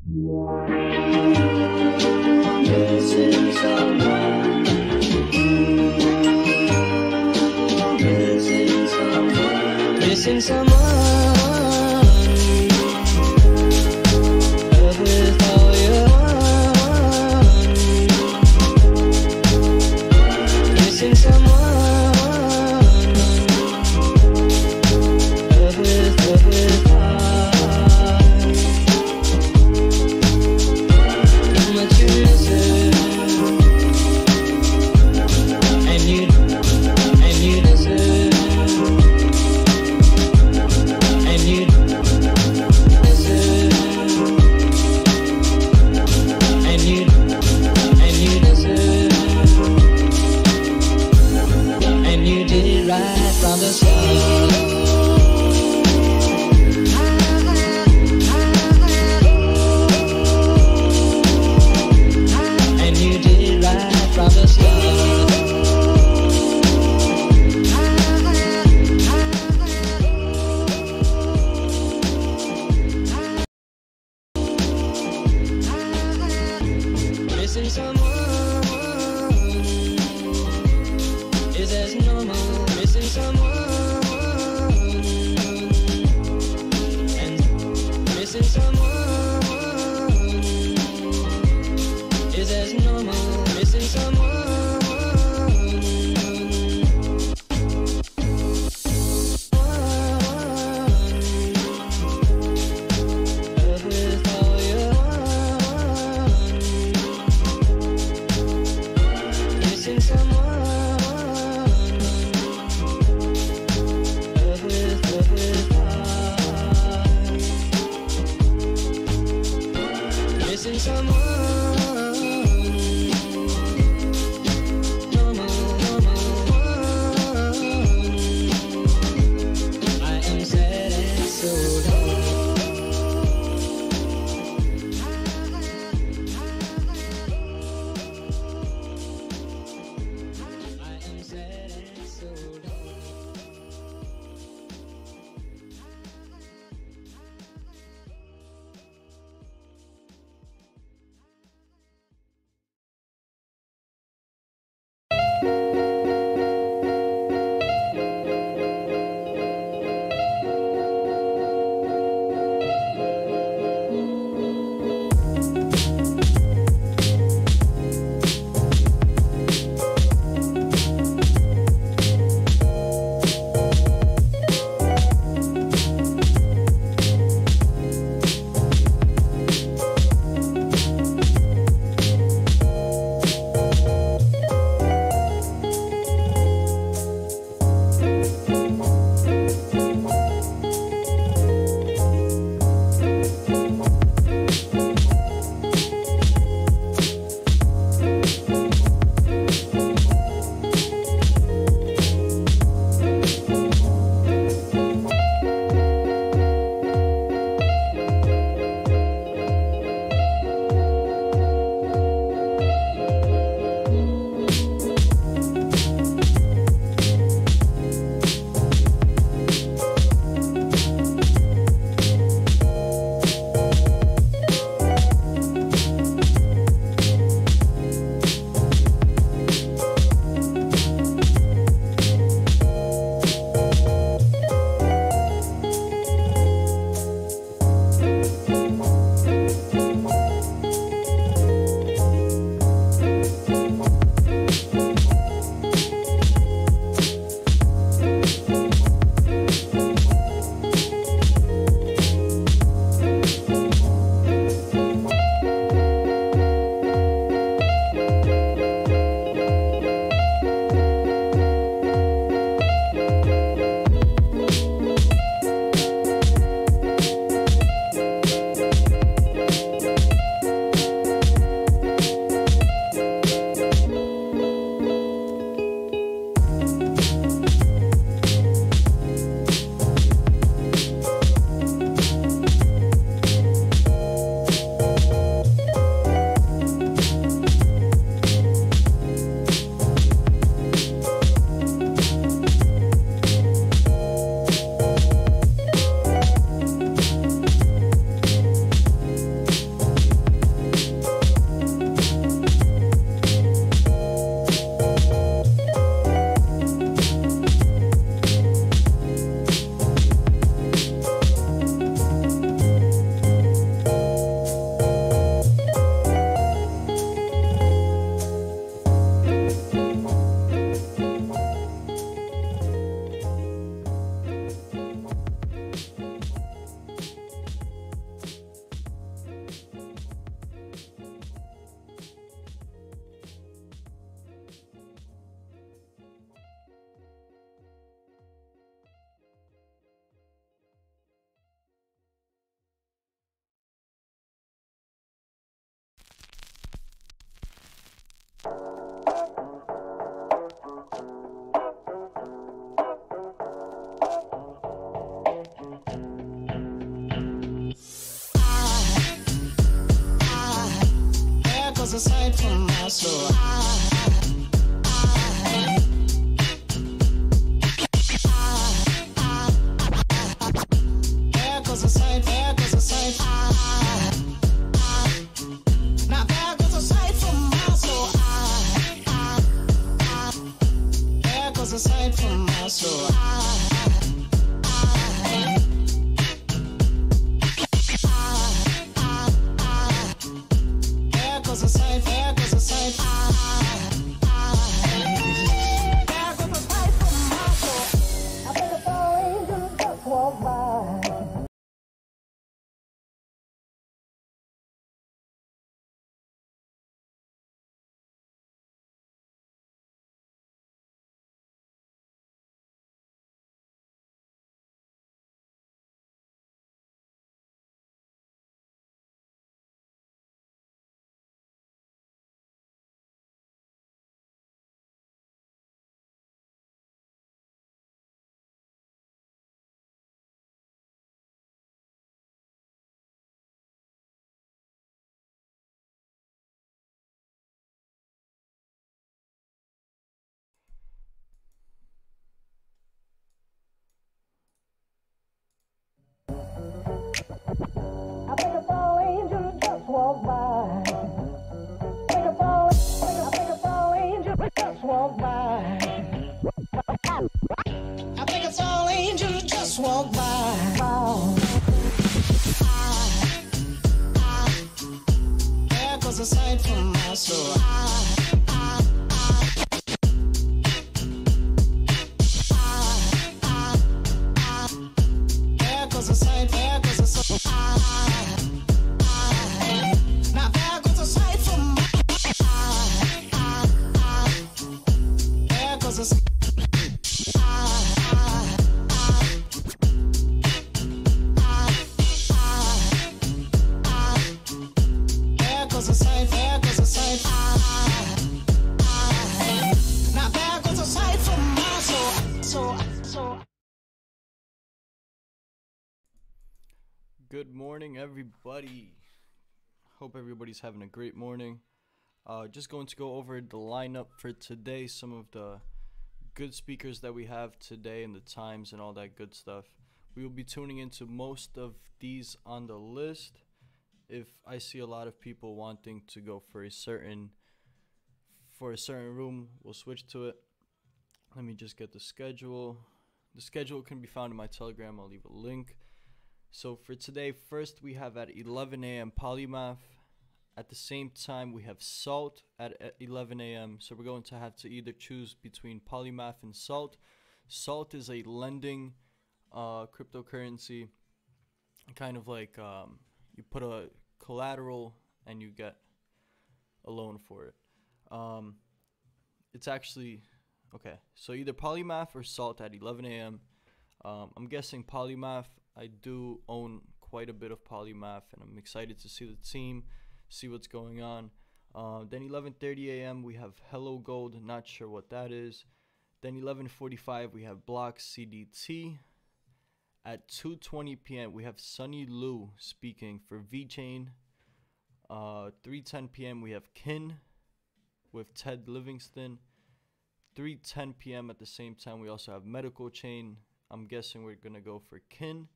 Missing someone. Missing someone. Missing someone. Love with all your heart. Missing someone. Love with heart. How much you miss it. And you miss it. And you miss it. And you miss it. And you did it right from the start. And you did it right from the start. Missing someone is as normal. Missing someone and missing someone is as normal. Missing someone. Love with all your heart. Missing someone. Love with heart. Missing someone. Normal. I am sad and so lonely. I am sad and so lonely. There goes a sight from my soul. There goes a sight, there goes a sight. Now there goes a sight from my soul. There goes a sight from my soul. There goes a sight, there goes a sight. There goes a sight from my soul. I think a fallen angel just walked by. I think a fallen angel just walked by. I think a fallen angel just walked by. I think a fallen angel just walked by. There goes a sight from my soul. There goes a sight, there goes a sight. Now there goes a sight from my there goes a sight. There goes a sight, there goes a sight. Now there goes a sight from my soul. Good morning, everybody. Hope everybody's having a great morning. Just going to go over the lineup for today, some of the good speakers that we have today and the times and all that good stuff. We will be tuning into most of these on the list. If I see a lot of people wanting to go for a certain room, we'll switch to it. Let me just get the schedule. The schedule can be found in my Telegram. I'll leave a link. So for today, first we have at 11 a.m. Polymath. At the same time, we have Salt at 11 a.m. So we're going to have to either choose between Polymath and Salt. Salt is a lending cryptocurrency, kind of like you put a collateral and you get a loan for it. It's actually, okay, so either Polymath or Salt at 11 a.m. I'm guessing Polymath. I do own quite a bit of Polymath, and I'm excited to see the team, see what's going on. Then 11:30 a.m. we have Hello Gold, not sure what that is. Then 11:45 we have Block CDT. At 2:20 p.m. we have Sunny Liu speaking for VeChain. 3:10 p.m. we have Kin with Ted Livingston. 3:10 p.m. at the same time we also have Medical Chain. I'm guessing we're gonna go for Kin.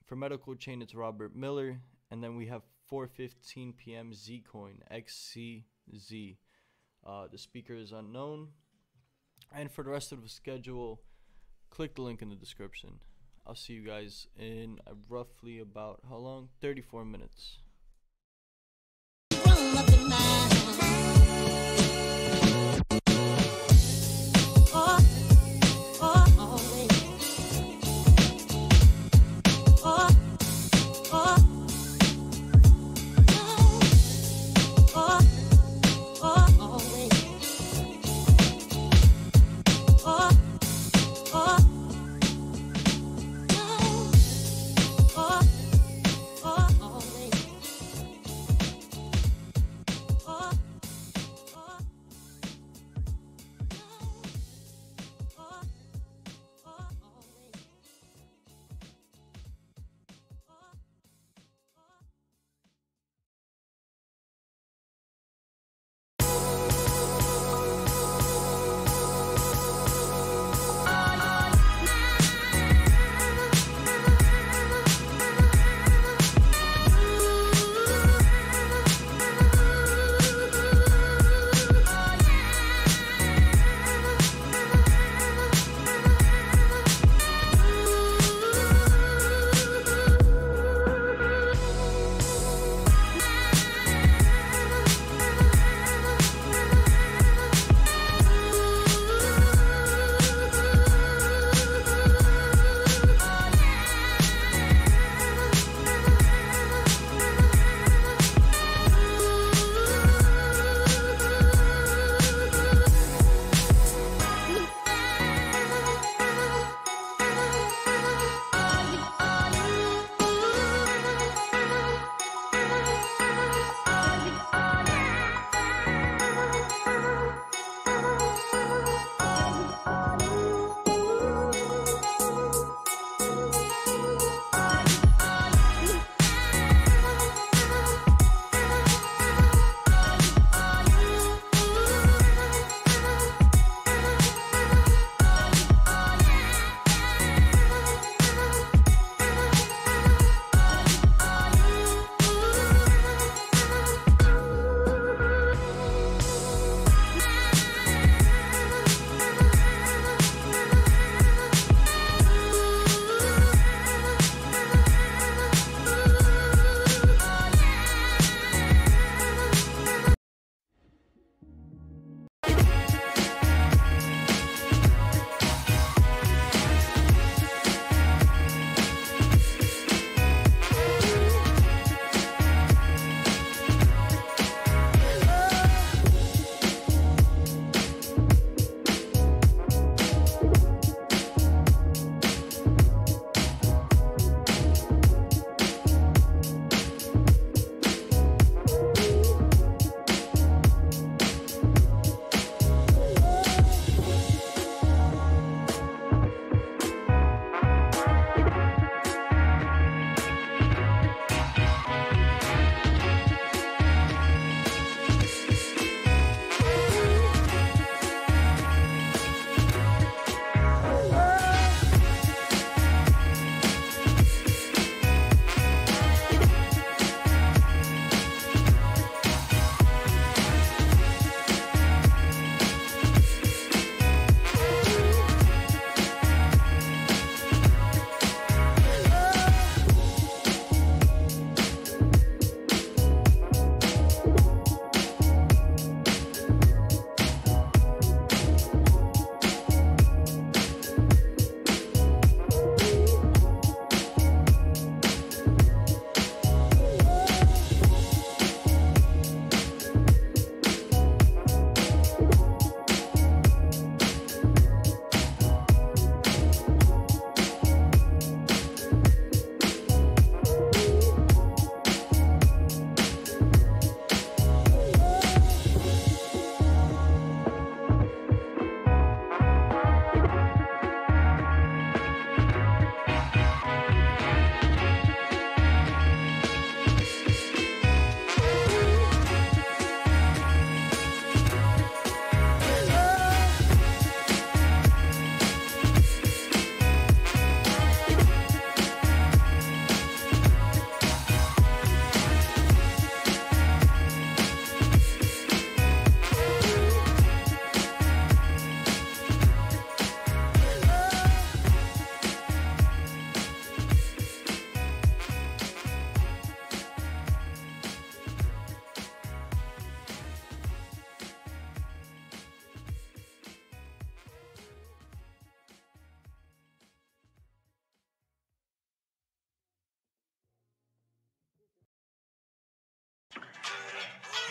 For Medical Chain, it's Robert Miller. And then we have 4:15 p.m. Zcoin, XCZ. The speaker is unknown. And for the rest of the schedule, click the link in the description. I'll see you guys in roughly about, how long? 34 minutes.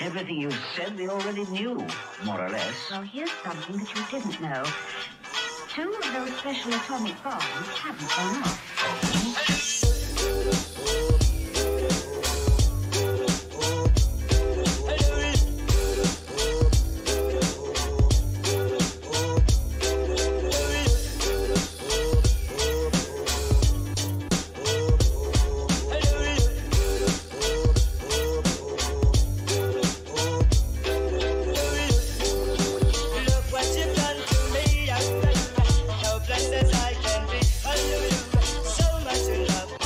Everything you said they already knew, more or less. Well, here's something that you didn't know. 2 of those special atomic bombs haven't gone off. As I can be, hallelujah, so much in love.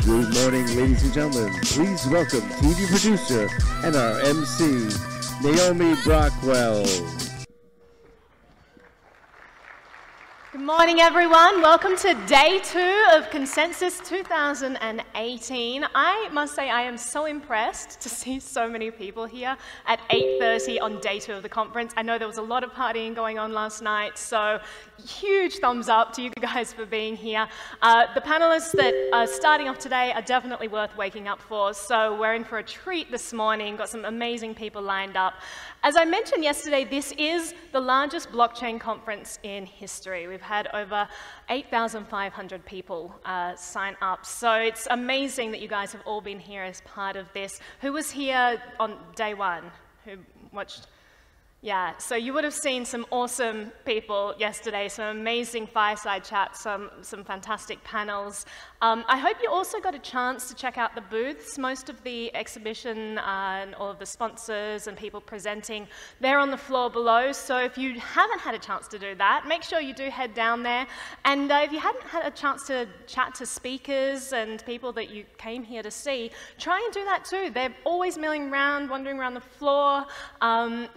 Good morning, ladies and gentlemen. Please welcome TV producer and our MC, Naomi Brockwell. Good morning, everyone. Welcome to day 2 of Consensus 2018. I must say I am so impressed to see so many people here at 8:30 on day 2 of the conference. I know there was a lot of partying going on last night, so huge thumbs up to you guys for being here. The panelists that are starting off today are definitely worth waking up for, so we're in for a treat this morning. Got some amazing people lined up. As I mentioned yesterday, this is the largest blockchain conference in history. We've had over 8,500 people sign up. So it's amazing that you guys have all been here as part of this. Who was here on day 1? Who watched? Yeah, so you would have seen some awesome people yesterday, some amazing fireside chats, some fantastic panels. I hope you also got a chance to check out the booths. Most of the exhibition and all of the sponsors and people presenting, they're on the floor below. So if you haven't had a chance to do that, make sure you do head down there. And if you hadn't had a chance to chat to speakers and people that you came here to see, try and do that too. They're always milling around, wandering around the floor.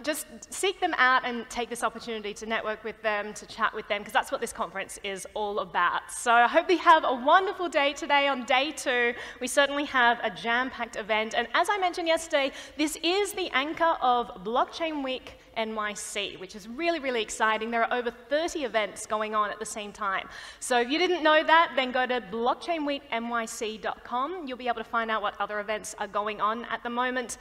Just seek them out and take this opportunity to network with them, to chat with them, because that's what this conference is all about. So I hope you have a wonderful day today on day 2. We certainly have a jam-packed event. And as I mentioned yesterday, this is the anchor of Blockchain Week NYC, which is really, really exciting. There are over 30 events going on at the same time. So if you didn't know that, then go to blockchainweeknyc.com. You'll be able to find out what other events are going on at the moment.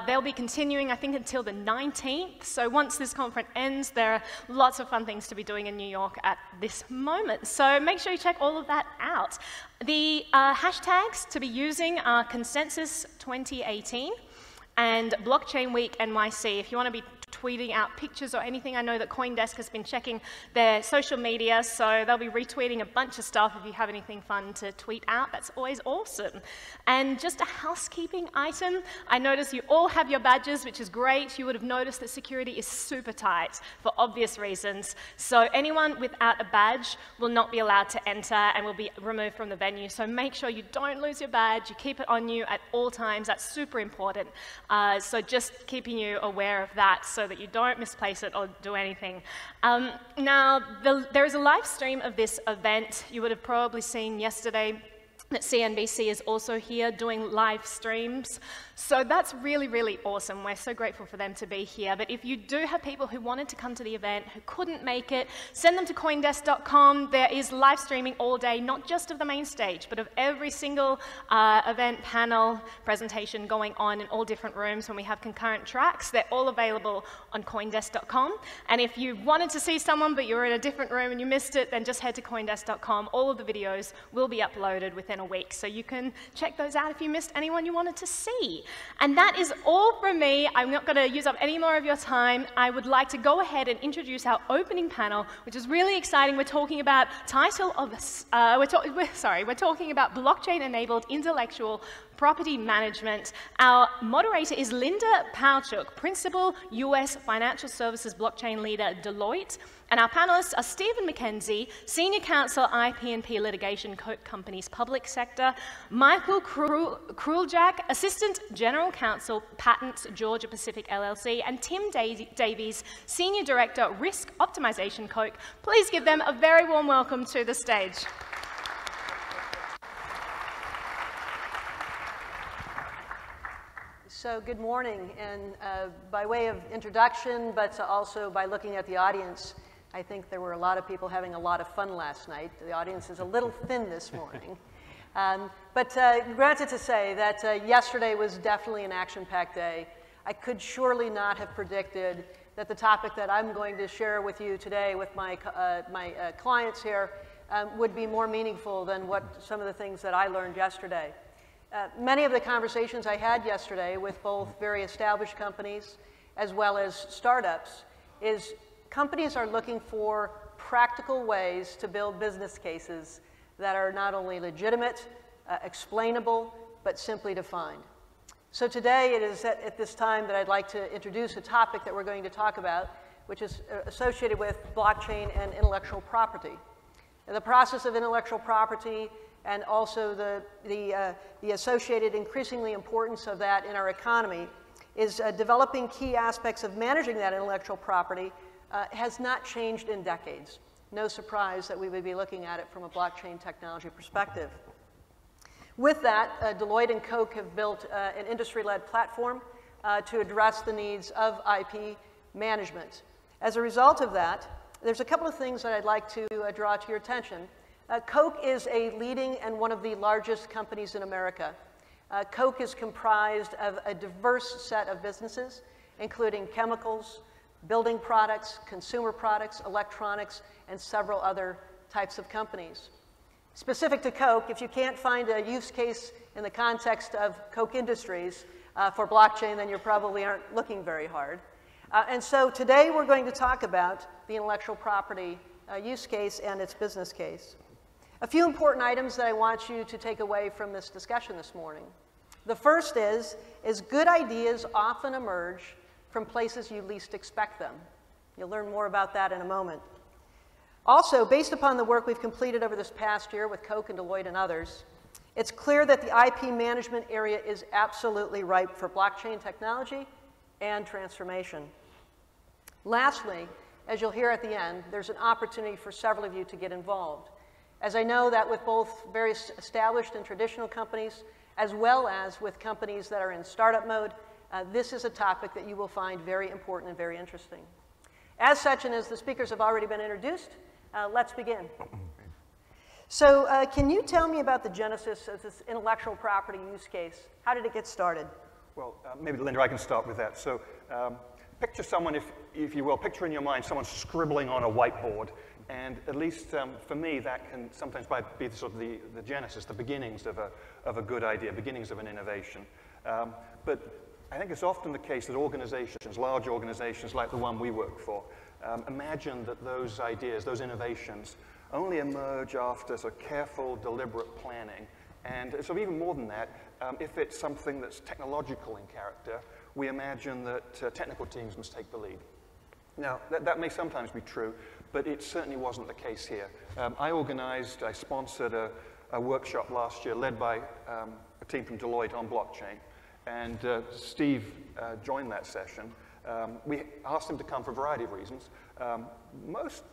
They'll be continuing, I think, until the 19th. So once this conference ends, there are lots of fun things to be doing in New York at this moment. So make sure you check all of that out. The hashtags to be using are Consensus 2018 and Blockchain Week NYC. If you want to be tweeting out pictures or anything, I know that CoinDesk has been checking their social media, so they'll be retweeting a bunch of stuff. If you have anything fun to tweet out, that's always awesome. And just a housekeeping item, I noticed you all have your badges, which is great. You would have noticed that security is super tight for obvious reasons. So anyone without a badge will not be allowed to enter and will be removed from the venue. So make sure you don't lose your badge, you keep it on you at all times. That's super important. So just keeping you aware of that so that you don't misplace it or do anything. Now, there is a live stream of this event. You would have probably seen yesterday that CNBC is also here doing live streams. So that's really, really awesome. We're so grateful for them to be here. But if you do have people who wanted to come to the event, who couldn't make it, send them to coindesk.com. There is live streaming all day, not just of the main stage, but of every single event, panel, presentation going on in all different rooms. When we have concurrent tracks, they're all available on coindesk.com. And if you wanted to see someone, but you were in a different room and you missed it, then just head to coindesk.com. All of the videos will be uploaded within a week, so you can check those out if you missed anyone you wanted to see. And that is all from me. I'm not going to use up any more of your time. I would like to go ahead and introduce our opening panel, which is really exciting. We're talking about we're talking about blockchain-enabled intellectual property management. Our moderator is Linda Palchuk, Principal U.S. Financial Services Blockchain Leader, Deloitte. And our panelists are Stephen McKenzie, Senior Counsel, IP&P Litigation, Koch Companies Public Sector, Michael Kruljak, Assistant General Counsel, Patents, Georgia Pacific LLC, and Tim Davies, Senior Director, Risk Optimization, Koch. Please give them a very warm welcome to the stage. So good morning, and by way of introduction, but also by looking at the audience, I think there were a lot of people having a lot of fun last night. The audience is a little thin this morning. But granted to say that yesterday was definitely an action-packed day. I could surely not have predicted that the topic that I'm going to share with you today with my clients here would be more meaningful than what some of the things that I learned yesterday. Many of the conversations I had yesterday with both very established companies as well as startups is companies are looking for practical ways to build business cases that are not only legitimate, explainable, but simply defined. So today it is at this time that I'd like to introduce a topic that we're going to talk about, which is associated with blockchain and intellectual property. The process of intellectual property and also the associated increasingly importance of that in our economy is developing key aspects of managing that intellectual property has not changed in decades. No surprise that we would be looking at it from a blockchain technology perspective. With that, Deloitte and Koch have built an industry-led platform to address the needs of IP management. As a result of that, there's a couple of things that I'd like to draw to your attention. Koch is a leading and one of the largest companies in America. Koch is comprised of a diverse set of businesses, including chemicals, building products, consumer products, electronics, and several other types of companies. Specific to Koch, if you can't find a use case in the context of Koch Industries for blockchain, then you probably aren't looking very hard. And so today we're going to talk about the intellectual property use case and its business case. A few important items that I want you to take away from this discussion this morning. The first is good ideas often emerge from places you least expect them. You'll learn more about that in a moment. Also, based upon the work we've completed over this past year with Koch and Deloitte and others, it's clear that the IP management area is absolutely ripe for blockchain technology and transformation. Lastly, as you'll hear at the end, there's an opportunity for several of you to get involved. As I know that with both very established and traditional companies, as well as with companies that are in startup mode, this is a topic that you will find very important and very interesting. As such, and as the speakers have already been introduced, let's begin. So can you tell me about the genesis of this intellectual property use case? How did it get started? Well, maybe, Linda, I can start with that. So picture someone, if you will, picture in your mind someone scribbling on a whiteboard. And at least for me, that can sometimes be sort of the genesis, the beginnings of a good idea, beginnings of an innovation. But I think it's often the case that organizations, large organizations like the one we work for, imagine that those ideas, those innovations, only emerge after sort of careful, deliberate planning. And sort of even more than that, if it's something that's technological in character, we imagine that technical teams must take the lead. Now, that may sometimes be true, but it certainly wasn't the case here. I sponsored a workshop last year led by a team from Deloitte on blockchain. And Steve joined that session. We asked him to come for a variety of reasons. Most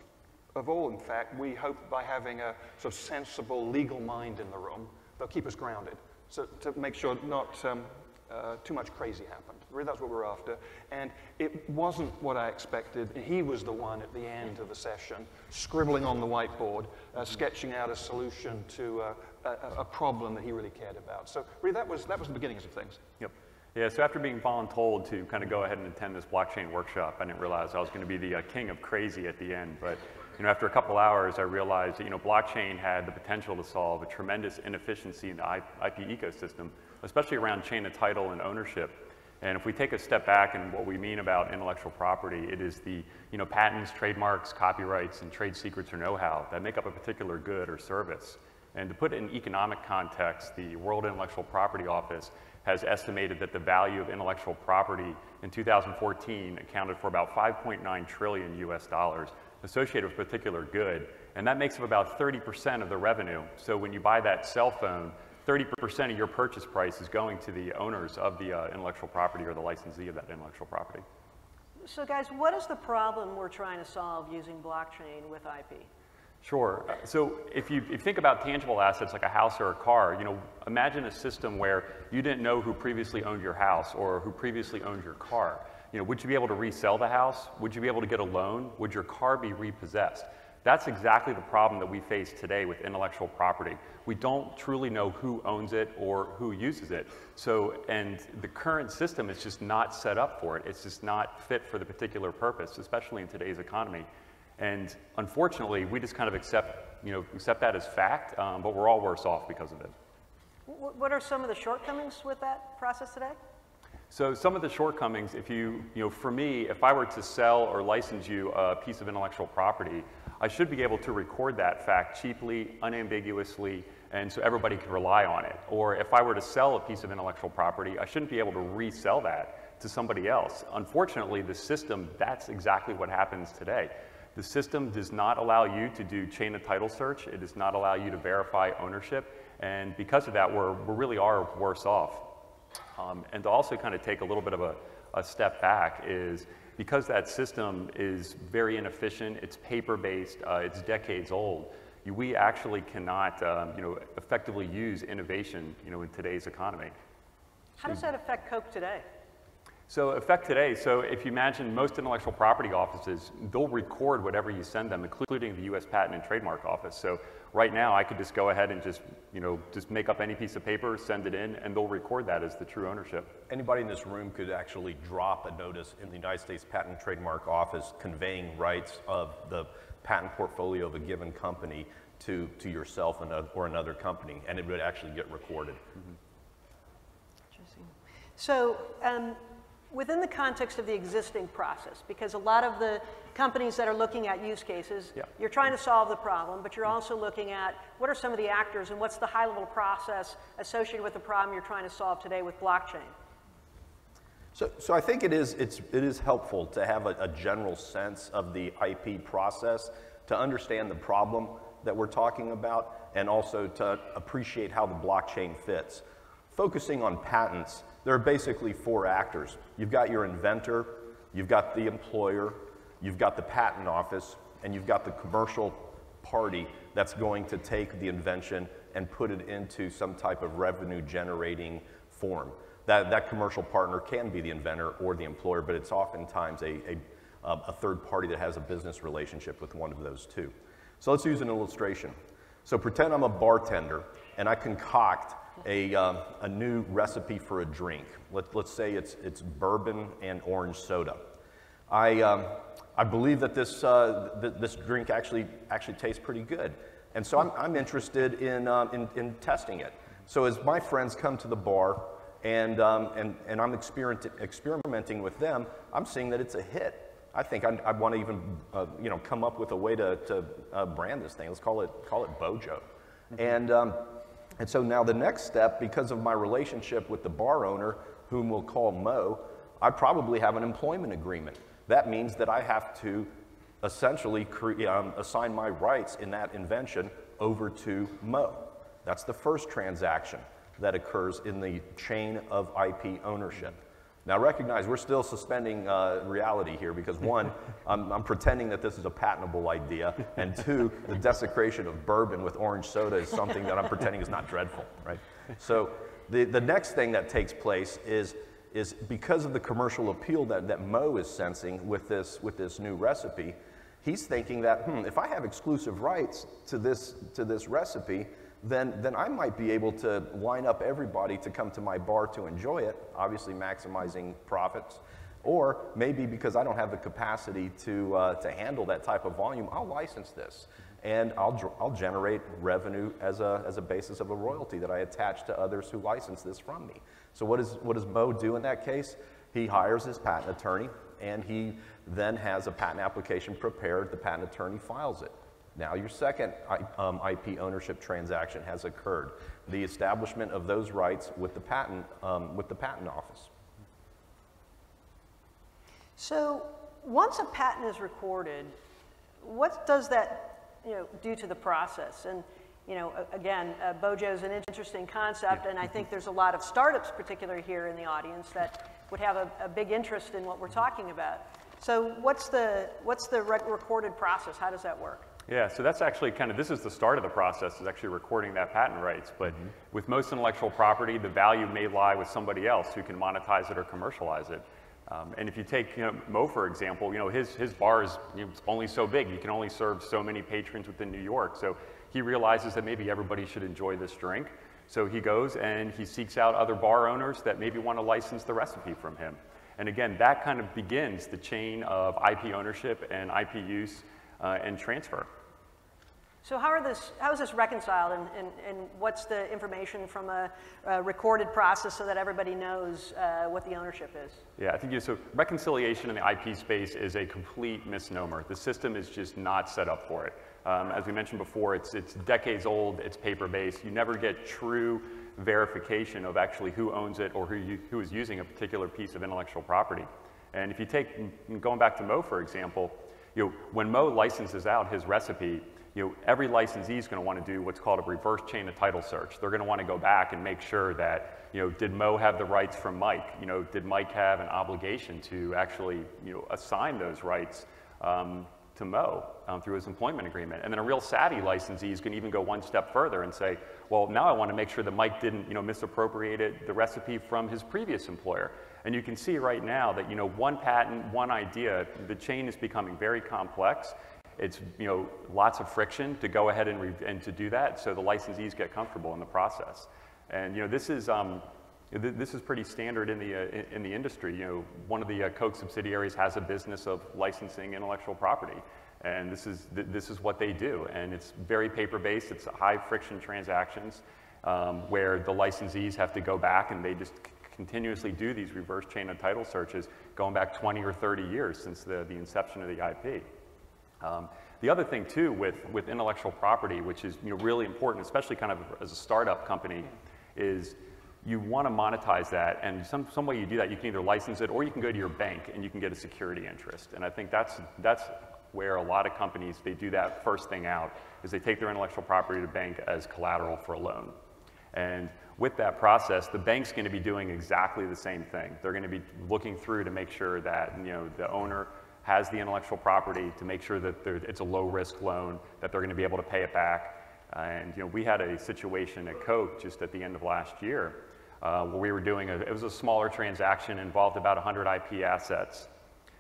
of all, in fact, we hope by having a sort of sensible legal mind in the room, they'll keep us grounded, so to make sure not too much crazy happened. Really, that's what we're after. And it wasn't what I expected. He was the one at the end of the session, scribbling on the whiteboard, sketching out a solution to a problem that he really cared about. So really, that was the beginnings of things. Yep. Yeah, so after being voluntold to kind of go ahead and attend this blockchain workshop, I didn't realize I was going to be the king of crazy at the end. But after a couple hours, I realized that blockchain had the potential to solve a tremendous inefficiency in the IP ecosystem, especially around chain of title and ownership. And if we take a step back and what we mean about intellectual property, it is the patents, trademarks, copyrights, and trade secrets or know-how that make up a particular good or service. And to put it in economic context, the World Intellectual Property Office has estimated that the value of intellectual property in 2014 accounted for about $5.9 trillion US associated with a particular good. And that makes up about 30% of the revenue. So when you buy that cell phone, 30% of your purchase price is going to the owners of the intellectual property or the licensee of that intellectual property. So guys, what is the problem we're trying to solve using blockchain with IP? Sure. So if you think about tangible assets like a house or a car, imagine a system where you didn't know who previously owned your house or who previously owned your car. Would you be able to resell the house? Would you be able to get a loan? Would your car be repossessed? That's exactly the problem that we face today with intellectual property. We don't truly know who owns it or who uses it. And the current system is just not set up for it. It's just not fit for the particular purpose, especially in today's economy. And unfortunately, we just kind of accept that as fact, but we're all worse off because of it. What are some of the shortcomings with that process today? So some of the shortcomings, for me, if I were to sell or license you a piece of intellectual property, I should be able to record that fact cheaply, unambiguously, and so everybody can rely on it. Or if I were to sell a piece of intellectual property, I shouldn't be able to resell that to somebody else. Unfortunately, the system, that's exactly what happens today. The system does not allow you to do chain of title search. It does not allow you to verify ownership. And because of that, we really are worse off. And to also kind of take a little bit of a step back is because that system is very inefficient, it's paper-based, it's decades old, we actually cannot effectively use innovation in today's economy. How does that affect Coke today? So if you imagine most intellectual property offices, they'll record whatever you send them, including the US Patent and Trademark Office. So right now I could just go ahead and just make up any piece of paper, send it in, and they'll record that as the true ownership. Anybody in this room could actually drop a notice in the United States Patent and Trademark Office conveying rights of the patent portfolio of a given company to yourself or another company, and it would actually get recorded. Mm-hmm. Interesting. So, within the context of the existing process, because a lot of the companies that are looking at use cases, you're trying to solve the problem, but you're also looking at what are some of the actors and what's the high-level process associated with the problem you're trying to solve today with blockchain. So I think it is helpful to have a general sense of the IP process, to understand the problem that we're talking about, and also to appreciate how the blockchain fits. Focusing on patents, there are basically four actors. You've got your inventor, you've got the employer, you've got the patent office, and you've got the commercial party that's going to take the invention and put it into some type of revenue generating form. That commercial partner can be the inventor or the employer, but it's oftentimes a third party that has a business relationship with one of those two. So let's use an illustration. So pretend I'm a bartender and I concoct a new recipe for a drink. Let's say it's bourbon and orange soda. I believe that this drink actually tastes pretty good, and so I'm interested in testing it. So as my friends come to the bar and I'm experimenting with them, I'm seeing that it's a hit. I think I want to even come up with a way to brand this thing. Let's call it Bojo, and so now the next step, because of my relationship with the bar owner, whom we'll call Mo, I probably have an employment agreement. That means that I have to essentially assign my rights in that invention over to Mo. That's the first transaction that occurs in the chain of IP ownership. Now recognize we're still suspending reality here, because one, I'm pretending that this is a patentable idea, and two, the desecration of bourbon with orange soda is something that I'm pretending is not dreadful, right? So the next thing that takes place is because of the commercial appeal that Mo is sensing with this new recipe, he's thinking that, if I have exclusive rights to this recipe, then I might be able to line up everybody to come to my bar to enjoy it, obviously maximizing profits. Or maybe because I don't have the capacity to handle that type of volume, I'll license this, and I'll generate revenue as a basis of a royalty that I attach to others who license this from me. So what does Mo do in that case? He hires his patent attorney, and he then has a patent application prepared. The patent attorney files it. Now your second IP ownership transaction has occurred, the establishment of those rights with the patent office. So once a patent is recorded, what does that do to the process? And again, Bojo is an interesting concept, and I think there's a lot of startups, particularly here in the audience, that would have a big interest in what we're talking about. So what's the recorded process? How does that work? Yeah, so that's actually this is the start of the process, is actually recording that patent rights. But with most intellectual property, the value may lie with somebody else who can monetize it or commercialize it. And if you take Mo, for example, his bar is only so big. You can only serve so many patrons within New York. So he realizes that maybe everybody should enjoy this drink. So he goes and he seeks out other bar owners that maybe want to license the recipe from him. And again, that kind of begins the chain of IP ownership and IP use and transfer. So how is this reconciled, and what's the information from a recorded process so that everybody knows what the ownership is? Yeah, I think so reconciliation in the IP space is a complete misnomer. The system is just not set up for it. As we mentioned before, it's decades old, it's paper-based. You never get true verification of actually who owns it or who is using a particular piece of intellectual property. And if you take, going back to Mo, for example, when Mo licenses out his recipe, every licensee is going to want to do what's called a reverse chain of title search. They're going to want to go back and make sure that, did Mo have the rights from Mike? Did Mike have an obligation to actually, assign those rights to Mo through his employment agreement? And then a real savvy licensee is going to even go one step further and say, well, now I want to make sure that Mike didn't, misappropriated the recipe from his previous employer. And you can see right now that, one patent, one idea, the chain is becoming very complex. It's, lots of friction to go ahead and to do that, so the licensees get comfortable in the process. And, this is pretty standard in the industry. One of the Coke subsidiaries has a business of licensing intellectual property, and this is what they do. And it's very paper-based. It's high friction transactions where the licensees have to go back and they just continuously do these reverse chain of title searches going back 20 or 30 years since the inception of the IP. The other thing too with intellectual property, which is really important, especially kind of as a startup company, is you want to monetize that, and some way you do that, you can either license it or you can go to your bank and you can get a security interest. And I think that's where a lot of companies, they do that first thing out, is they take their intellectual property to bank as collateral for a loan. And with that process, the bank's going to be doing exactly the same thing. They're going to be looking through to make sure that the owner has the intellectual property, to make sure that it's a low-risk loan, that they're going to be able to pay it back. And we had a situation at Coke just at the end of last year where we were doing it was a smaller transaction, involved about 100 IP assets.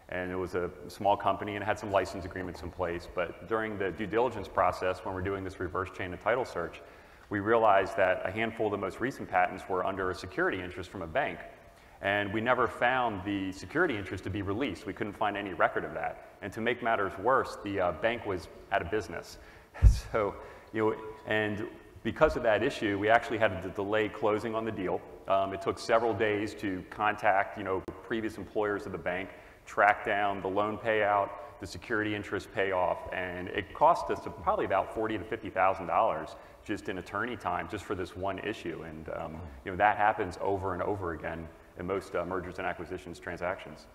And it was a small company and it had some license agreements in place. But during the due diligence process, when we're doing this reverse chain of title search, we realized that a handful of the most recent patents were under a security interest from a bank. And we never found the security interest to be released. We couldn't find any record of that. And to make matters worse, the bank was out of business. So, and because of that issue, we actually had to delay closing on the deal. It took several days to contact, previous employers of the bank, track down the loan payout, the security interest payoff, and it cost us probably about $40,000 to $50,000 just in attorney time, just for this one issue. And that happens over and over again in most mergers and acquisitions transactions.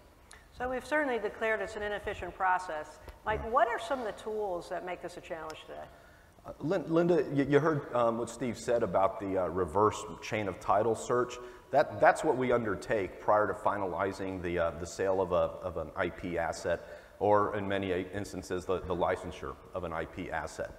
So we've certainly declared it's an inefficient process. Mike, what are some of the tools that make this a challenge today? Linda, you heard what Steve said about the reverse chain of title search. That's what we undertake prior to finalizing the sale of an IP asset, or in many instances, the licensure of an IP asset.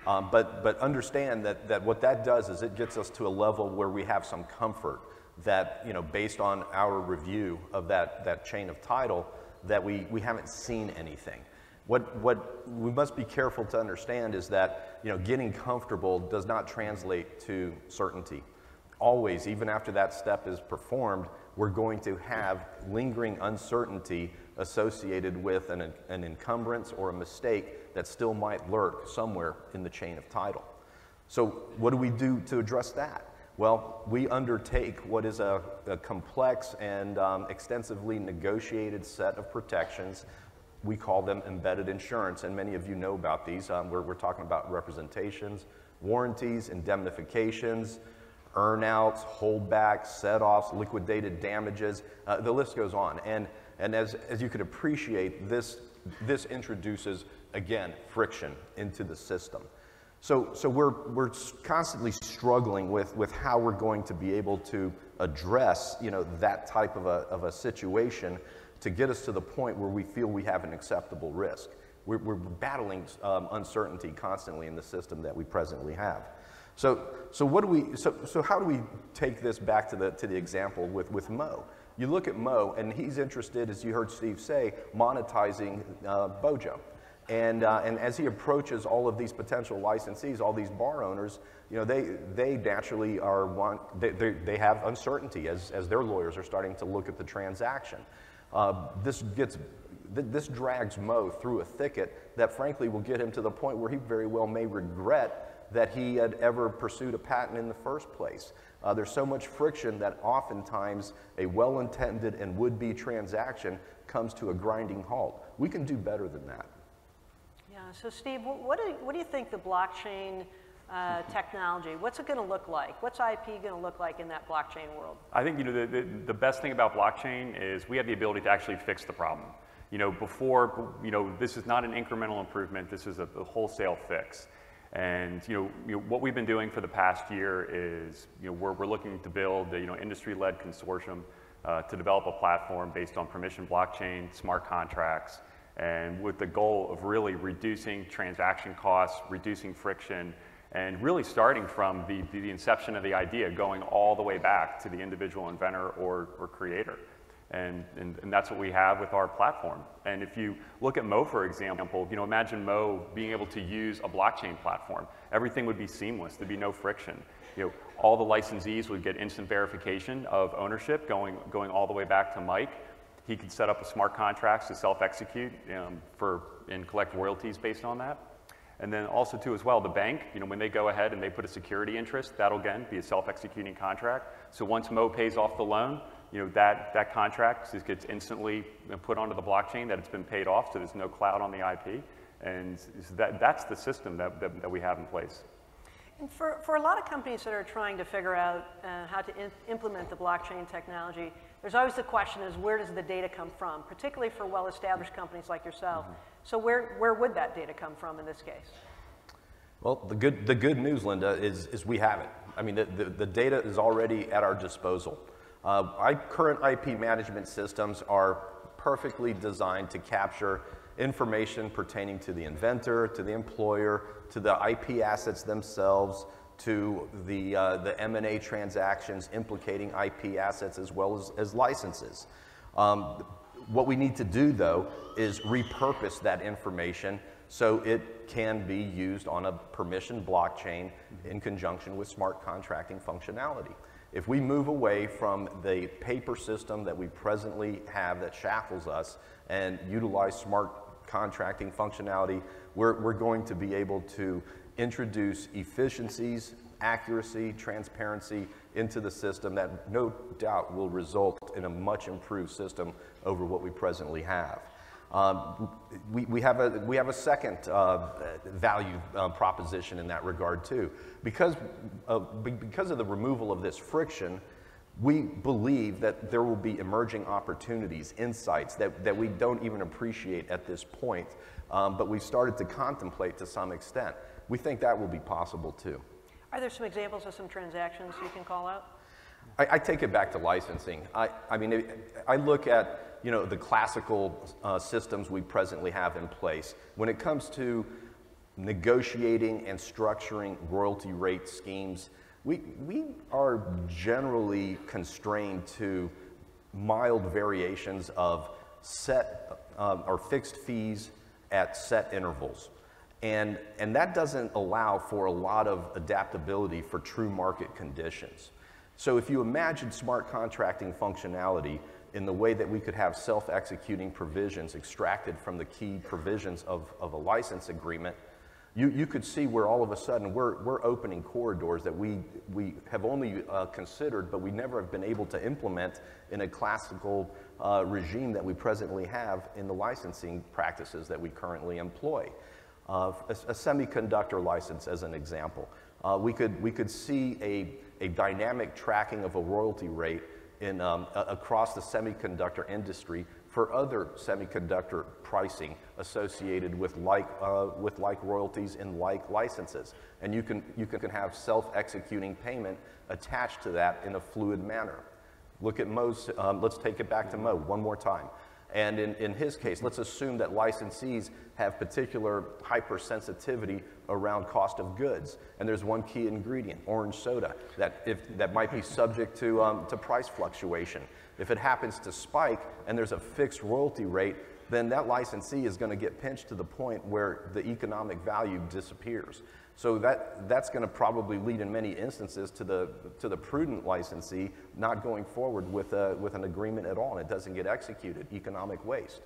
But understand that what that does is it gets us to a level where we have some comfort that, based on our review of that chain of title, that we haven't seen anything. What we must be careful to understand is that, getting comfortable does not translate to certainty. Always, even after that step is performed, we're going to have lingering uncertainty associated with an encumbrance or a mistake that still might lurk somewhere in the chain of title. So what do we do to address that? Well, we undertake what is a complex and extensively negotiated set of protections. We call them embedded insurance, and many of you know about these. We're talking about representations, warranties, indemnifications, earnouts, holdbacks, set-offs, liquidated damages. The list goes on. And as you could appreciate, this introduces, again, friction into the system. So we're constantly struggling with how we're going to be able to address that type of a situation to get us to the point where we feel we have an acceptable risk. We're battling uncertainty constantly in the system that we presently have. So how do we take this back to the example with Mo? You look at Mo, and he's interested, as you heard Steve say, monetizing Bojo. And as he approaches all of these potential licensees, all these bar owners, they naturally they have uncertainty as their lawyers are starting to look at the transaction. This drags Mo through a thicket that frankly will get him to the point where he very well may regret that he had ever pursued a patent in the first place. There's so much friction that oftentimes a well-intended and would-be transaction comes to a grinding halt. We can do better than that. Yeah, so Steve, what do you think the blockchain technology, what's it going to look like? What's IP going to look like in that blockchain world? I think the best thing about blockchain is we have the ability to actually fix the problem. before, this is not an incremental improvement, this is a wholesale fix. And what we've been doing for the past year is we're looking to build a industry-led consortium to develop a platform based on permission blockchain, smart contracts, and with the goal of really reducing transaction costs, reducing friction, and really starting from the inception of the idea, going all the way back to the individual inventor or creator. And that's what we have with our platform. And if you look at Mo, for example, imagine Mo being able to use a blockchain platform. Everything would be seamless. There'd be no friction. All the licensees would get instant verification of ownership going all the way back to Mike. He could set up a smart contracts to self-execute and collect royalties based on that. And then also too as well, the bank, when they go ahead and they put a security interest, that'll again be a self-executing contract. So once Mo pays off the loan, that contract just gets instantly put onto the blockchain that it's been paid off, so there's no cloud on the IP. And that's the system that we have in place. And for a lot of companies that are trying to figure out how to implement the blockchain technology, there's always the question is where does the data come from, particularly for well-established companies like yourself. So where would that data come from in this case? Well, the good news, Linda, is we have it. I mean, the data is already at our disposal. Current IP management systems are perfectly designed to capture information pertaining to the inventor, to the employer, to the IP assets themselves, to the M&A transactions implicating IP assets as well as licenses. What we need to do, though, is repurpose that information so it can be used on a permission blockchain in conjunction with smart contracting functionality. If we move away from the paper system that we presently have that shackles us and utilize smart contracting functionality, we're going to be able to introduce efficiencies, accuracy, transparency into the system that no doubt will result in a much improved system over what we presently have. We have a second value proposition in that regard too. Because of the removal of this friction, we believe that there will be emerging opportunities, insights that we don't even appreciate at this point, but we've started to contemplate to some extent. We think that will be possible too. Are there some examples of some transactions you can call out? I take it back to licensing. I mean, I look at the classical systems we presently have in place. When it comes to negotiating and structuring royalty rate schemes, we are generally constrained to mild variations of set or fixed fees at set intervals. And that doesn't allow for a lot of adaptability for true market conditions. So if you imagine smart contracting functionality in the way that we could have self-executing provisions extracted from the key provisions of a license agreement, you could see where all of a sudden we're opening corridors that we have only considered, but we never have been able to implement in a classical regime that we presently have in the licensing practices that we currently employ. A semiconductor license as an example. We could see a dynamic tracking of a royalty rate in, across the semiconductor industry for other semiconductor pricing associated with like royalties and like licenses. And you can have self-executing payment attached to that in a fluid manner. Look at Mo's, let's take it back to Mo one more time. And in his case, let's assume that licensees have particular hypersensitivity around cost of goods. And there's one key ingredient, orange soda, that might be subject to price fluctuation. If it happens to spike and there's a fixed royalty rate, then that licensee is going to get pinched to the point where the economic value disappears. So that's going to probably lead in many instances to the prudent licensee not going forward with an agreement at all, and it doesn't get executed. Economic waste.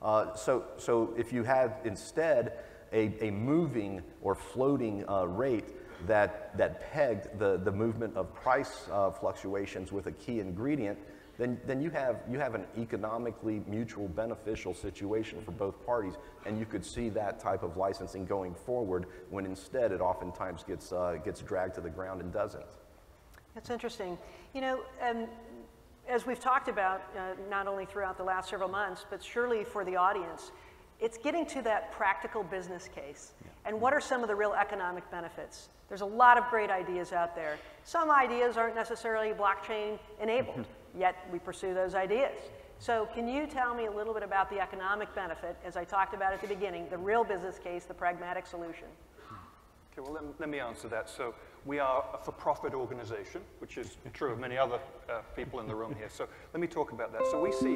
So if you had instead a moving or floating rate that pegged the movement of price fluctuations with a key ingredient, then you have an economically mutual beneficial situation for both parties, and you could see that type of licensing going forward when instead it oftentimes gets dragged to the ground and doesn't. That's interesting. as we've talked about, not only throughout the last several months, but surely for the audience, it's getting to that practical business case. Yeah. And what are some of the real economic benefits? There's a lot of great ideas out there. Some ideas aren't necessarily blockchain enabled, yet we pursue those ideas. So can you tell me a little bit about the economic benefit, as I talked about at the beginning, the real business case, the pragmatic solution? Okay, well, let me answer that. So we are a for-profit organization, which is true of many other people in the room here. So let me talk about that. So we see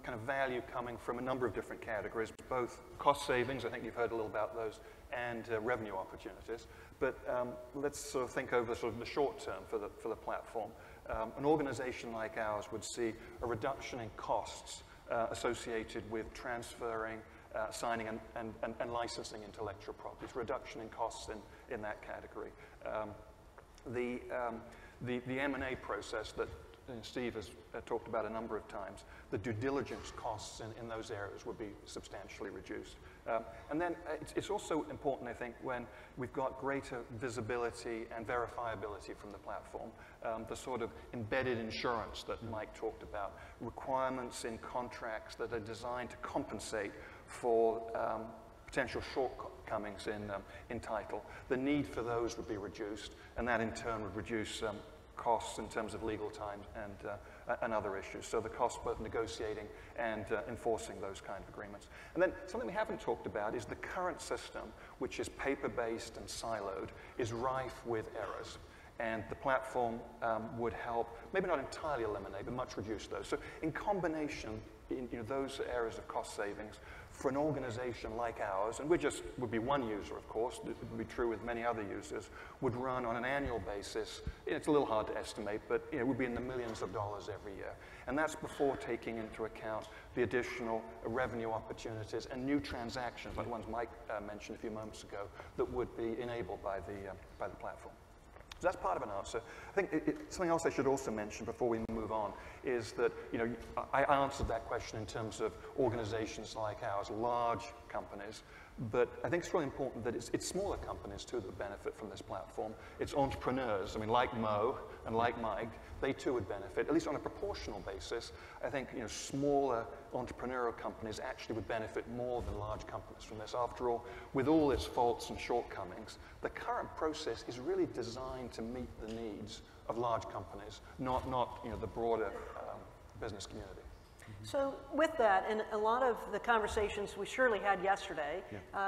kind of value coming from a number of different categories, both cost savings, I think you've heard a little about those, and revenue opportunities. But let's sort of think over sort of the short term for the platform. An organization like ours would see a reduction in costs associated with transferring, signing and licensing intellectual properties, reduction in costs in that category. The M&A process that Steve has talked about a number of times, the due diligence costs in those areas would be substantially reduced. And then it's also important, I think, when we've got greater visibility and verifiability from the platform, the sort of embedded insurance that Mike talked about, requirements in contracts that are designed to compensate for potential shortcomings in title. The need for those would be reduced, and that in turn would reduce costs in terms of legal time and other issues. So the cost both negotiating and enforcing those kind of agreements. And then something we haven't talked about is the current system, which is paper-based and siloed, is rife with errors. And the platform would help, maybe not entirely eliminate, but much reduce those. So in combination, those areas of cost savings for an organization like ours, and would be one user, of course, it would be true with many other users, would run on an annual basis. It's a little hard to estimate, but it would be in the millions of dollars every year. And that's before taking into account the additional revenue opportunities and new transactions, like the ones Mike mentioned a few moments ago, that would be enabled by the platform. So that's part of an answer. I think something else I should also mention before we move on is that, I answered that question in terms of organizations like ours, large companies, but I think it's really important that it's smaller companies too that benefit from this platform. It's entrepreneurs, like Mo and like Mike, they too would benefit, at least on a proportional basis. I think smaller entrepreneurial companies actually would benefit more than large companies from this. After all, with all its faults and shortcomings, the current process is really designed to meet the needs of large companies, not the broader business community. So with that, and a lot of the conversations we surely had yesterday,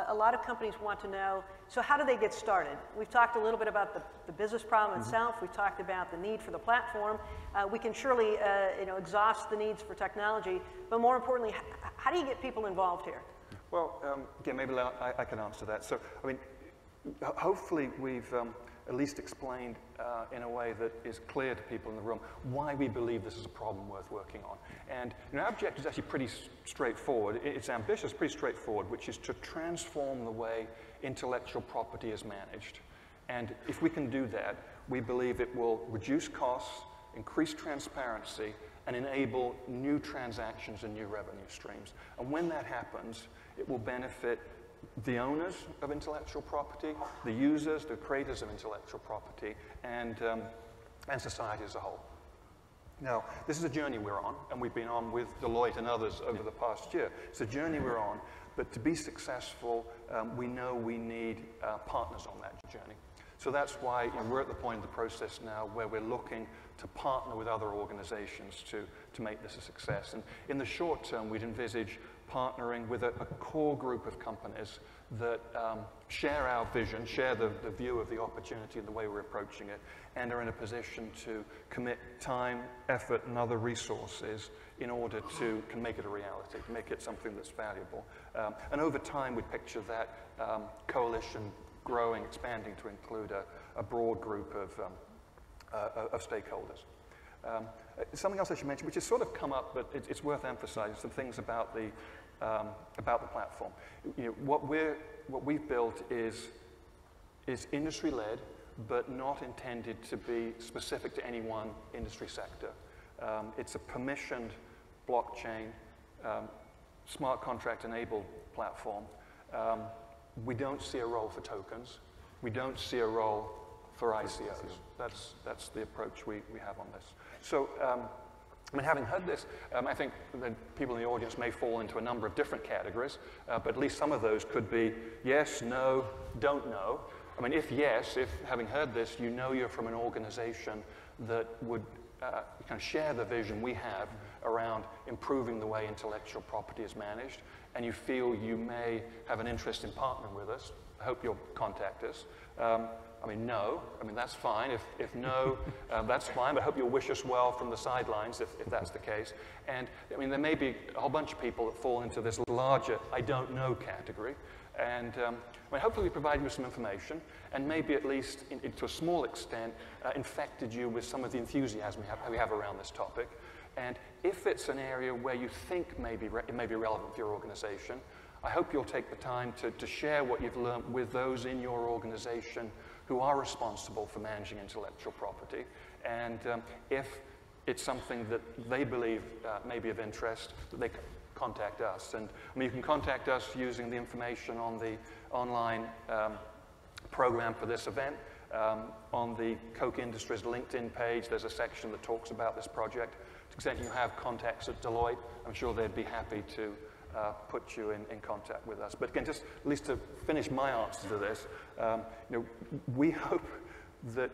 a lot of companies want to know, so how do they get started? We've talked a little bit about the business problem itself. We've talked about the need for the platform. We can surely exhaust the needs for technology, but more importantly, how do you get people involved here? Well, again, maybe I can answer that. So, hopefully we've at least explained in a way that is clear to people in the room why we believe this is a problem worth working on. And our objective is actually pretty straightforward. It's ambitious, pretty straightforward, which is to transform the way intellectual property is managed. And if we can do that, we believe it will reduce costs, increase transparency, and enable new transactions and new revenue streams. And when that happens, it will benefit the owners of intellectual property, the users, the creators of intellectual property, and society as a whole. Now, this is a journey we're on, and we've been on with Deloitte and others over the past year. It's a journey we're on, but to be successful, we know we need partners on that journey. So that's why we're at the point of the process now where we're looking to partner with other organizations to make this a success. And in the short term, we'd envisage partnering with a core group of companies that share our vision, share the view of the opportunity and the way we're approaching it, and are in a position to commit time, effort, and other resources in order to make it a reality, to make it something that's valuable. And over time, we picture that coalition growing, expanding to include a broad group of stakeholders. Something else I should mention, which has sort of come up, but it's worth emphasizing, some things about the platform. What we've built is industry-led, but not intended to be specific to any one industry sector. It's a permissioned blockchain, smart contract-enabled platform. We don't see a role for tokens. We don't see a role for ICOs. That's the approach we have on this. So I mean, having heard this, I think that people in the audience may fall into a number of different categories, but at least some of those could be yes, no, don't know. I mean, if yes, if having heard this, you know you're from an organization that would kind of share the vision we have around improving the way intellectual property is managed, and you feel you may have an interest in partnering with us, I hope you'll contact us. I mean, no. I mean, that's fine. If no, that's fine. But I hope you'll wish us well from the sidelines if that's the case. And, I mean, there may be a whole bunch of people that fall into this larger I don't know category. And, I mean, hopefully we provided you with some information and maybe at least, to a small extent, infected you with some of the enthusiasm we have around this topic. And if it's an area where you think it may be relevant for your organization, I hope you'll take the time to share what you've learned with those in your organization who are responsible for managing intellectual property. And if it's something that they believe may be of interest, that they can contact us. And I mean, you can contact us using the information on the online program for this event. On the Koch Industries LinkedIn page, there's a section that talks about this project. To the extent you have contacts at Deloitte, I'm sure they'd be happy to put you in contact with us. But again, just at least to finish my answer to this, you know, we hope that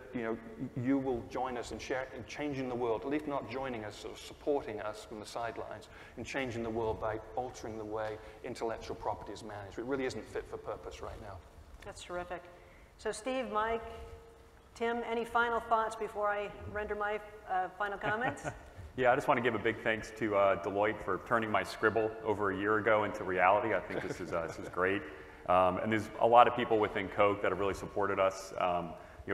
you will join us in changing the world, at least not joining us, sort of supporting us from the sidelines, in changing the world by altering the way intellectual property is managed. It really isn't fit for purpose right now. That's terrific. So Steve, Mike, Tim, any final thoughts before I render my final comments? Yeah, I just want to give a big thanks to Deloitte for turning my scribble over a year ago into reality. I think this is great. And there's a lot of people within Koch that have really supported us,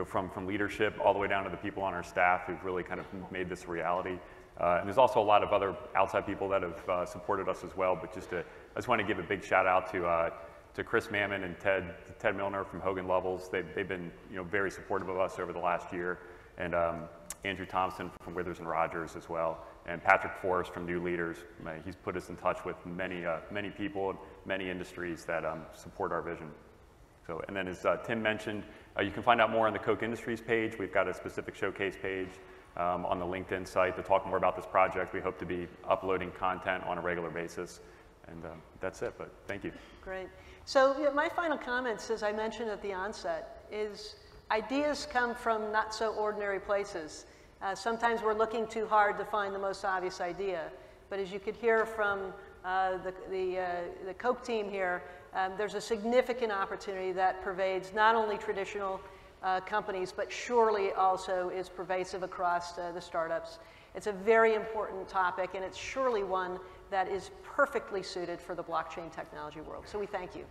from leadership all the way down to the people on our staff who've really kind of made this a reality. And there's also a lot of other outside people that have supported us as well. But I just want to give a big shout out to Chris Mammon and Ted Milner from Hogan Lovells. They've been very supportive of us over the last year. And Andrew Thompson from Withers and Rogers as well, and Patrick Forrest from New Leaders. He's put us in touch with many people, many industries that support our vision. So, and then as Tim mentioned, you can find out more on the Koch Industries page. We've got a specific showcase page on the LinkedIn site to talk more about this project. We hope to be uploading content on a regular basis. And that's it, but thank you. Great. So my final comments, as I mentioned at the onset, is ideas come from not so ordinary places. Sometimes we're looking too hard to find the most obvious idea. But as you could hear from the Koch team here, there's a significant opportunity that pervades not only traditional companies, but surely also is pervasive across the startups. It's a very important topic, and it's surely one that is perfectly suited for the blockchain technology world. So we thank you.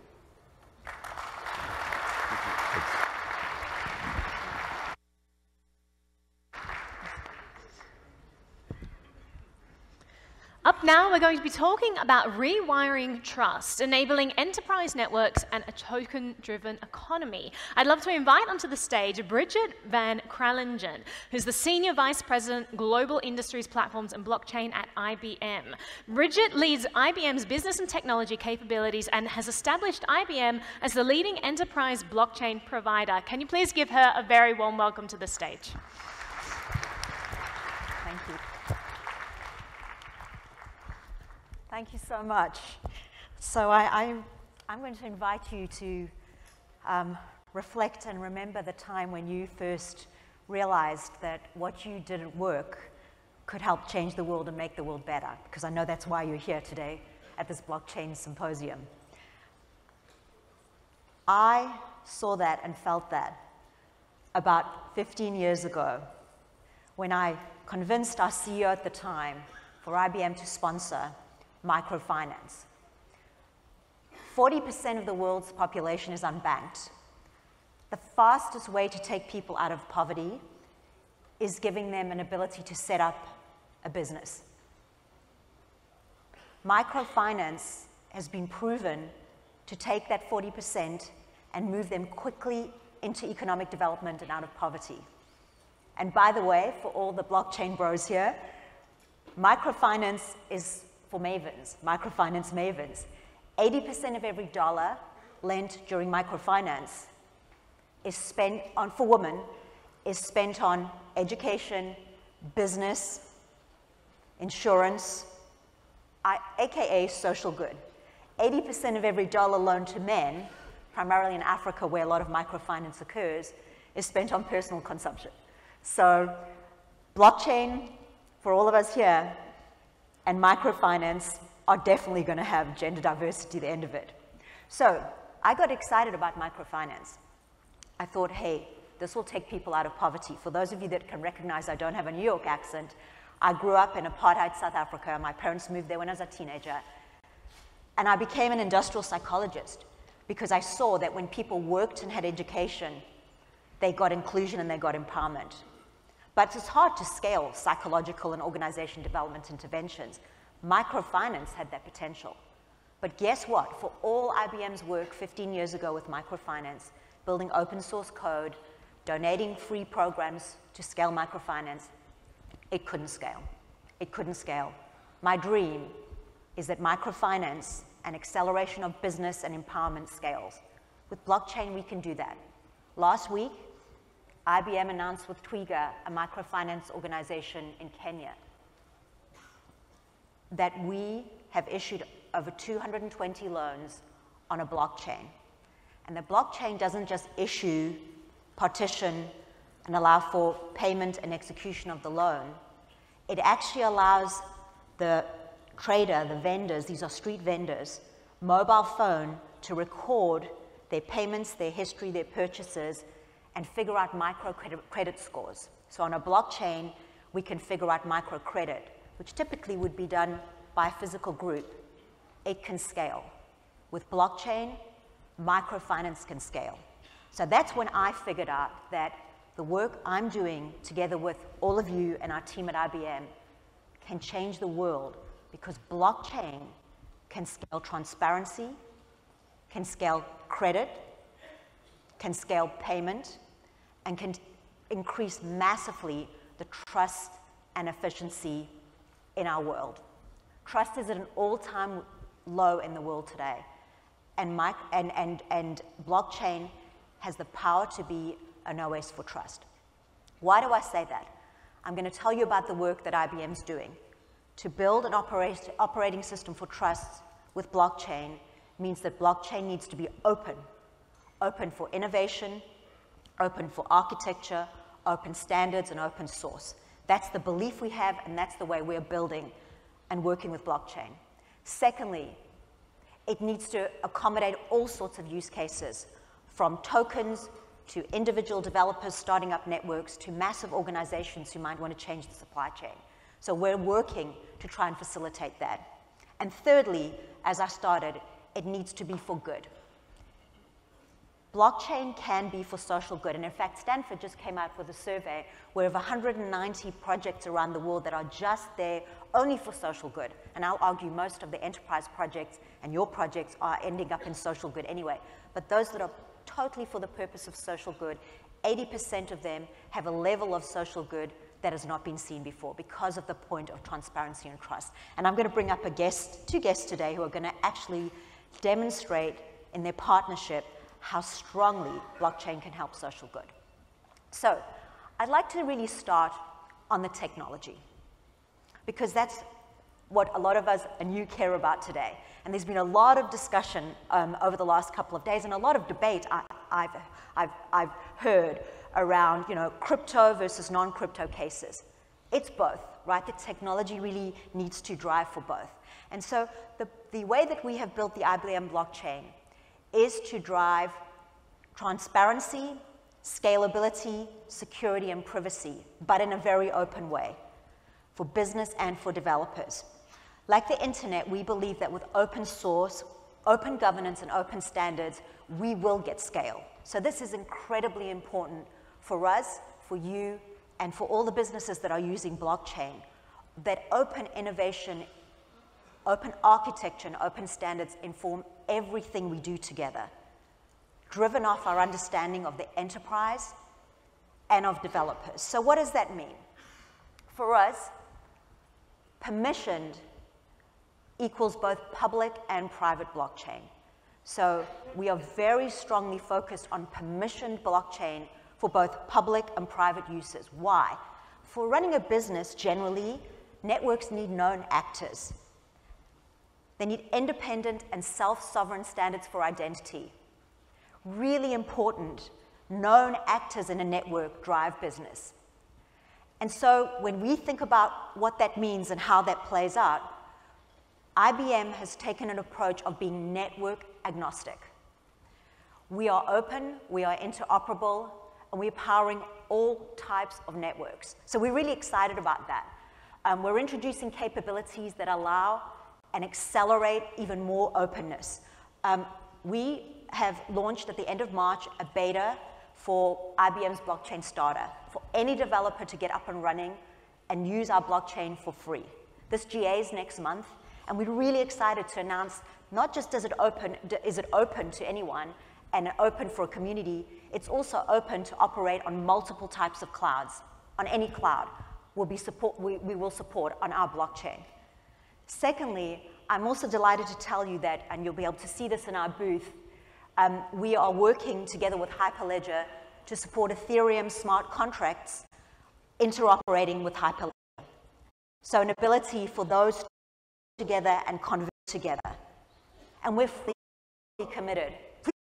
Up now, we're going to be talking about rewiring trust, enabling enterprise networks and a token-driven economy. I'd love to invite onto the stage Bridget Van Kralingen, who's the Senior Vice President, Global Industries, Platforms and Blockchain at IBM. Bridget leads IBM's business and technology capabilities and has established IBM as the leading enterprise blockchain provider. Can you please give her a very warm welcome to the stage? Thank you. Thank you so much. So I'm going to invite you to reflect and remember the time when you first realized that what you didn't work could help change the world and make the world better, because I know that's why you're here today at this blockchain symposium. I saw that and felt that about 15 years ago when I convinced our CEO at the time for IBM to sponsor microfinance. 40% of the world's population is unbanked. The fastest way to take people out of poverty is giving them an ability to set up a business. Microfinance has been proven to take that 40% and move them quickly into economic development and out of poverty. And by the way, for all the blockchain bros here, microfinance is for mavens, microfinance mavens. 80% of every dollar lent during microfinance is spent on, for women, is spent on education, business, insurance, aka social good. 80% of every dollar loaned to men, primarily in Africa where a lot of microfinance occurs, is spent on personal consumption. So blockchain, for all of us here, and microfinance are definitely going to have gender diversity at the end of it. So I got excited about microfinance. I thought, hey, this will take people out of poverty. For those of you that can recognize I don't have a New York accent, I grew up in apartheid South Africa. My parents moved there when I was a teenager. And I became an industrial psychologist because I saw that when people worked and had education, they got inclusion and they got empowerment. But it's hard to scale psychological and organization development interventions. Microfinance had that potential. But guess what? For all IBM's work 15 years ago with microfinance, building open source code, donating free programs to scale microfinance, it couldn't scale. It couldn't scale. My dream is that microfinance and acceleration of business and empowerment scales. With blockchain, we can do that. Last week, IBM announced with Twiga, a microfinance organization in Kenya, that we have issued over 220 loans on a blockchain. And the blockchain doesn't just issue, partition, and allow for payment and execution of the loan. It actually allows the trader, the vendors, these are street vendors, mobile phone to record their payments, their history, their purchases, and figure out microcredit scores. So on a blockchain, we can figure out microcredit, which typically would be done by a physical group. It can scale. With blockchain, microfinance can scale. So that's when I figured out that the work I'm doing together with all of you and our team at IBM can change the world, because blockchain can scale transparency, can scale credit, can scale payment, and can increase massively the trust and efficiency in our world. Trust is at an all-time low in the world today, and blockchain has the power to be an OS for trust. Why do I say that? I'm going to tell you about the work that IBM's doing. To build an operating system for trust with blockchain means that blockchain needs to be open. Open for innovation, open for architecture, open standards, and open source. That's the belief we have, and that's the way we're building and working with blockchain. Secondly, it needs to accommodate all sorts of use cases, from tokens to individual developers starting up networks to massive organizations who might want to change the supply chain. So we're working to try and facilitate that. And thirdly, as I started, it needs to be for good. Blockchain can be for social good. And in fact, Stanford just came out with a survey where over 190 projects around the world that are just there only for social good. And I'll argue most of the enterprise projects and your projects are ending up in social good anyway. But those that are totally for the purpose of social good, 80% of them have a level of social good that has not been seen before because of the point of transparency and trust. And I'm going to bring up two guests today who are going to actually demonstrate in their partnership how strongly blockchain can help social good. So I'd like to really start on the technology, because that's what a lot of us and you care about today. And there's been a lot of discussion over the last couple of days, and a lot of debate I've heard around, crypto versus non-crypto cases. It's both, right? The technology really needs to drive for both. And so the way that we have built the IBM blockchain is to drive transparency, scalability, security, and privacy, but in a very open way for business and for developers. Like the internet, we believe that with open source, open governance, and open standards, we will get scale. So this is incredibly important for us, for you, and for all the businesses that are using blockchain, that open innovation, open architecture, and open standards inform everything we do together, driven off our understanding of the enterprise and of developers. So what does that mean? For us, permissioned equals both public and private blockchain. So we are very strongly focused on permissioned blockchain for both public and private uses. Why? For running a business, generally, networks need known actors. They need independent and self-sovereign standards for identity. Really important, known actors in a network drive business. And so when we think about what that means and how that plays out, IBM has taken an approach of being network agnostic. We are open, we are interoperable, and we're powering all types of networks. So we're really excited about that. We're introducing capabilities that allow and accelerate even more openness. We have launched at the end of March a beta for IBM's blockchain starter, for any developer to get up and running and use our blockchain for free. This GAs next month, and we're really excited to announce not just is it open to anyone and open for a community, it's also open to operate on multiple types of clouds. On any cloud, we will support on our blockchain. Secondly, I'm also delighted to tell you that, and you'll be able to see this in our booth, we are working together with Hyperledger to support Ethereum smart contracts interoperating with Hyperledger. So an ability for those together and convert together. And we're fully committed.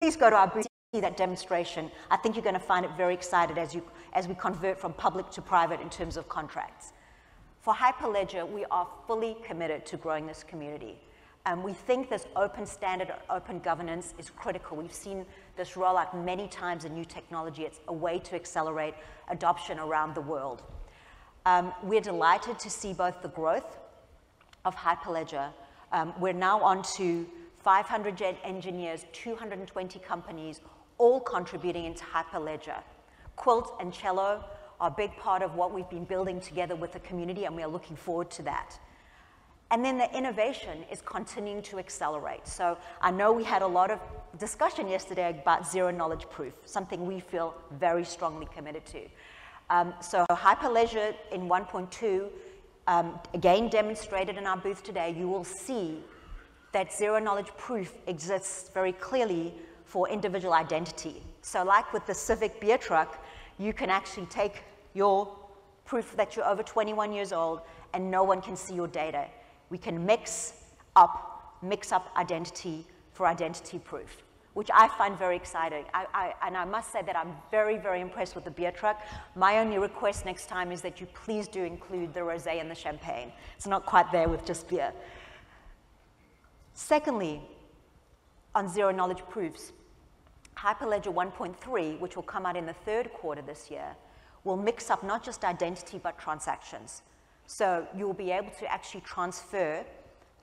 Please go to our booth to see that demonstration. I think you're going to find it very excited as we convert from public to private in terms of contracts. For Hyperledger, we are fully committed to growing this community. We think this open standard, open governance is critical. We've seen this roll out many times in new technology. It's a way to accelerate adoption around the world. We're delighted to see both the growth of Hyperledger. We're now on to 500 engineers, 220 companies, all contributing into Hyperledger. Quilt and Cello are a big part of what we've been building together with the community, and we are looking forward to that. And then the innovation is continuing to accelerate. So I know we had a lot of discussion yesterday about zero-knowledge proof, something we feel very strongly committed to. So Hyperledger in 1.2, again demonstrated in our booth today, you will see that zero-knowledge proof exists very clearly for individual identity. So like with the Civic beer truck, you can actually take your proof that you're over 21 years old and no one can see your data. We can mix up identity for identity proof, which I find very exciting. And I must say that I'm very, very impressed with the beer truck. My only request next time is that you please do include the rosé and the champagne. It's not quite there with just beer. Secondly, on zero-knowledge proofs, Hyperledger 1.3, which will come out in the third quarter this year, will mix up not just identity but transactions. So you will be able to actually transfer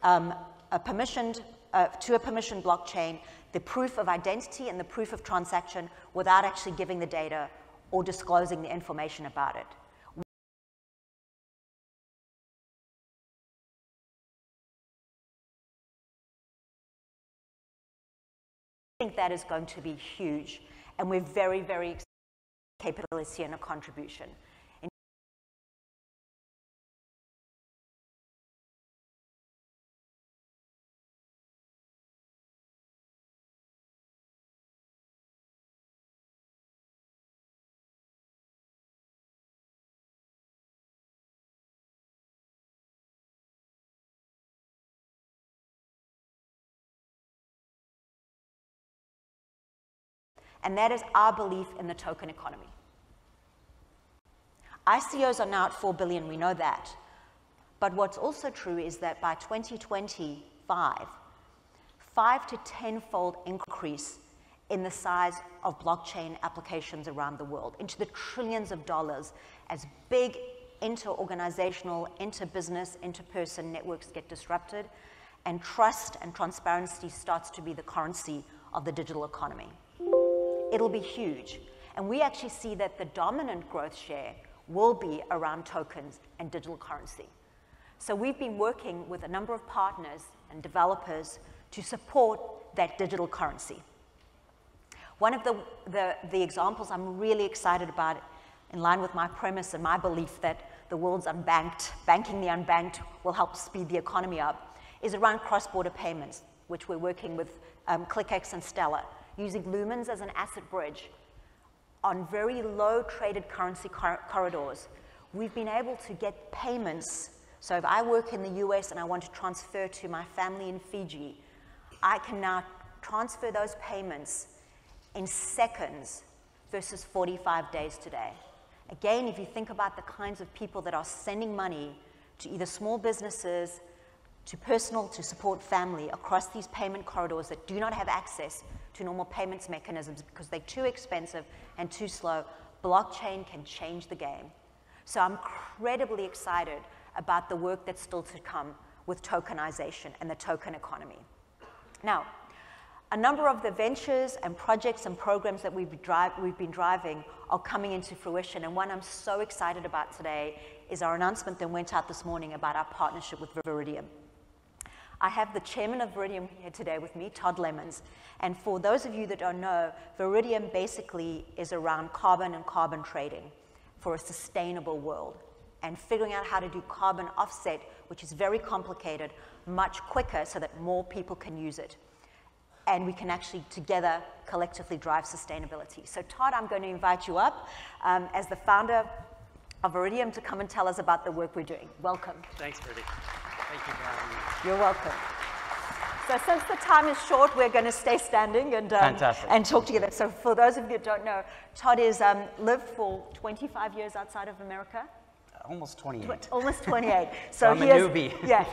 to a permissioned blockchain the proof of identity and the proof of transaction without actually giving the data or disclosing the information about it. I think that is going to be huge, and we're very, very excited about capability and a contribution. And that is our belief in the token economy. ICOs are now at 4 billion, we know that. But what's also true is that by 2025, 5 to 10-fold increase in the size of blockchain applications around the world, into the trillions of dollars, as big inter-organizational, inter-business, inter-person networks get disrupted, and trust and transparency starts to be the currency of the digital economy. It'll be huge. And we actually see that the dominant growth share will be around tokens and digital currency. So we've been working with a number of partners and developers to support that digital currency. One of the examples I'm really excited about, in line with my premise and my belief that the world's unbanked, banking the unbanked will help speed the economy up, is around cross-border payments, which we're working with ClickX and Stellar, using Lumens as an asset bridge on very low traded currency corridors. We've been able to get payments So if I work in the US and I want to transfer to my family in Fiji, I can now transfer those payments in seconds versus 45 days today. Again, if you think about the kinds of people that are sending money to either small businesses, to personal, to support family across these payment corridors that do not have access to normal payments mechanisms because they're too expensive and too slow, blockchain can change the game. So I'm incredibly excited about the work that's still to come with tokenization and the token economy. Now, a number of the ventures and projects and programs that we've been driving are coming into fruition, and one I'm so excited about today is our announcement that went out this morning about our partnership with Viridium. I have the chairman of Viridium here today with me, Todd Lemons, and for those of you that don't know, Viridium basically is around carbon and carbon trading for a sustainable world and figuring out how to do carbon offset, which is very complicated, much quicker so that more people can use it. And we can actually together collectively drive sustainability. So Todd, I'm going to invite you up as the founder of Viridium to come and tell us about the work we're doing. Welcome. Thanks, Bertie. Thank you for having me. You're welcome. So since the time is short, we're going to stay standing and talk together. So for those of you that don't know, Todd has lived for 25 years outside of America. Almost 28. Almost 28. So I'm a newbie. Yeah,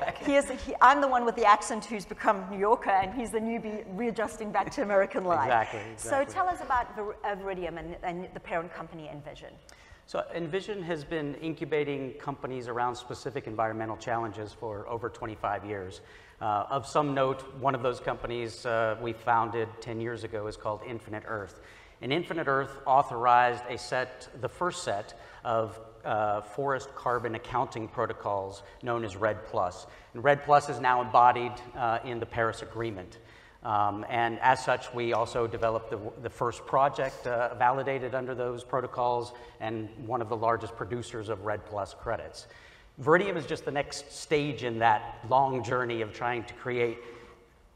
I'm the one with the accent who's become New Yorker, and he's the newbie readjusting back to American life. Exactly. So tell us about Viridium and the parent company Envision. So Envision has been incubating companies around specific environmental challenges for over 25 years. Of some note, one of those companies we founded 10 years ago is called Infinite Earth. And Infinite Earth authorized the first set of forest carbon accounting protocols known as REDD+. And REDD+ is now embodied in the Paris Agreement. And as such, we also developed the first project validated under those protocols and one of the largest producers of REDD+ credits. Viridium is just the next stage in that long journey of trying to create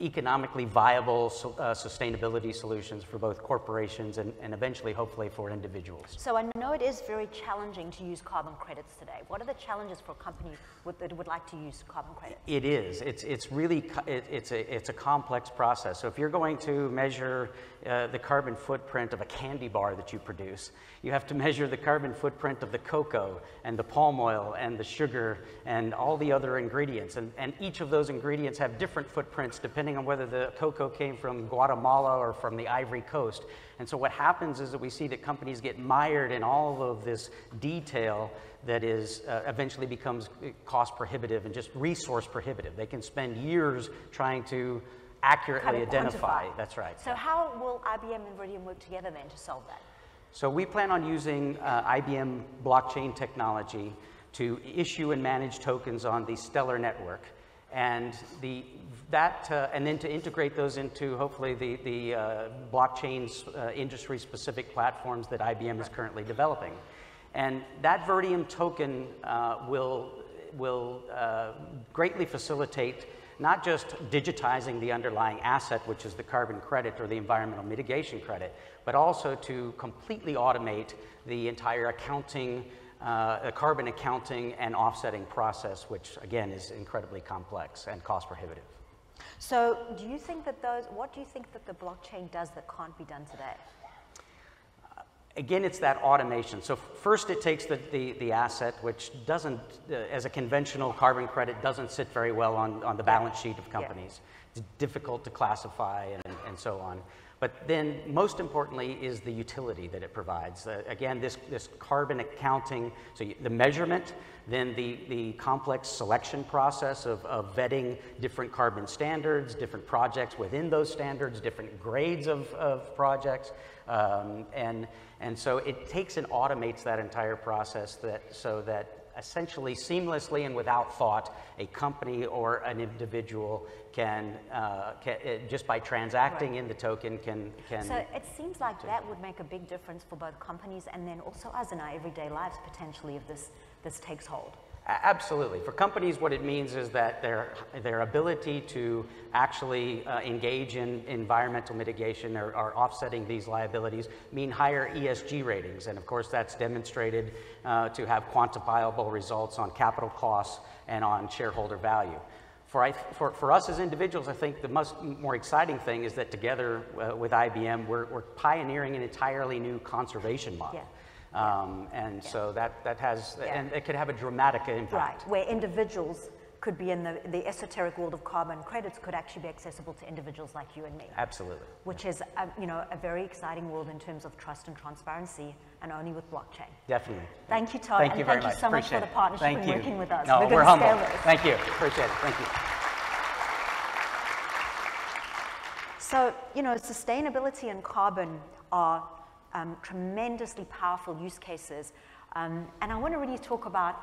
economically viable sustainability solutions for both corporations and eventually, hopefully, for individuals. So I know it is very challenging to use carbon credits today. What are the challenges for companies that would like to use carbon credits? It is. It's really it's a complex process. So if you're going to measure the carbon footprint of a candy bar that you produce, you have to measure the carbon footprint of the cocoa and the palm oil and the sugar and all the other ingredients. And each of those ingredients have different footprints depending on whether the cocoa came from Guatemala or from the Ivory Coast. And so what happens is that we see that companies get mired in all of this detail that is eventually becomes cost prohibitive and just resource prohibitive. They can spend years trying to accurately identify. That's right. So how will IBM and Viridium work together then to solve that? So we plan on using IBM blockchain technology to issue and manage tokens on the Stellar network, and then to integrate those into hopefully the blockchain's industry-specific platforms that IBM is currently developing. And that Viridium token will greatly facilitate not just digitizing the underlying asset, which is the carbon credit or the environmental mitigation credit, but also to completely automate the entire accounting, carbon accounting and offsetting process, which again is incredibly complex and cost prohibitive. So do you think that what do you think that the blockchain does that can't be done today? Again, it's that automation. So first it takes the asset, which doesn't, as a conventional carbon credit, doesn't sit very well on the balance sheet of companies. Yeah. It's difficult to classify and so on. But then most importantly is the utility that it provides. Again, this carbon accounting, so the measurement, then the complex selection process of vetting different carbon standards, different projects within those standards, different grades of projects. And so it takes and automates that entire process so that essentially seamlessly and without thought, a company or an individual can just by transacting in the token can. So it seems like that would make a big difference for both companies and then also us in our everyday lives potentially if this takes hold. Absolutely. For companies, what it means is that their ability to actually engage in environmental mitigation or offsetting these liabilities mean higher ESG ratings. And of course, that's demonstrated to have quantifiable results on capital costs and on shareholder value. For us as individuals, I think the more exciting thing is that together with IBM, we're pioneering an entirely new conservation model. Yeah. So that has, and it could have a dramatic impact. Right, where individuals could be in the esoteric world of carbon credits could actually be accessible to individuals like you and me. Absolutely. Which is, a very exciting world in terms of trust and transparency, and only with blockchain. Definitely. Thank you, Todd. Thank you very much. Thank you so much for the partnership and working with us. No, we're humble. Thank you. Appreciate it. Thank you. So, sustainability and carbon are tremendously powerful use cases. And I want to really talk about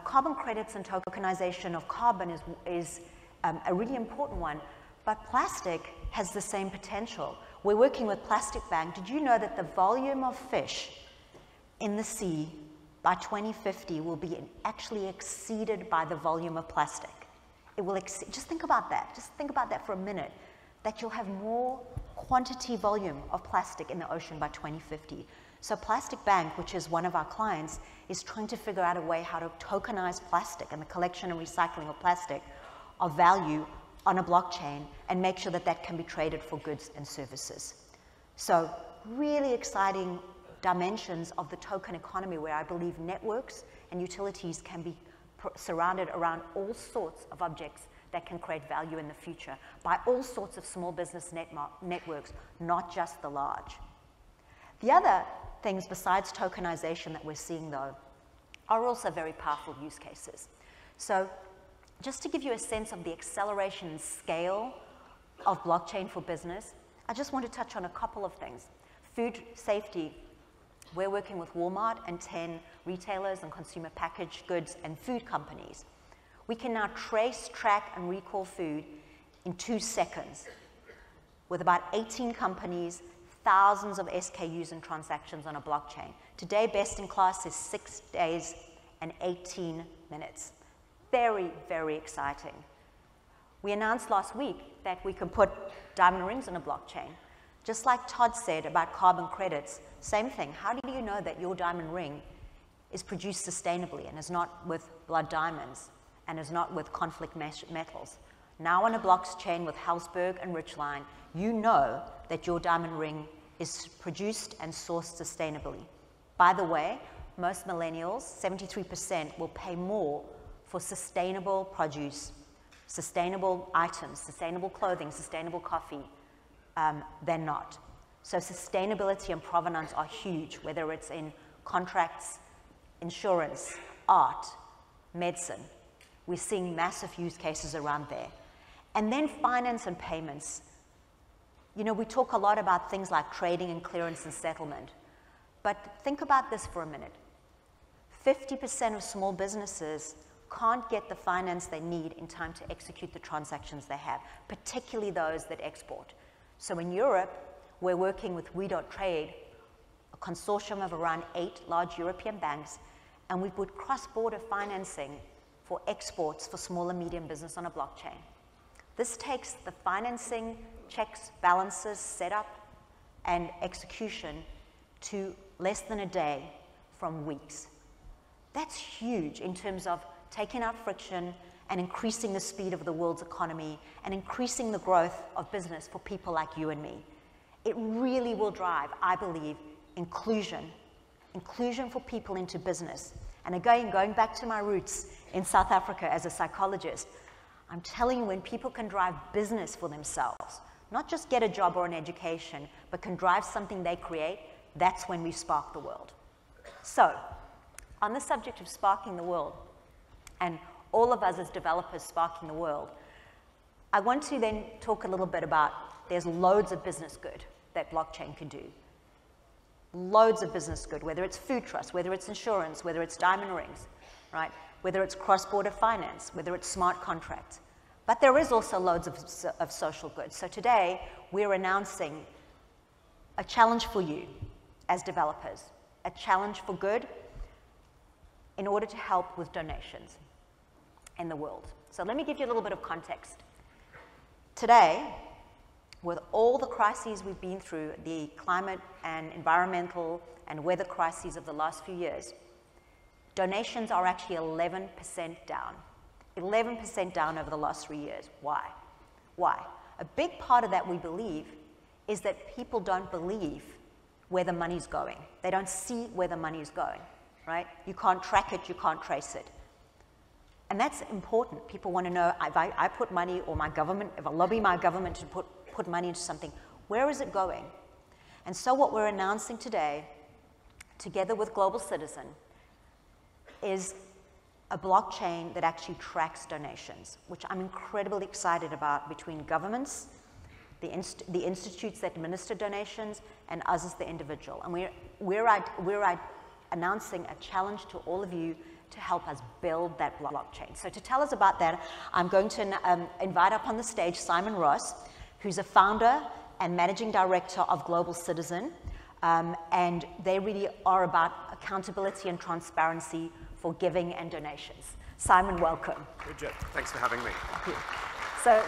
carbon credits and tokenization of carbon is a really important one. But plastic has the same potential. We're working with Plastic Bank. Did you know that the volume of fish in the sea by 2050 will be actually exceeded by the volume of plastic? It will just think about that. Just think about that for a minute, that you'll have more quantity volume of plastic in the ocean by 2050. So Plastic Bank, which is one of our clients, is trying to figure out a way how to tokenize plastic and the collection and recycling of plastic of value on a blockchain and make sure that that can be traded for goods and services. So really exciting dimensions of the token economy where I believe networks and utilities can be surrounded around all sorts of objects that can create value in the future by all sorts of small business networks, not just the large. The other things besides tokenization that we're seeing, though, are also very powerful use cases. So just to give you a sense of the acceleration and scale of blockchain for business, I just want to touch on a couple of things. Food safety. We're working with Walmart and 10 retailers and consumer packaged goods and food companies. We can now trace, track, and recall food in 2 seconds with about 18 companies, thousands of SKUs and transactions on a blockchain. Today, best in class is 6 days and 18 minutes. Very, very exciting. We announced last week that we can put diamond rings on a blockchain. Just like Todd said about carbon credits, same thing. How do you know that your diamond ring is produced sustainably and is not with blood diamonds and is not with conflict metals? Now on a blockchain with Helzberg and Richline, you know that your diamond ring is produced and sourced sustainably. By the way, most millennials, 73%, will pay more for sustainable produce, sustainable items, sustainable clothing, sustainable coffee, than not. So sustainability and provenance are huge, whether it's in contracts, insurance, art, medicine. We're seeing massive use cases around there. And then finance and payments. You know, we talk a lot about things like trading and clearance and settlement, but think about this for a minute. 50% of small businesses can't get the finance they need in time to execute the transactions they have, particularly those that export. So in Europe, we're working with We.Trade, a consortium of around 8 large European banks, and we put cross-border financing for exports for small and medium business on a blockchain. This takes the financing, checks, balances, setup, and execution to less than a day from weeks. That's huge in terms of taking out friction and increasing the speed of the world's economy and increasing the growth of business for people like you and me. It really will drive, I believe, inclusion for people into business. And again, going back to my roots in South Africa as a psychologist, I'm telling you, when people can drive business for themselves, not just get a job or an education, but can drive something they create, that's when we spark the world. So, on the subject of sparking the world, and all of us as developers sparking the world, I want to then talk a little bit about, there's loads of business good that blockchain can do. Loads of business good, whether it's food trust, whether it's insurance, whether it's diamond rings, right? Whether it's cross-border finance, whether it's smart contracts. But there is also loads of social good. So today, we're announcing a challenge for you as developers, a challenge for good. in order to help with donations in the world. So let me give you a little bit of context. Today, with all the crises we've been through, the climate and environmental and weather crises of the last few years, donations are actually 11% down. 11% down over the last 3 years. Why? Why? A big part of that, we believe, is that people don't believe where the money's going. They don't see where the money is going, right? You can't track it, you can't trace it. And that's important. People want to know, if I put money, or my government, if I lobby my government to put money into something, where is it going? And so what we're announcing today, together with Global Citizen, is a blockchain that actually tracks donations, which I'm incredibly excited about, between governments, the institutes that administer donations, and us as the individual. And we're announcing a challenge to all of you to help us build that blockchain. So to tell us about that, I'm going to invite up on the stage Simon Ross, who's a founder and managing director of Global Citizen, and they really are about accountability and transparency for giving and donations. Simon, welcome. Bridget, thanks for having me. Thank you.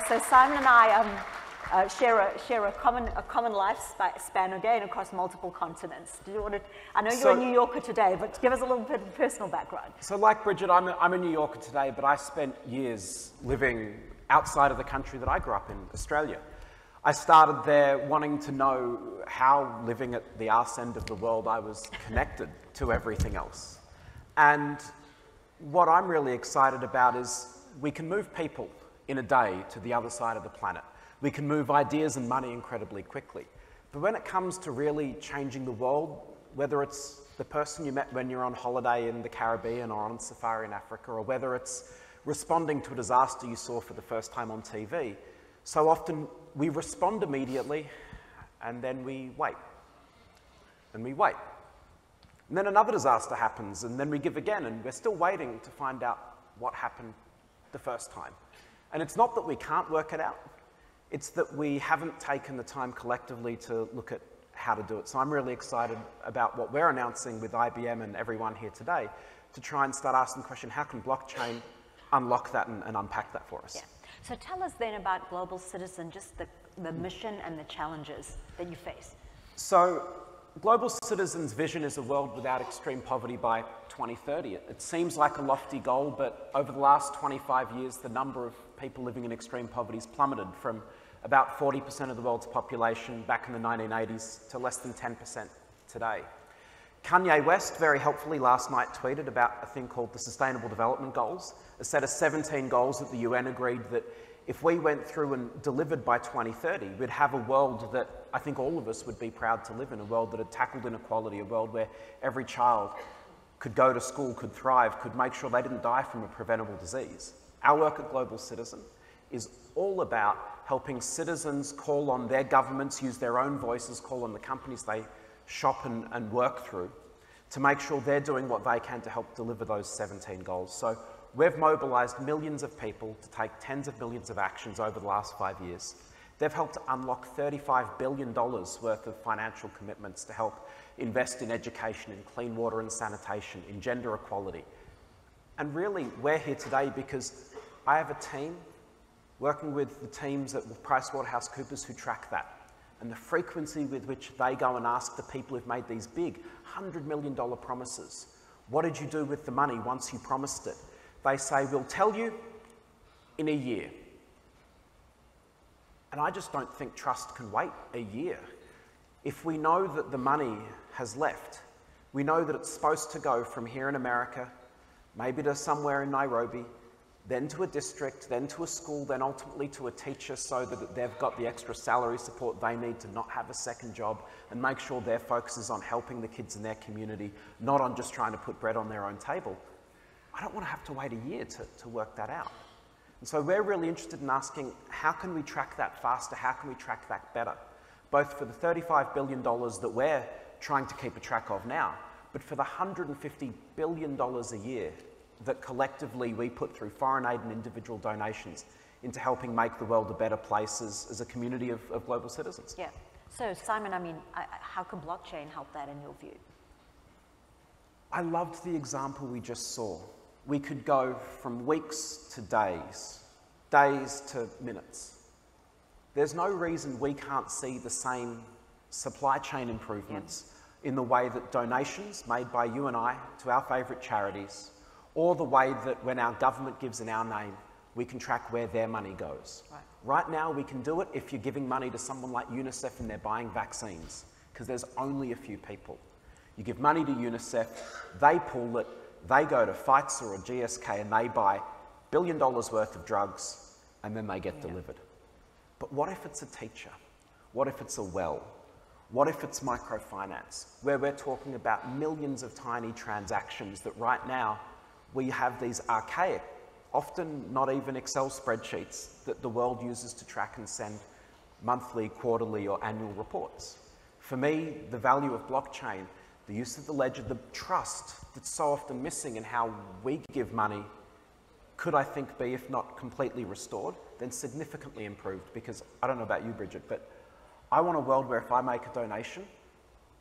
So Simon and I share a common lifespan, again, across multiple continents. Do you want to? I know you're a New Yorker today, but give us a little bit of personal background. So, like Bridget, I'm a New Yorker today, but I spent years living outside of the country that I grew up in, Australia. I started there wanting to know how, living at the arse end of the world, I was connected to everything else. And what I'm really excited about is we can move people in a day to the other side of the planet. We can move ideas and money incredibly quickly. But when it comes to really changing the world, whether it's the person you met when you're on holiday in the Caribbean or on safari in Africa, or whether it's responding to a disaster you saw for the first time on TV, so often we respond immediately and then we wait. And we wait. And then another disaster happens, and then we give again, and we're still waiting to find out what happened the first time. And it's not that we can't work it out, it's that we haven't taken the time collectively to look at how to do it. So I'm really excited about what we're announcing with IBM and everyone here today, to try and start asking the question, how can blockchain unlock that and unpack that for us? Yeah. So tell us then about Global Citizen, just the mission and the challenges that you face. So Global Citizen's vision is a world without extreme poverty by 2030. It seems like a lofty goal, but over the last 25 years, the number of people living in extreme poverty has plummeted from about 40% of the world's population back in the 1980s to less than 10% today. Kanye West, very helpfully last night, tweeted about a thing called the Sustainable Development Goals, a set of 17 goals that the UN agreed that if we went through and delivered by 2030, we'd have a world that I think all of us would be proud to live in, a world that had tackled inequality, a world where every child could go to school, could thrive, could make sure they didn't die from a preventable disease. Our work at Global Citizen is all about helping citizens call on their governments, use their own voices, call on the companies they shop and work through to make sure they're doing what they can to help deliver those 17 goals. So we've mobilized millions of people to take tens of millions of actions over the last 5 years. They've helped to unlock $35 billion worth of financial commitments to help invest in education, in clean water and sanitation, in gender equality. And really, we're here today because I have a team working with the teams at PricewaterhouseCoopers who track that. And the frequency with which they go and ask the people who've made these big $100 million promises, what did you do with the money once you promised it? They say, we'll tell you in a year. And I just don't think trust can wait a year. If we know that the money has left, we know that it's supposed to go from here in America, maybe to somewhere in Nairobi, then to a district, then to a school, then ultimately to a teacher so that they've got the extra salary support they need to not have a second job and make sure their focus is on helping the kids in their community, not on just trying to put bread on their own table. I don't want to have to wait a year to work that out. And so we're really interested in asking, how can we track that faster? How can we track that better? Both for the $35 billion that we're trying to keep a track of now, but for the $150 billion a year that collectively we put through foreign aid and individual donations into helping make the world a better place as a community of global citizens. Yeah. So Simon, I mean, how can blockchain help that in your view? I loved the example we just saw. We could go from weeks to days, days to minutes. There's no reason we can't see the same supply chain improvements in the way that donations made by you and I to our favourite charities, or the way that when our government gives in our name, we can track where their money goes. Right now, we can do it if you're giving money to someone like UNICEF and they're buying vaccines, because there's only a few people. You give money to UNICEF, they pool it, they go to Pfizer or GSK and they buy $1 billion worth of drugs, and then they get delivered. But what if it's a teacher? What if it's a well? What if it's microfinance, where we're talking about millions of tiny transactions that right now we have these archaic, often not even Excel spreadsheets that the world uses to track and send monthly, quarterly, or annual reports. For me, the value of blockchain, the use of the ledger, the trust that's so often missing in how we give money could, I think, be, if not completely restored, then significantly improved. Because I don't know about you, Bridget, but I want a world where if I make a donation,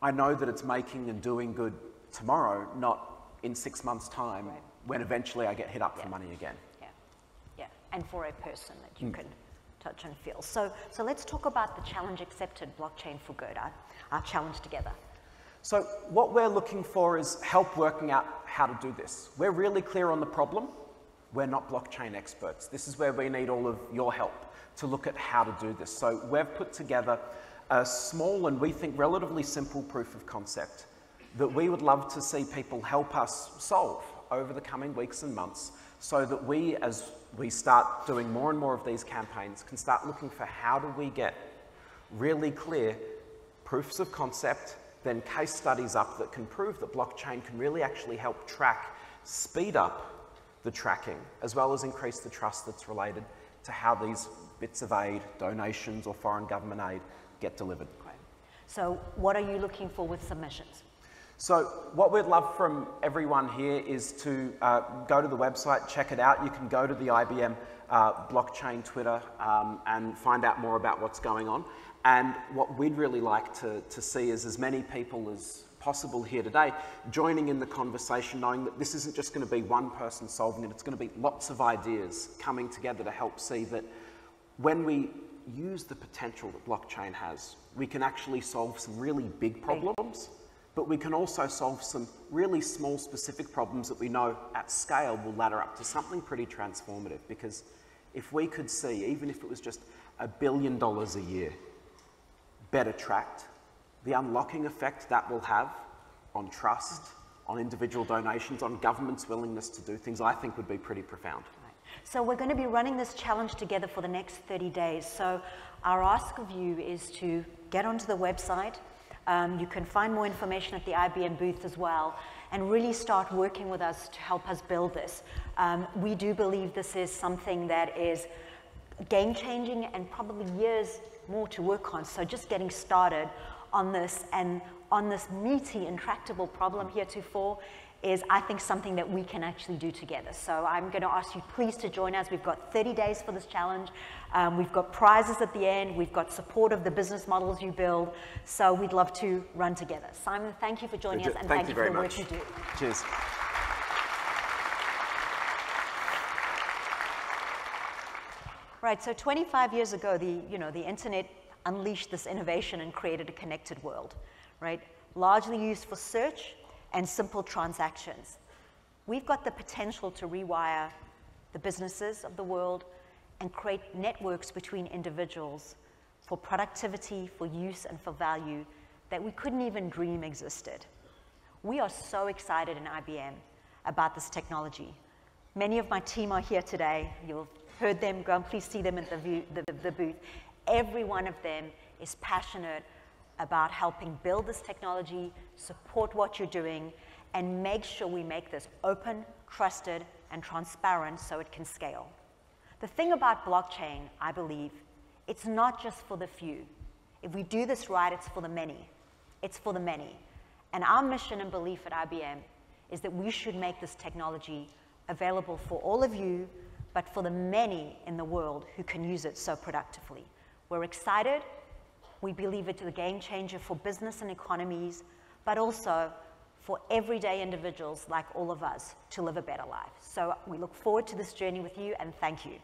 I know that it's making and doing good tomorrow, not in 6 months' time, when eventually I get hit up for money again. Yeah, and for a person that you can touch and feel. So let's talk about the challenge accepted, Blockchain for Good, our challenge together. So what we're looking for is help working out how to do this. We're really clear on the problem. We're not blockchain experts. This is where we need all of your help to look at how to do this. So we've put together a small and we think relatively simple proof of concept that we would love to see people help us solve over the coming weeks and months, so that we, as we start doing more and more of these campaigns, can start looking for how do we get really clear proofs of concept, then case studies up that can prove that blockchain can really actually help track, speed up the tracking, as well as increase the trust that's related to how these bits of aid, donations or foreign government aid get delivered. Great. So what are you looking for with submissions? So what we'd love from everyone here is to go to the website, check it out. You can go to the IBM blockchain Twitter and find out more about what's going on. And what we'd really like to see is as many people as possible here today joining in the conversation, knowing that this isn't just going to be one person solving it, it's going to be lots of ideas coming together to help see that when we use the potential that blockchain has, we can actually solve some really big problems, but we can also solve some really small specific problems that we know at scale will ladder up to something pretty transformative. Because if we could see, even if it was just $1 billion a year, better tracked, the unlocking effect that will have on trust, on individual donations, on government's willingness to do things, I think would be pretty profound. So we're going to be running this challenge together for the next 30 days. So our ask of you is to get onto the website. You can find more information at the IBM booth as well, and really start working with us to help us build this. We do believe this is something that is game-changing and probably years more to work on. So just getting started on this and on this meaty, intractable problem heretofore is, I think, something that we can actually do together. So I'm going to ask you please to join us. We've got 30 days for this challenge. We've got prizes at the end. We've got support of the business models you build. So we'd love to run together. Simon, thank you for joining us, and thank you for the work you do. Cheers. Right, so 25 years ago, the internet unleashed this innovation and created a connected world, right? Largely used for search and simple transactions. We've got the potential to rewire the businesses of the world and create networks between individuals for productivity, for use, and for value that we couldn't even dream existed. We are so excited in IBM about this technology. Many of my team are here today. You've heard them, go and please see them at the booth. Every one of them is passionate about helping build this technology, support what you're doing, and make sure we make this open, trusted, and transparent so it can scale. The thing about blockchain, I believe, it's not just for the few. If we do this right, it's for the many. It's for the many. And our mission and belief at IBM is that we should make this technology available for all of you, but for the many in the world who can use it so productively. We're excited. We believe it's a game changer for business and economies, but also for everyday individuals like all of us to live a better life. So we look forward to this journey with you, and thank you.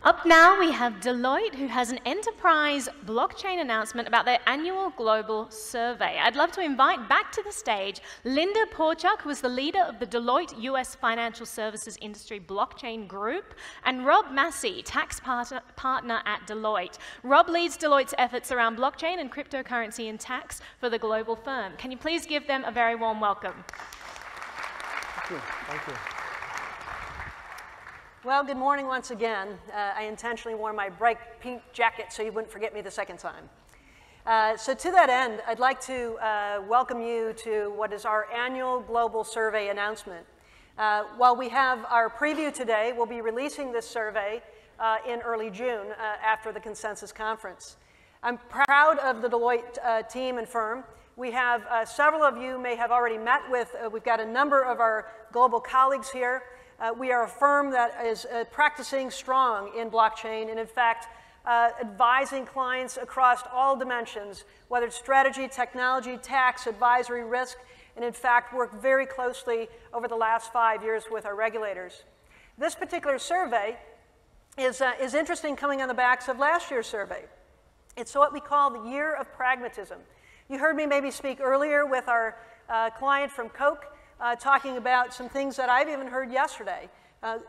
Up now, we have Deloitte, who has an enterprise blockchain announcement about their annual global survey. I'd love to invite back to the stage Linda Porchuk, who is the leader of the Deloitte US Financial Services Industry Blockchain Group, and Rob Massey, tax partner at Deloitte. Rob leads Deloitte's efforts around blockchain and cryptocurrency and tax for the global firm. Can you please give them a very warm welcome? Thank you. Thank you. Well, good morning once again. I intentionally wore my bright pink jacket so you wouldn't forget me the second time. So to that end, I'd like to welcome you to what is our annual global survey announcement. While we have our preview today, we'll be releasing this survey in early June after the Consensus Conference. I'm proud of the Deloitte team and firm. We have several of you may have already met with, we've got a number of our global colleagues here. We are a firm that is practicing strong in blockchain and, in fact, advising clients across all dimensions, whether it's strategy, technology, tax, advisory, risk, and, in fact, worked very closely over the last 5 years with our regulators. This particular survey is interesting, coming on the backs of last year's survey. It's what we call the Year of Pragmatism. You heard me maybe speak earlier with our client from Coke, talking about some things that I've even heard yesterday.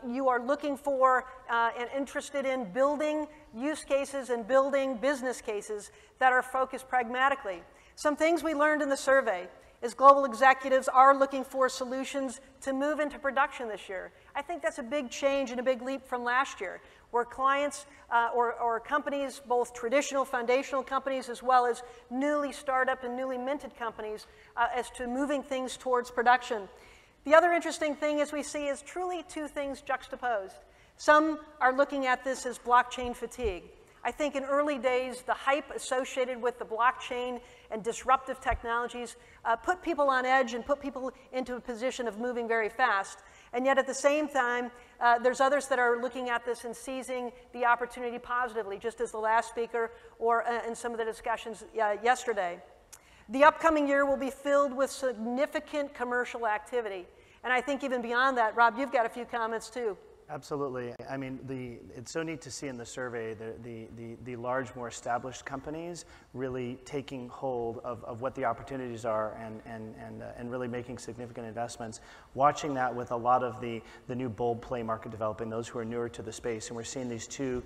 You are looking for and interested in building use cases and building business cases that are focused pragmatically. Some things we learned in the survey is global executives are looking for solutions to move into production this year. I think that's a big change and a big leap from last year, where clients or companies, both traditional foundational companies as well as newly startup and newly minted companies, as to moving things towards production. The other interesting thing is we see is truly two things juxtaposed. Some are looking at this as blockchain fatigue. I think in early days, the hype associated with the blockchain and disruptive technologies put people on edge and put people into a position of moving very fast. And yet at the same time, there's others that are looking at this and seizing the opportunity positively, just as the last speaker or in some of the discussions yesterday. The upcoming year will be filled with significant commercial activity. And I think even beyond that, Rob, you've got a few comments too. Absolutely. I mean, it's so neat to see in the survey the large, more established companies really taking hold of what the opportunities are and really making significant investments. Watching that with a lot of the new bold play market developing, those who are newer to the space, and we're seeing these two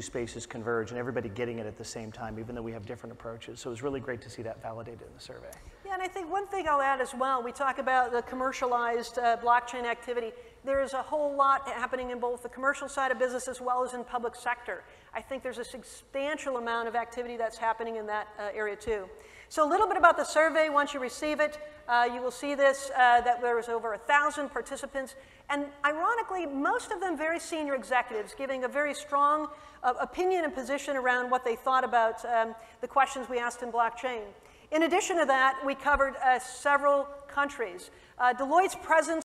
spaces converge and everybody getting it at the same time, even though we have different approaches. So it was really great to see that validated in the survey. Yeah, and I think one thing I'll add as well, we talk about the commercialized blockchain activity. There is a whole lot happening in both the commercial side of business as well as in public sector. I think there's a substantial amount of activity that's happening in that area too. So a little bit about the survey. Once you receive it, you will see this, that there was over 1,000 participants. And ironically, most of them very senior executives, giving a very strong opinion and position around what they thought about the questions we asked in blockchain. In addition to that, we covered several countries. Deloitte's presence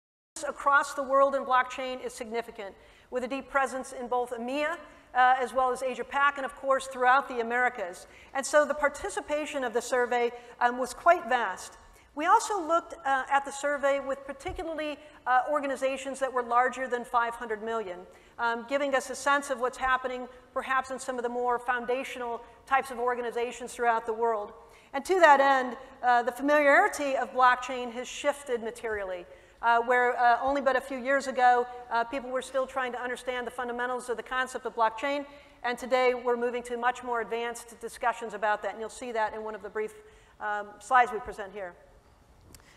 across the world in blockchain is significant, with a deep presence in both EMEA as well as Asia-Pac, and of course throughout the Americas. And so the participation of the survey was quite vast. We also looked at the survey with particularly organizations that were larger than 500 million, giving us a sense of what's happening perhaps in some of the more foundational types of organizations throughout the world. And to that end, the familiarity of blockchain has shifted materially. Where only but a few years ago, people were still trying to understand the fundamentals of the concept of blockchain, and today we're moving to much more advanced discussions about that, and you'll see that in one of the brief slides we present here.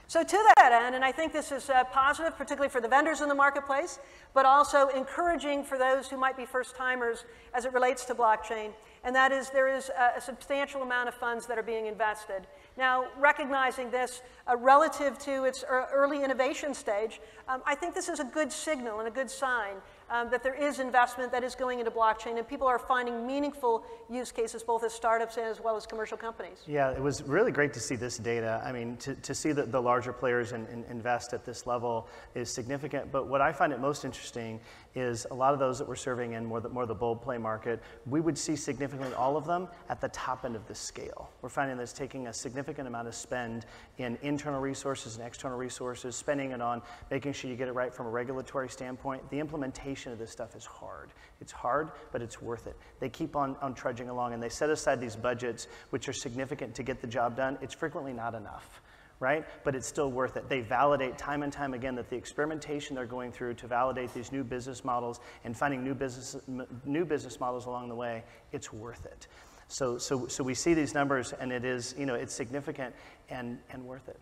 So to that end, and I think this is positive, particularly for the vendors in the marketplace, but also encouraging for those who might be first-timers as it relates to blockchain, and that is there is a substantial amount of funds that are being invested. Now, recognizing this relative to its early innovation stage, I think this is a good signal and a good sign that there is investment that is going into blockchain, and people are finding meaningful use cases both as startups and as well as commercial companies. Yeah, it was really great to see this data. I mean, to see that the larger players invest at this level is significant. But what I find it most interesting is a lot of those that we're serving in more the bold play market, we would see significantly all of them at the top end of the scale. We're finding that it's taking a significant amount of spend in internal resources and external resources, spending it on making sure you get it right from a regulatory standpoint. The implementation of this stuff is hard. It's hard, but it's worth it. They keep on trudging along, and they set aside these budgets, which are significant to get the job done. It's frequently not enough, right? But it's still worth it. They validate time and time again that the experimentation they're going through to validate these new business models and finding new business models along the way, it's worth it. So we see these numbers, and it is, it's significant and worth it.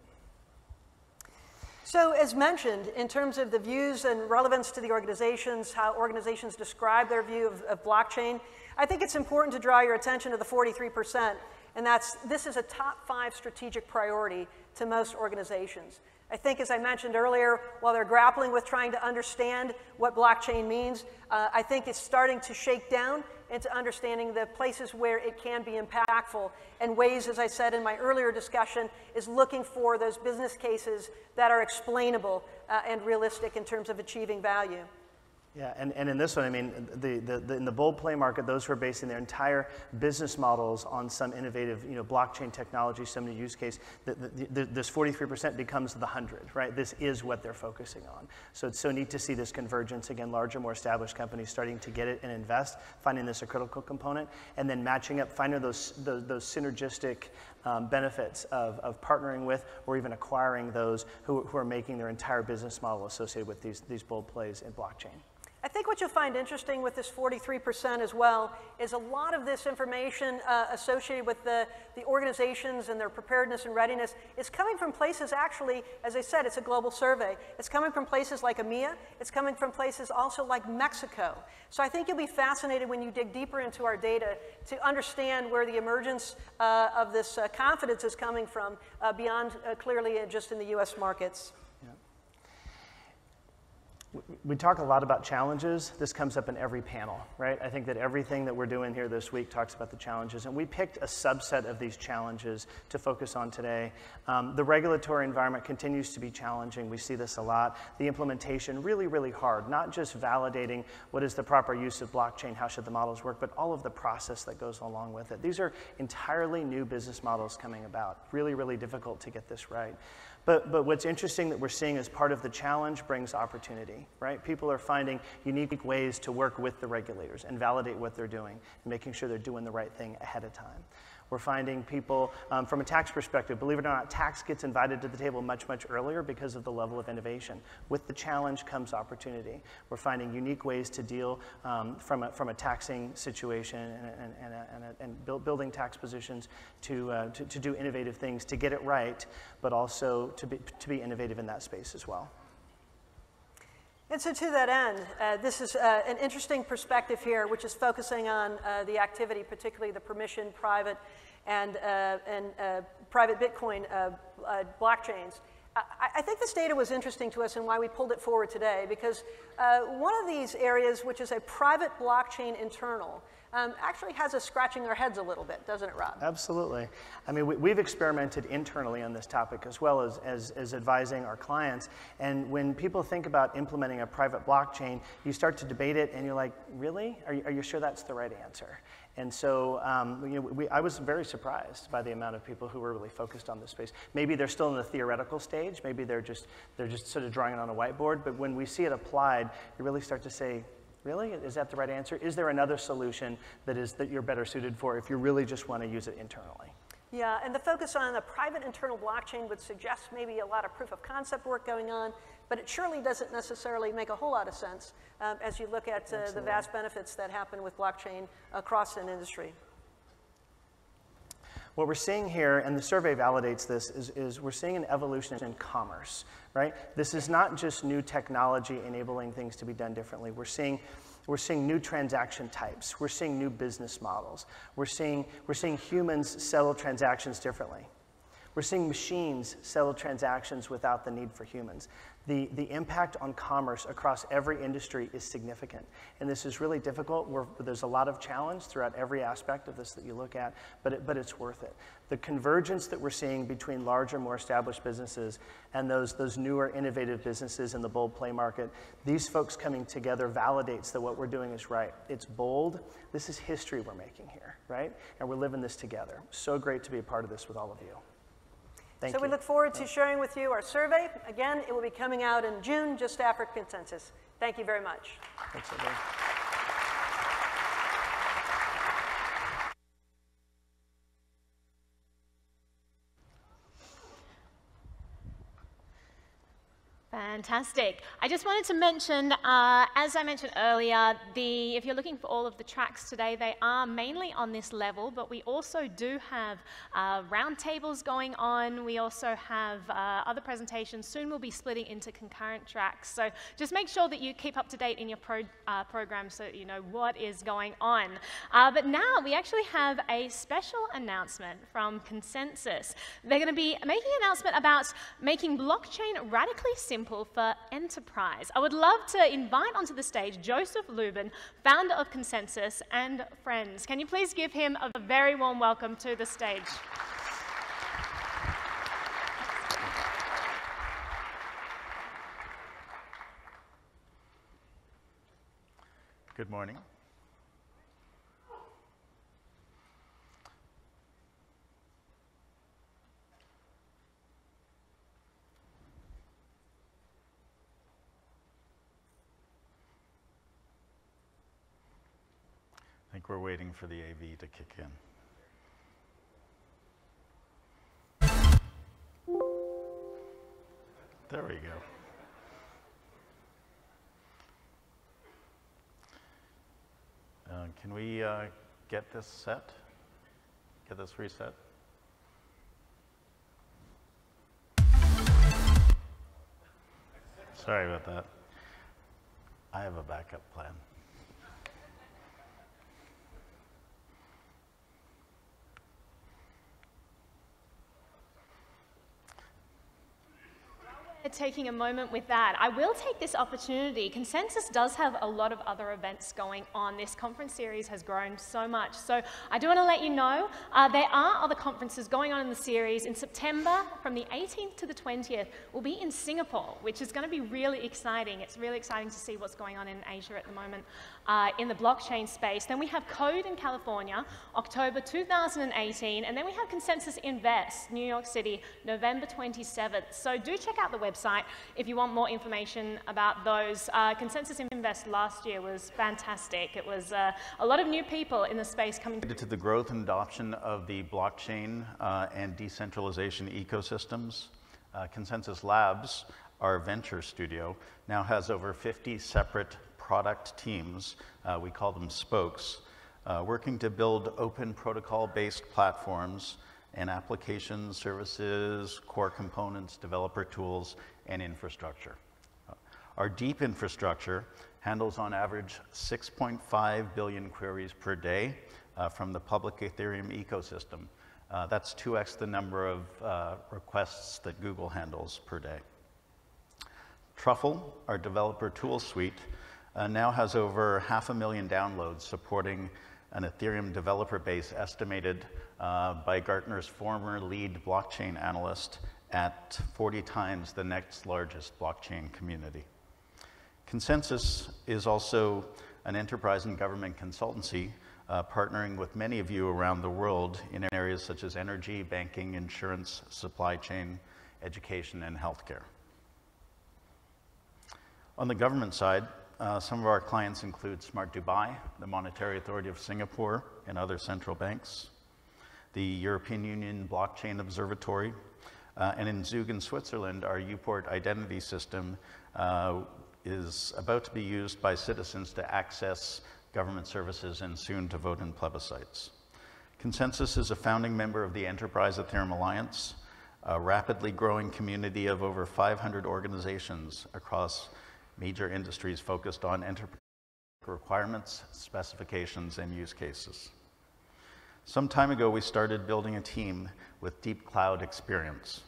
So as mentioned, in terms of the views and relevance to the organizations, how organizations describe their view of blockchain, I think it's important to draw your attention to the 43%, and this is a top 5 strategic priority to most organizations. I think, as I mentioned earlier, while they're grappling with trying to understand what blockchain means, I think it's starting to shake down into understanding the places where it can be impactful, and ways, as I said in my earlier discussion, is looking for those business cases that are explainable and realistic in terms of achieving value. Yeah, and in this one, I mean, in the bold play market, those who are basing their entire business models on some innovative, blockchain technology, some new use case, this 43% becomes the 100, right? This is what they're focusing on. So it's so neat to see this convergence. Again, larger, more established companies starting to get it and invest, finding this a critical component, and then matching up, finding those synergistic benefits of partnering with or even acquiring those who are making their entire business model associated with these bold plays in blockchain. I think what you'll find interesting with this 43% as well is a lot of this information associated with the organizations and their preparedness and readiness is coming from places, actually, as I said, it's a global survey. It's coming from places like EMEA. It's coming from places also like Mexico. So I think you'll be fascinated when you dig deeper into our data to understand where the emergence of this confidence is coming from beyond clearly just in the US markets. We talk a lot about challenges. This comes up in every panel, right? I think that everything that we're doing here this week talks about the challenges, and we picked a subset of these challenges to focus on today. The regulatory environment continues to be challenging. We see this a lot. The implementation, really, really hard, not just validating what is the proper use of blockchain, how should the models work, but all of the process that goes along with it. These are entirely new business models coming about. Really, really difficult to get this right. But what's interesting that we're seeing as part of the challenge brings opportunity, right? People are finding unique ways to work with the regulators and validate what they're doing, and making sure they're doing the right thing ahead of time. We're finding people, from a tax perspective, believe it or not, tax gets invited to the table much, much earlier because of the level of innovation. With the challenge comes opportunity. We're finding unique ways to deal from a taxing situation and building tax positions to do innovative things, to get it right, but also to be innovative in that space as well. And so to that end, this is an interesting perspective here, which is focusing on the activity, particularly the permission, private, and private Bitcoin blockchains. I think this data was interesting to us and why we pulled it forward today, because one of these areas, which is a private blockchain internal, actually has us scratching our heads a little bit, doesn't it, Rob? Absolutely. I mean, we've experimented internally on this topic as well as advising our clients. And when people think about implementing a private blockchain, you start to debate it and you're like, really? Are you sure that's the right answer? And so I was very surprised by the amount of people who were really focused on this space. Maybe they're still in the theoretical stage. Maybe they're just sort of drawing it on a whiteboard. But when we see it applied, you really start to say, really? Is that the right answer? Is there another solution that you're better suited for if you really just want to use it internally? Yeah, and the focus on a private internal blockchain would suggest maybe a lot of proof of concept work going on, but it surely doesn't necessarily make a whole lot of sense as you look at the vast benefits that happen with blockchain across an industry. What we're seeing here, and the survey validates this, is we're seeing an evolution in commerce, right? This is not just new technology enabling things to be done differently. We're seeing new transaction types. We're seeing new business models. We're seeing humans settle transactions differently. We're seeing machines settle transactions without the need for humans. The impact on commerce across every industry is significant. And this is really difficult. There's a lot of challenge throughout every aspect of this that you look at, but it's worth it. The convergence that we're seeing between larger, more established businesses and those newer, innovative businesses in the bold play market, these folks coming together validates that what we're doing is right. It's bold. This is history we're making here, right? And we're living this together. So great to be a part of this with all of you. Thank you. So we look forward to sharing with you our survey. Again, it will be coming out in June, just after consensus. Thank you very much. Thanks, everybody. Fantastic. I just wanted to mention, as I mentioned earlier, if you're looking for all of the tracks today, they are mainly on this level, but we also do have roundtables going on. We also have other presentations. Soon we'll be splitting into concurrent tracks. So just make sure that you keep up to date in your program so that you know what is going on. But now we actually have a special announcement from Consensus. They're going to be making an announcement about making blockchain radically simple for enterprise. I would love to invite onto the stage Joseph Lubin, founder of Consensus, and friends. Can you please give him a very warm welcome to the stage? Good morning. I think we're waiting for the AV to kick in. There we go. Can we get this set? Get this reset? Sorry about that. I have a backup plan. Taking a moment with that, I will take this opportunity. Consensus does have a lot of other events going on. This conference series has grown so much. So I do want to let you know there are other conferences going on in the series. In September, from the 18th to the 20th, we'll be in Singapore, which is going to be really exciting. It's really exciting to see what's going on in Asia at the moment in the blockchain space. Then we have Code in California, October 2018. And then we have Consensus Invest, New York City, November 27th. So do check out the website if you want more information about those. Consensus Invest last year was fantastic. It was a lot of new people in the space coming to the growth and adoption of the blockchain and decentralization ecosystems. Consensus Labs, our venture studio, now has over 50 separate product teams. We call them spokes, working to build open protocol-based platforms and applications, services, core components, developer tools, and infrastructure. Our deep infrastructure handles on average 6.5 billion queries per day from the public Ethereum ecosystem. That's 2x the number of requests that Google handles per day. Truffle, our developer tool suite, now has over 500,000 downloads supporting an Ethereum developer base estimated by Gartner's former lead blockchain analyst at 40 times the next largest blockchain community. Consensus is also an enterprise and government consultancy partnering with many of you around the world in areas such as energy, banking, insurance, supply chain, education, and healthcare. On the government side, some of our clients include Smart Dubai, the Monetary Authority of Singapore, and other central banks, the European Union Blockchain Observatory, and in Zug in Switzerland, our UPort identity system is about to be used by citizens to access government services and soon to vote in plebiscites. Consensus is a founding member of the Enterprise Ethereum Alliance, a rapidly growing community of over 500 organizations across major industries focused on enterprise requirements, specifications, and use cases. Some time ago, we started building a team with deep cloud experience.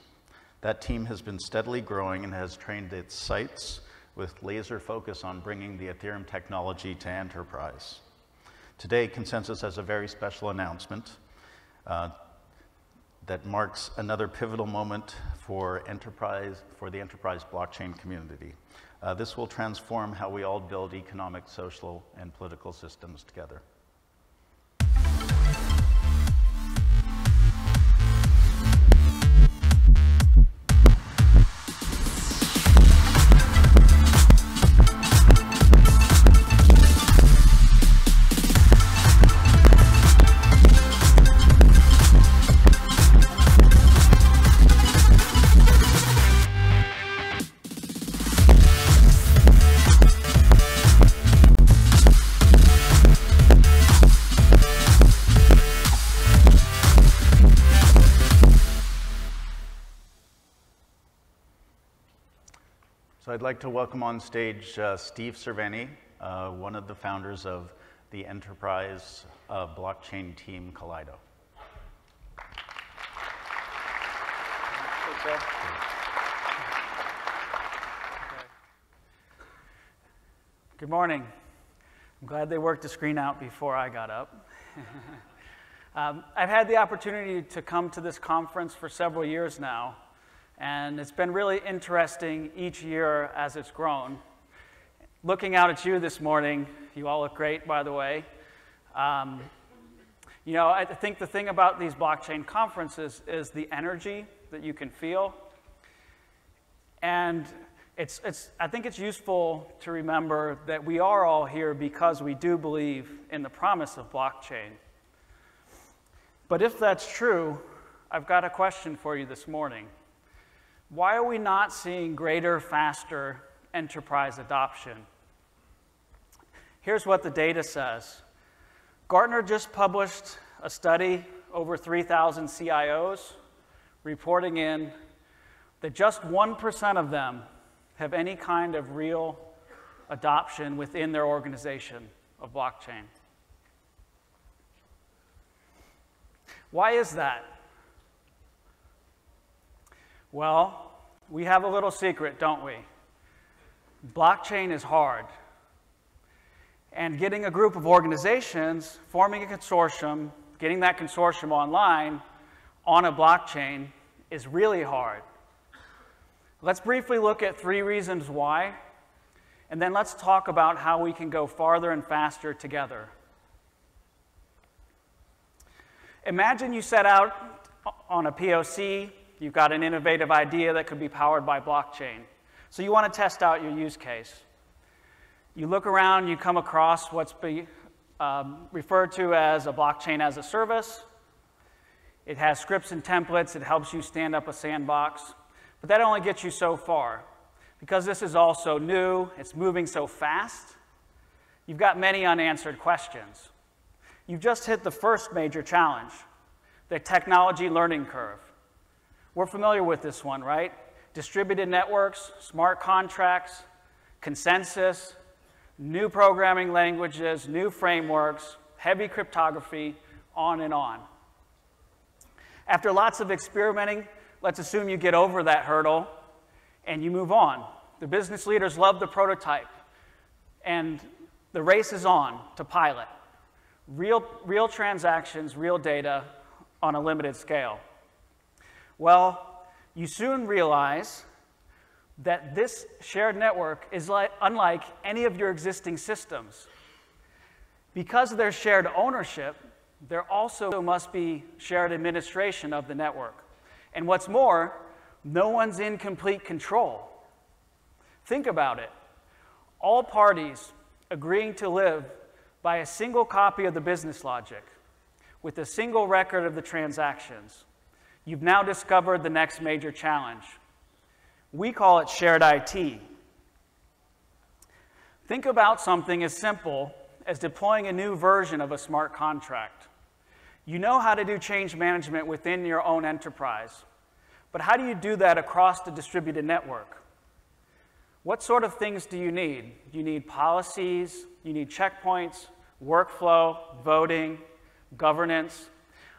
That team has been steadily growing and has trained its sites with laser focus on bringing the Ethereum technology to enterprise. Today, Consensus has a very special announcement that marks another pivotal moment for the enterprise blockchain community. This will transform how we all build economic, social, and political systems together. So I'd like to welcome on stage Steve Cerveni, one of the founders of the enterprise blockchain team, Calydeo. Good morning. I'm glad they worked the screen out before I got up. I've had the opportunity to come to this conference for several years now, and it's been really interesting each year as it's grown. Looking out at you this morning, you all look great, by the way. You know, I think the thing about these blockchain conferences is the energy that you can feel. And I think it's useful to remember that we are all here because we do believe in the promise of blockchain. But if that's true, I've got a question for you this morning. Why are we not seeing greater, faster enterprise adoption? Here's what the data says. Gartner just published a study over 3,000 CIOs reporting in that just 1% of them have any kind of real adoption within their organization of blockchain. Why is that? Well, we have a little secret, don't we? Blockchain is hard. And getting a group of organizations, forming a consortium, getting that consortium online on a blockchain is really hard. Let's briefly look at 3 reasons why, and then let's talk about how we can go farther and faster together. Imagine you set out on a POC. You've got an innovative idea that could be powered by blockchain. So you want to test out your use case. You look around, you come across what's referred to as a blockchain as a service. It has scripts and templates. It helps you stand up a sandbox. But that only gets you so far. Because this is all so new, it's moving so fast, you've got many unanswered questions. You've just hit the first major challenge, the technology learning curve. We're familiar with this one, right? Distributed networks, smart contracts, consensus, new programming languages, new frameworks, heavy cryptography, on and on. After lots of experimenting, let's assume you get over that hurdle and you move on. The business leaders love the prototype, and the race is on to pilot. Real transactions, real data on a limited scale. Well, you soon realize that this shared network is unlike any of your existing systems. Because of their shared ownership, there also must be shared administration of the network. And what's more, no one's in complete control. Think about it. All parties agreeing to live by a single copy of the business logic with a single record of the transactions. You've now discovered the next major challenge. We call it shared IT. Think about something as simple as deploying a new version of a smart contract. You know how to do change management within your own enterprise, but how do you do that across the distributed network? What sort of things do you need? You need policies, you need checkpoints, workflow, voting, governance.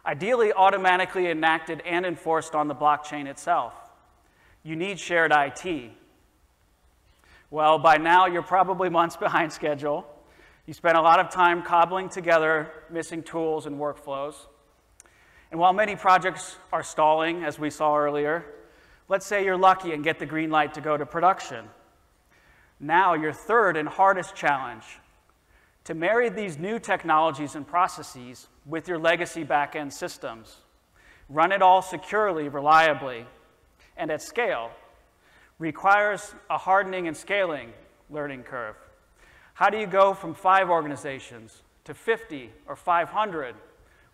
ideally automatically enacted and enforced on the blockchain itself. You need shared IT. Well, by now you're probably months behind schedule. You spent a lot of time cobbling together missing tools and workflows. And while many projects are stalling, as we saw earlier, let's say you're lucky and get the green light to go to production. Now your third and hardest challenge, to marry these new technologies and processes with your legacy back-end systems. Run it all securely, reliably, and at scale, requires a hardening and scaling learning curve. How do you go from 5 organizations to 50 or 500,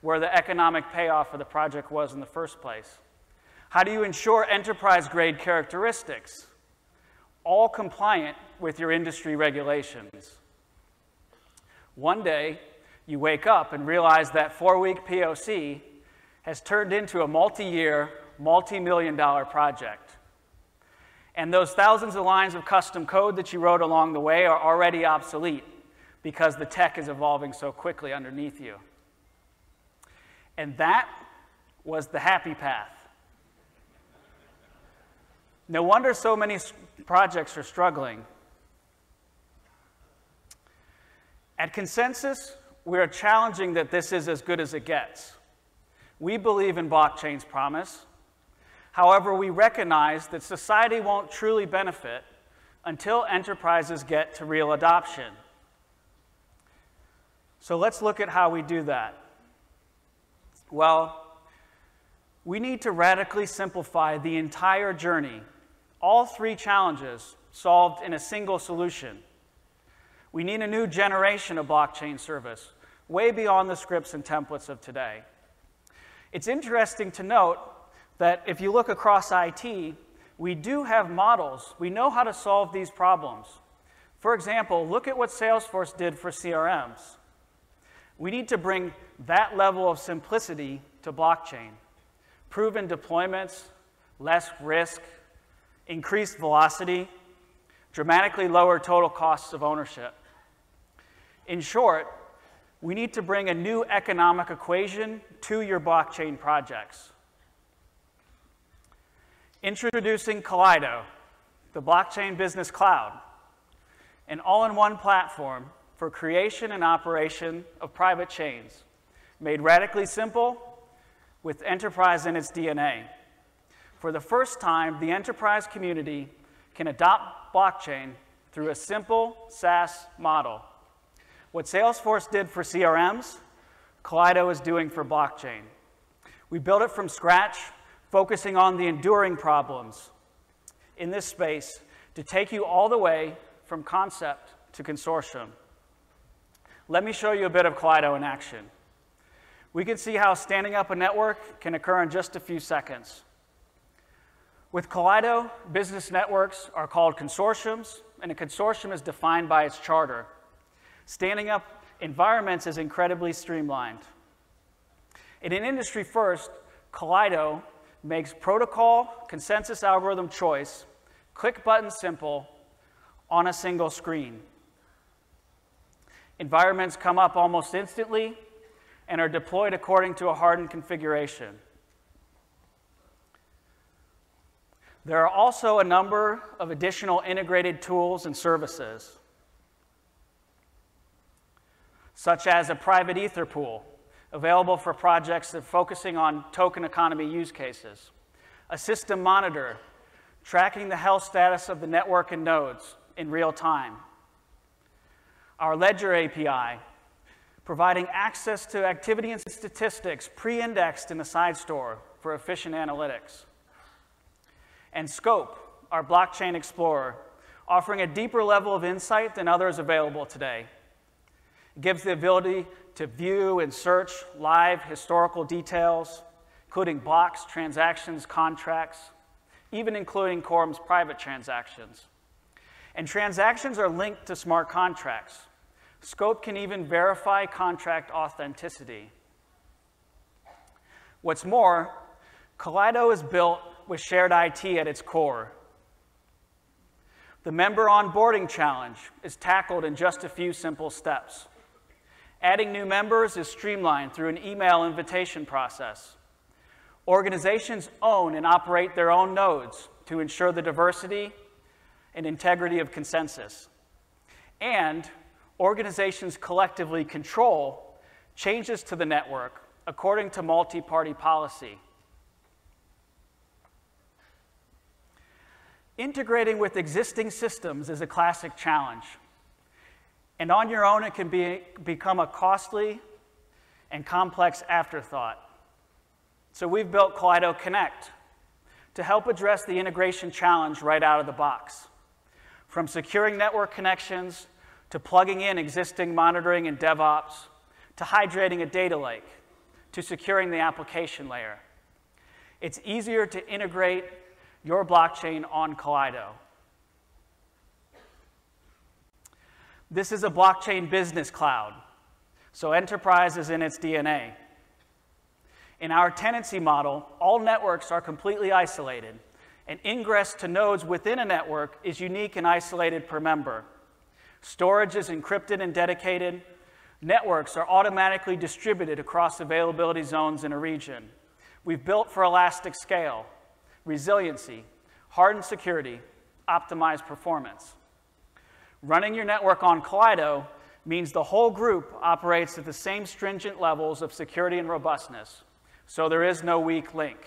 where the economic payoff for the project was in the first place? How do you ensure enterprise-grade characteristics, all compliant with your industry regulations? One day, you wake up and realize that 4-week POC has turned into a multi-year, multi-million-dollar project. And those thousands of lines of custom code that you wrote along the way are already obsolete because the tech is evolving so quickly underneath you. And that was the happy path. No wonder so many projects are struggling. At Consensus, we are challenging that this is as good as it gets. We believe in blockchain's promise. However, we recognize that society won't truly benefit until enterprises get to real adoption. So let's look at how we do that. Well, we need to radically simplify the entire journey, all 3 challenges solved in a single solution. We need a new generation of blockchain service, way beyond the scripts and templates of today. It's interesting to note that if you look across IT, we do have models. We know how to solve these problems. For example, look at what Salesforce did for CRMs. We need to bring that level of simplicity to blockchain. Proven deployments, less risk, increased velocity, dramatically lower total costs of ownership. In short, we need to bring a new economic equation to your blockchain projects. Introducing Calydeo, the blockchain business cloud, an all-in-one platform for creation and operation of private chains, made radically simple with enterprise in its DNA. For the first time, the enterprise community can adopt blockchain through a simple SaaS model. What Salesforce did for CRMs, Calydeo is doing for blockchain. We built it from scratch, focusing on the enduring problems in this space to take you all the way from concept to consortium. Let me show you a bit of Calydeo in action. We can see how standing up a network can occur in just a few seconds. With Calydeo, business networks are called consortiums, and a consortium is defined by its charter. Standing up environments is incredibly streamlined. In an industry first, Calydeo makes protocol consensus algorithm choice click button simple on a single screen. Environments come up almost instantly and are deployed according to a hardened configuration. There are also a number of additional integrated tools and services, such as a private Ether pool, available for projects that are focusing on token economy use cases, a system monitor, tracking the health status of the network and nodes in real time, our Ledger API, providing access to activity and statistics pre-indexed in the side store for efficient analytics, and Scope, our blockchain explorer, offering a deeper level of insight than others available today. It gives the ability to view and search live historical details, including blocks, transactions, contracts, even including Quorum's private transactions. And transactions are linked to smart contracts. Scope can even verify contract authenticity. What's more, Calydeo is built with shared IT at its core. The member onboarding challenge is tackled in just a few simple steps. Adding new members is streamlined through an email invitation process. Organizations own and operate their own nodes to ensure the diversity and integrity of consensus. And organizations collectively control changes to the network according to multi-party policy. Integrating with existing systems is a classic challenge. And on your own, it can become a costly and complex afterthought. So we've built Calydeo Connect to help address the integration challenge right out of the box. From securing network connections, to plugging in existing monitoring and DevOps, to hydrating a data lake, to securing the application layer. It's easier to integrate your blockchain on Calydeo. This is a blockchain business cloud, so enterprise is in its DNA. In our tenancy model, all networks are completely isolated, and ingress to nodes within a network is unique and isolated per member. Storage is encrypted and dedicated. Networks are automatically distributed across availability zones in a region. We've built for elastic scale, resiliency, hardened security, optimized performance. Running your network on Calydeo means the whole group operates at the same stringent levels of security and robustness, so there is no weak link.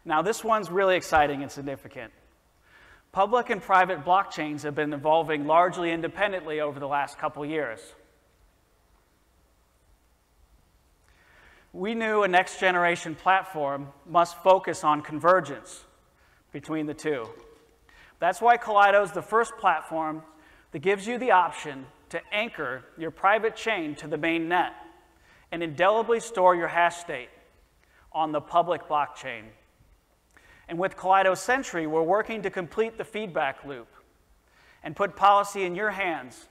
Now, this one's really exciting and significant. Public and private blockchains have been evolving largely independently over the last couple years. We knew a next-generation platform must focus on convergence between the two. That's why Calydeo is the first platform that gives you the option to anchor your private chain to the main net and indelibly store your hash state on the public blockchain. And with Calydeo Sentry, we're working to complete the feedback loop and put policy in your hands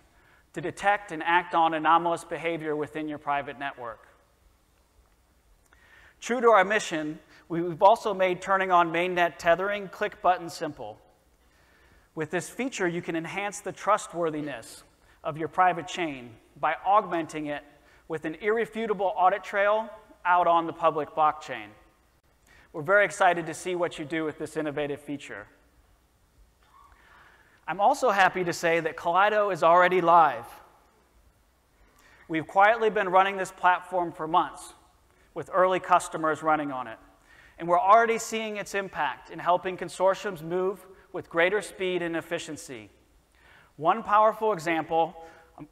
to detect and act on anomalous behavior within your private network. True to our mission, we've also made turning on mainnet tethering click button simple. With this feature, you can enhance the trustworthiness of your private chain by augmenting it with an irrefutable audit trail out on the public blockchain. We're very excited to see what you do with this innovative feature. I'm also happy to say that Calydeo is already live. We've quietly been running this platform for months with early customers running on it. And we're already seeing its impact in helping consortiums move with greater speed and efficiency. One powerful example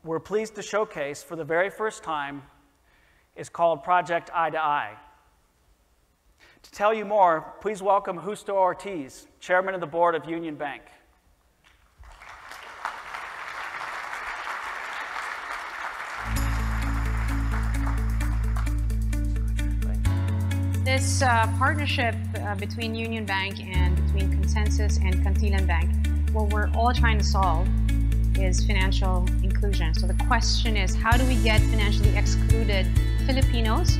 we're pleased to showcase for the very first time is called Project Eye to Eye. To tell you more, please welcome Justo Ortiz, Chairman of the Board of Union Bank. This partnership between Union Bank and between Consensus and Cantilan Bank, what we're all trying to solve is financial inclusion. So the question is, how do we get financially excluded Filipinos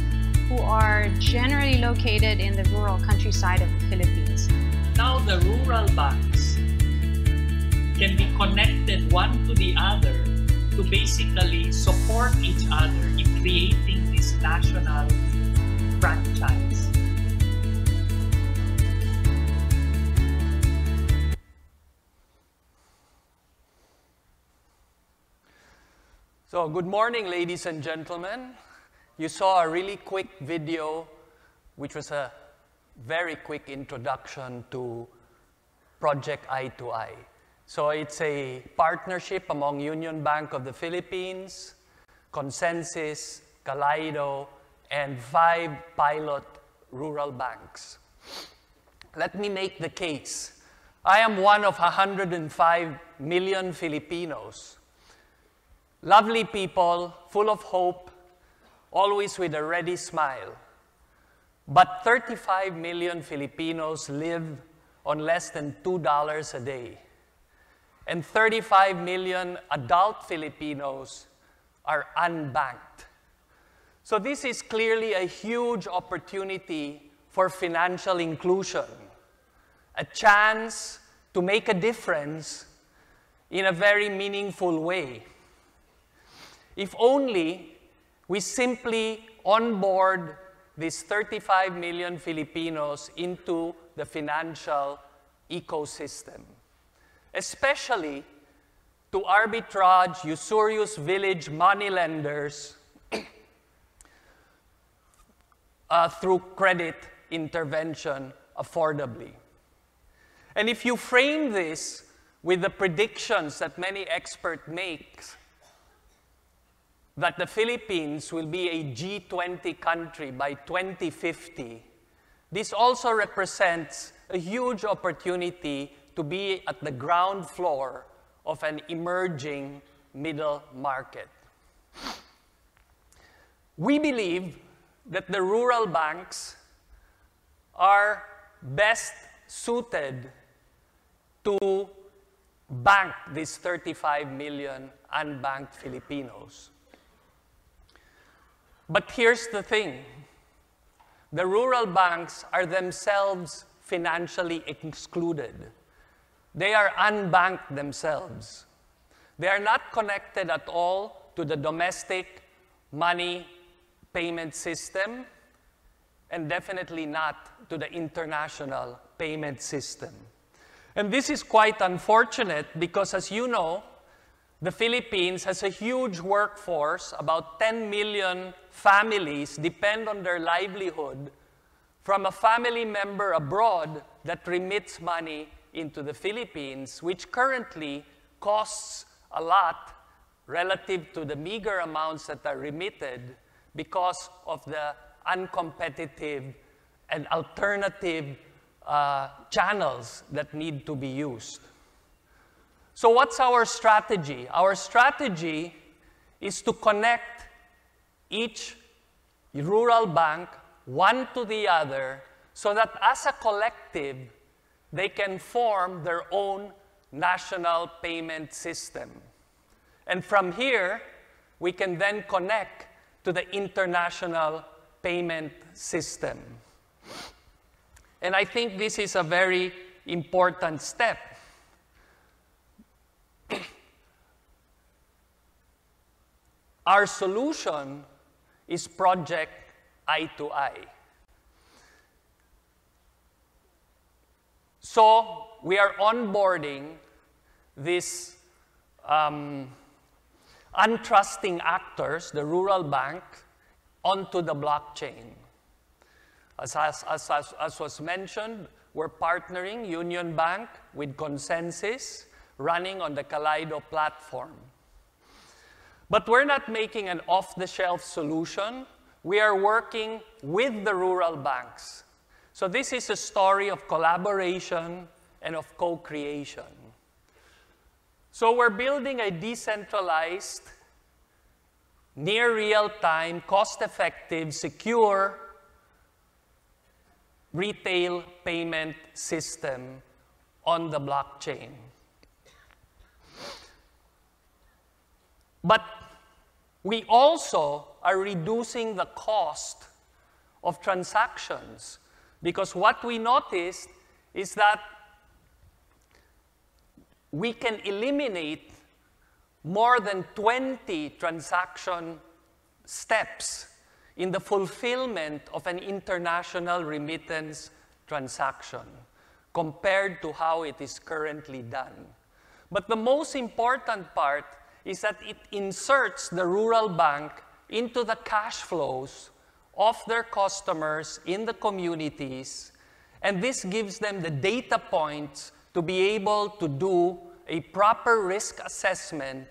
who are generally located in the rural countryside of the Philippines? Now the rural banks can be connected one to the other to basically support each other in creating this national franchise. So, good morning, ladies and gentlemen. You saw a really quick video, which was a very quick introduction to Project Eye to Eye. So, it's a partnership among Union Bank of the Philippines, Consensus, Calydeo, and 5 pilot rural banks. Let me make the case. I am one of 105 million Filipinos. Lovely people, full of hope, always with a ready smile. But 35 million Filipinos live on less than $2 a day. And 35 million adult Filipinos are unbanked. So this is clearly a huge opportunity for financial inclusion, a chance to make a difference in a very meaningful way. if only we simply onboard these 35 million Filipinos into the financial ecosystem, especially to arbitrage, usurious village moneylenders through credit intervention affordably. And if you frame this with the predictions that many experts make, that the Philippines will be a G20 country by 2050, this also represents a huge opportunity to be at the ground floor of an emerging middle market. We believe that the rural banks are best suited to bank these 35 million unbanked Filipinos. But here's the thing. The rural banks are themselves financially excluded. They are unbanked themselves. They are not connected at all to the domestic money payment system, and definitely not to the international payment system. And this is quite unfortunate because, as you know, the Philippines has a huge workforce. About 10 million families depend on their livelihood from a family member abroad that remits money into the Philippines, which currently costs a lot relative to the meager amounts that are remitted because of the uncompetitive and alternative channels that need to be used. So what's our strategy? Our strategy is to connect each rural bank one to the other so that as a collective, they can form their own national payment system. And from here, we can then connect to the international payment system. And I think this is a very important step. Our solution is Project I2I. So we are onboarding these untrusting actors, the rural bank, onto the blockchain. As was mentioned, we're partnering Union Bank with Consensus, running on the Calydeo platform. But we're not making an off-the-shelf solution. We are working with the rural banks. So this is a story of collaboration and of co-creation. So we're building a decentralized, near real-time, cost-effective, secure retail payment system on the blockchain. But we also are reducing the cost of transactions, because what we noticed is that we can eliminate more than 20 transaction steps in the fulfillment of an international remittance transaction compared to how it is currently done. But the most important part is that it inserts the rural bank into the cash flows of their customers in the communities, and this gives them the data points to be able to do a proper risk assessment,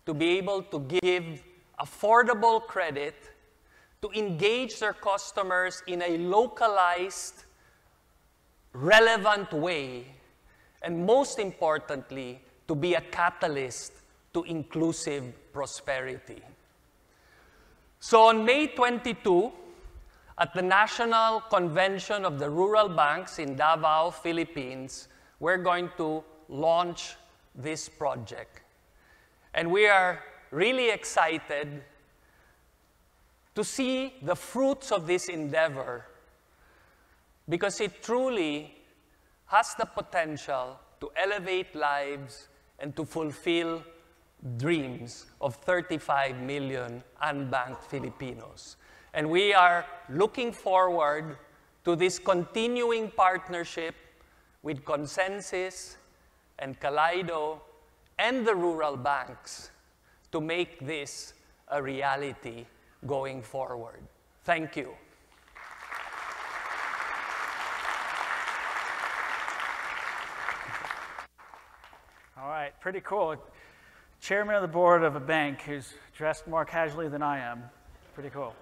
to be able to give affordable credit, to engage their customers in a localized, relevant way, and most importantly, to be a catalyst to inclusive prosperity. So on May 22, at the National Convention of the Rural Banks in Davao, Philippines, we're going to launch this project. And we are really excited to see the fruits of this endeavor, because it truly has the potential to elevate lives and to fulfill dreams of 35 million unbanked Filipinos. And we are looking forward to this continuing partnership with Consensus and Calydeo and the rural banks to make this a reality going forward. Thank you. All right, pretty cool. Chairman of the board of a bank who's dressed more casually than I am. Pretty cool.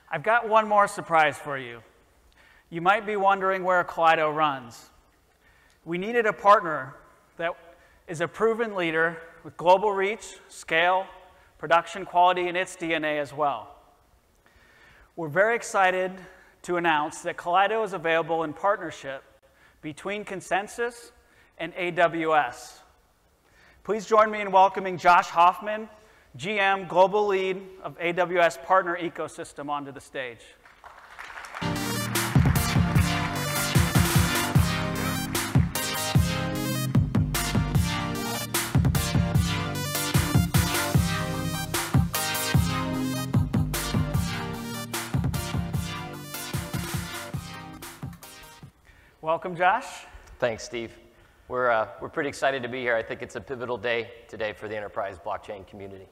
I've got one more surprise for you. You might be wondering where Calydeo runs. We needed a partner that is a proven leader with global reach, scale, production quality in its DNA as well. We're very excited to announce that Calydeo is available in partnership between Consensus and AWS. Please join me in welcoming Josh Hoffman, GM, Global Lead of AWS Partner Ecosystem, onto the stage. Welcome, Josh. Thanks, Steve. We're pretty excited to be here. I think it's a pivotal day today for the enterprise blockchain community.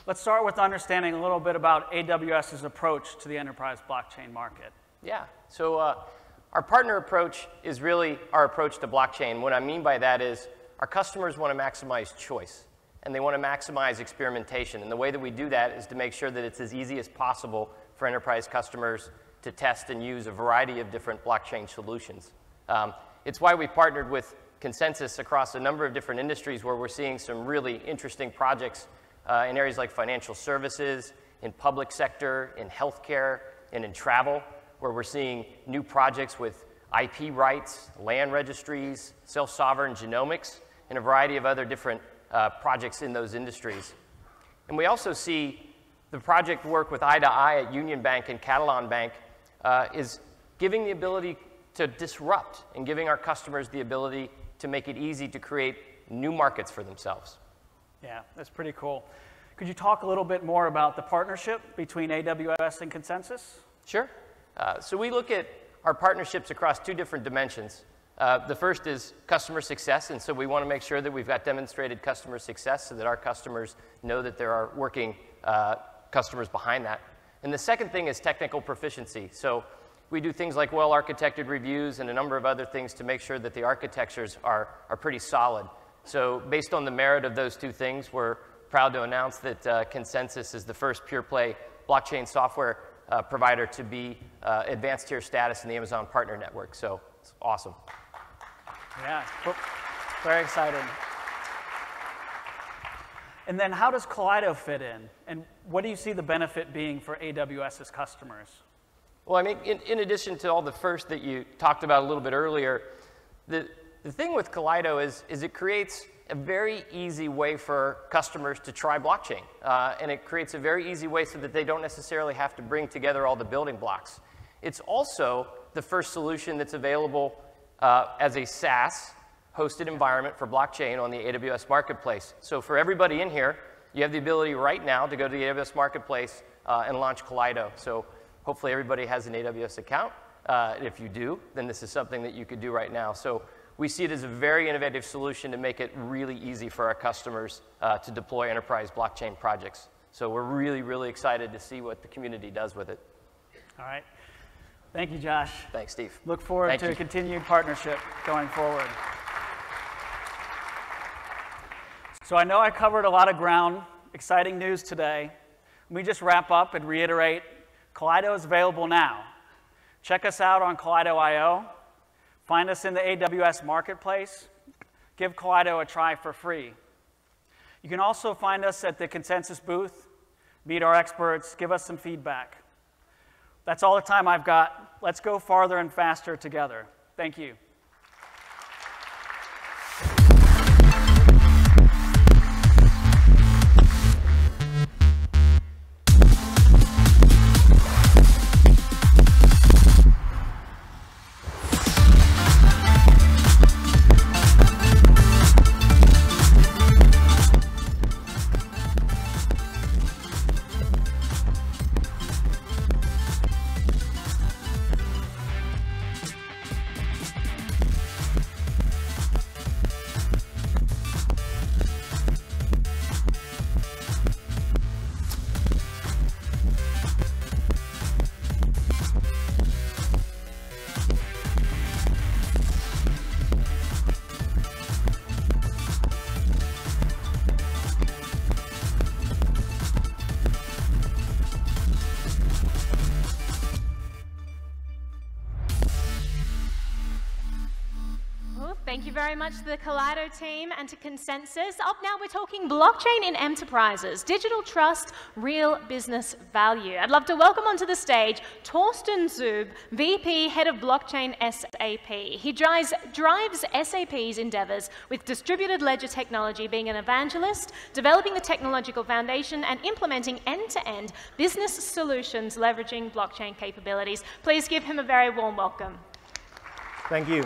Let's start with understanding a little bit about AWS's approach to the enterprise blockchain market. Yeah, so our partner approach is really our approach to blockchain. What I mean by that is our customers want to maximize choice, and they want to maximize experimentation. And the way that we do that is to make sure that it's as easy as possible for enterprise customers to test and use a variety of different blockchain solutions. It's why we partnered with Consensus across a number of different industries where we're seeing some really interesting projects in areas like financial services, in public sector, in healthcare, and in travel, where we're seeing new projects with IP rights, land registries, self-sovereign genomics, and a variety of other different projects in those industries. And we also see the project work with Eye2Eye at Union Bank and Catalan Bank is giving the ability to disrupt and giving our customers the ability to make it easy to create new markets for themselves. Yeah, that's pretty cool. Could you talk a little bit more about the partnership between AWS and Consensus? Sure. So we look at our partnerships across two different dimensions. The first is customer success, and so we want to make sure that we've got demonstrated customer success so that our customers know that there are working customers behind that. And the second thing is technical proficiency. So we do things like well-architected reviews and a number of other things to make sure that the architectures are pretty solid. So based on the merit of those two things, we're proud to announce that Consensus is the first pure-play blockchain software provider to be advanced tier status in the Amazon Partner Network. So it's awesome. Yeah, very exciting. And then how does Calydeo fit in? And what do you see the benefit being for AWS's customers? Well, I mean, in addition to all the first that you talked about a little bit earlier, the thing with Calydeo is it creates a very easy way for customers to try blockchain. And it creates a very easy way so that they don't necessarily have to bring together all the building blocks. It's also the first solution that's available as a SaaS hosted environment for blockchain on the AWS Marketplace. So for everybody in here, you have the ability right now to go to the AWS Marketplace and launch Calydeo. So hopefully everybody has an AWS account. If you do, then this is something that you could do right now. So we see it as a very innovative solution to make it really easy for our customers to deploy enterprise blockchain projects. So we're really, really excited to see what the community does with it. All right. Thank you, Josh. Thanks, Steve. Look forward to a continued partnership going forward. So I know I covered a lot of ground, exciting news today. Let me just wrap up and reiterate, Calydeo is available now. Check us out on Calydeo.io. Find us in the AWS Marketplace. Give Calydeo a try for free. You can also find us at the Consensus booth, meet our experts, give us some feedback. That's all the time I've got. Let's go farther and faster together. Thank you. Thank you very much to the Calydeo team and to Consensus. Up now, we're talking blockchain in enterprises, digital trust, real business value. I'd love to welcome onto the stage Torsten Zub, VP, Head of Blockchain SAP. He drives SAP's endeavors with distributed ledger technology, being an evangelist, developing the technological foundation, and implementing end-to-end business solutions leveraging blockchain capabilities. Please give him a very warm welcome. Thank you.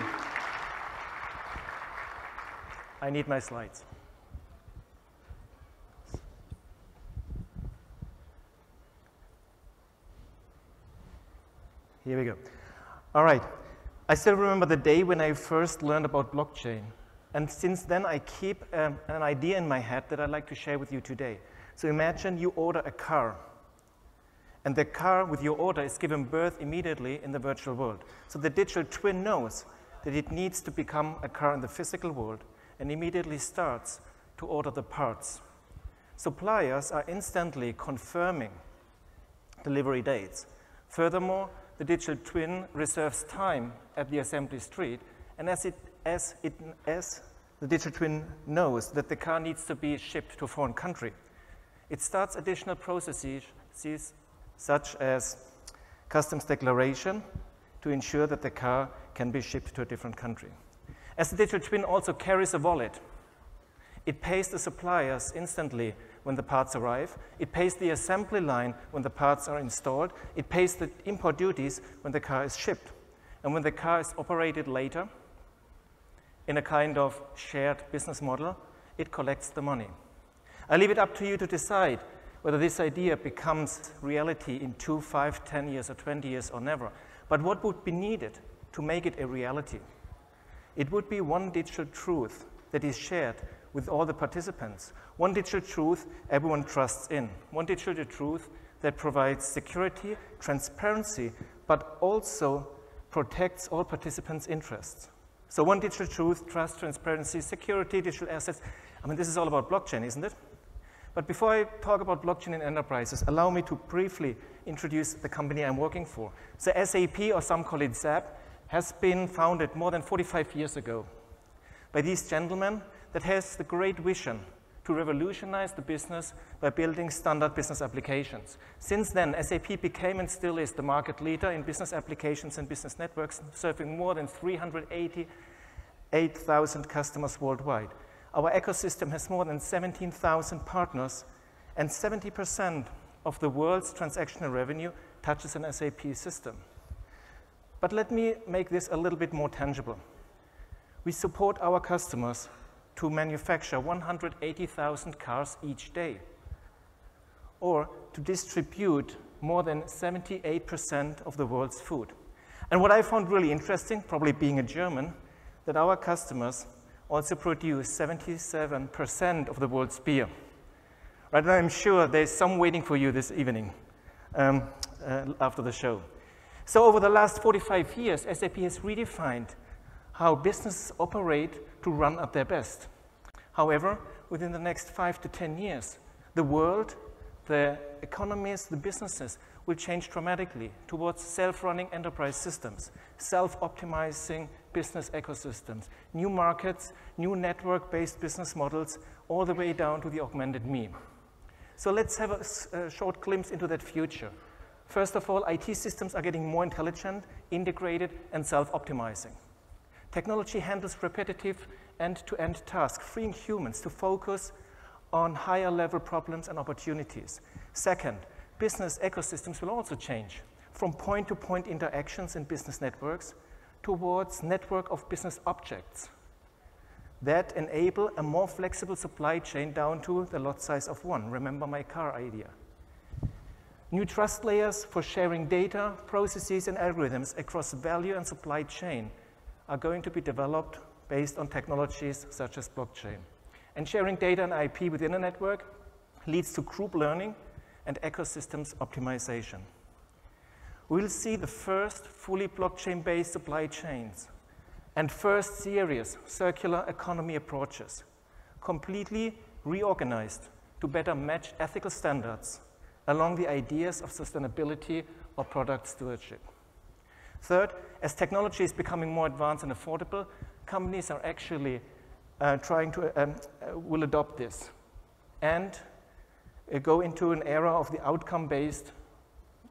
I need my slides. Here we go. All right. I still remember the day when I first learned about blockchain. And since then, I keep an idea in my head that I'd like to share with you today. So imagine you order a car. And the car with your order is given birth immediately in the virtual world. So the digital twin knows that it needs to become a car in the physical world and immediately starts to order the parts. Suppliers are instantly confirming delivery dates. Furthermore, the digital twin reserves time at the assembly street, and as the digital twin knows that the car needs to be shipped to a foreign country, it starts additional processes such as customs declaration to ensure that the car can be shipped to a different country. As the digital twin also carries a wallet, it pays the suppliers instantly when the parts arrive. It pays the assembly line when the parts are installed. It pays the import duties when the car is shipped. And when the car is operated later, in a kind of shared business model, it collects the money. I leave it up to you to decide whether this idea becomes reality in 2, 5, 10 years, or 20 years, or never. But what would be needed to make it a reality? It would be one digital truth that is shared with all the participants. One digital truth everyone trusts in. One digital truth that provides security, transparency, but also protects all participants' interests. So one digital truth, trust, transparency, security, digital assets. I mean, this is all about blockchain, isn't it? But before I talk about blockchain in enterprises, allow me to briefly introduce the company I'm working for. So SAP, or some call it SAP, has been founded more than 45 years ago by these gentlemen that has the great vision to revolutionize the business by building standard business applications. Since then, SAP became and still is the market leader in business applications and business networks, serving more than 388,000 customers worldwide. Our ecosystem has more than 17,000 partners, and 70% of the world's transactional revenue touches an SAP system. But let me make this a little bit more tangible. We support our customers to manufacture 180,000 cars each day, or to distribute more than 78% of the world's food. And what I found really interesting, probably being a German, that our customers also produce 77% of the world's beer. Right now, I'm sure there's some waiting for you this evening after the show. So over the last 45 years, SAP has redefined how businesses operate to run at their best. However, within the next 5 to 10 years, the world, the economies, the businesses will change dramatically towards self-running enterprise systems, self-optimizing business ecosystems, new markets, new network-based business models, all the way down to the augmented me. So let's have a short glimpse into that future. First of all, IT systems are getting more intelligent, integrated, and self-optimizing. Technology handles repetitive end-to-end tasks, freeing humans to focus on higher-level problems and opportunities. Second, business ecosystems will also change from point-to-point interactions in business networks towards network of business objects that enable a more flexible supply chain down to the lot size of one. Remember my car idea. New trust layers for sharing data, processes, and algorithms across value and supply chain are going to be developed based on technologies such as blockchain. And sharing data and IP within a network leads to group learning and ecosystems optimization. We'll see the first fully blockchain-based supply chains and first serious circular economy approaches, completely reorganized to better match ethical standards along the ideas of sustainability or product stewardship. Third, as technology is becoming more advanced and affordable, companies are actually will adopt this and go into an era of the outcome-based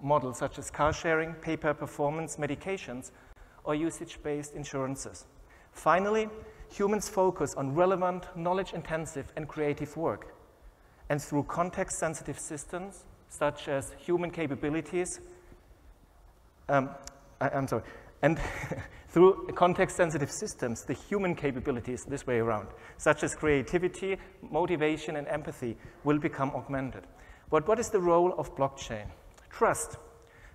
model, such as car sharing, pay-per-performance medications, or usage-based insurances. Finally, humans focus on relevant, knowledge-intensive, and creative work. And through context-sensitive systems, such as human capabilities, and through context-sensitive systems, the human capabilities this way around, such as creativity, motivation, and empathy, will become augmented. But what is the role of blockchain? Trust.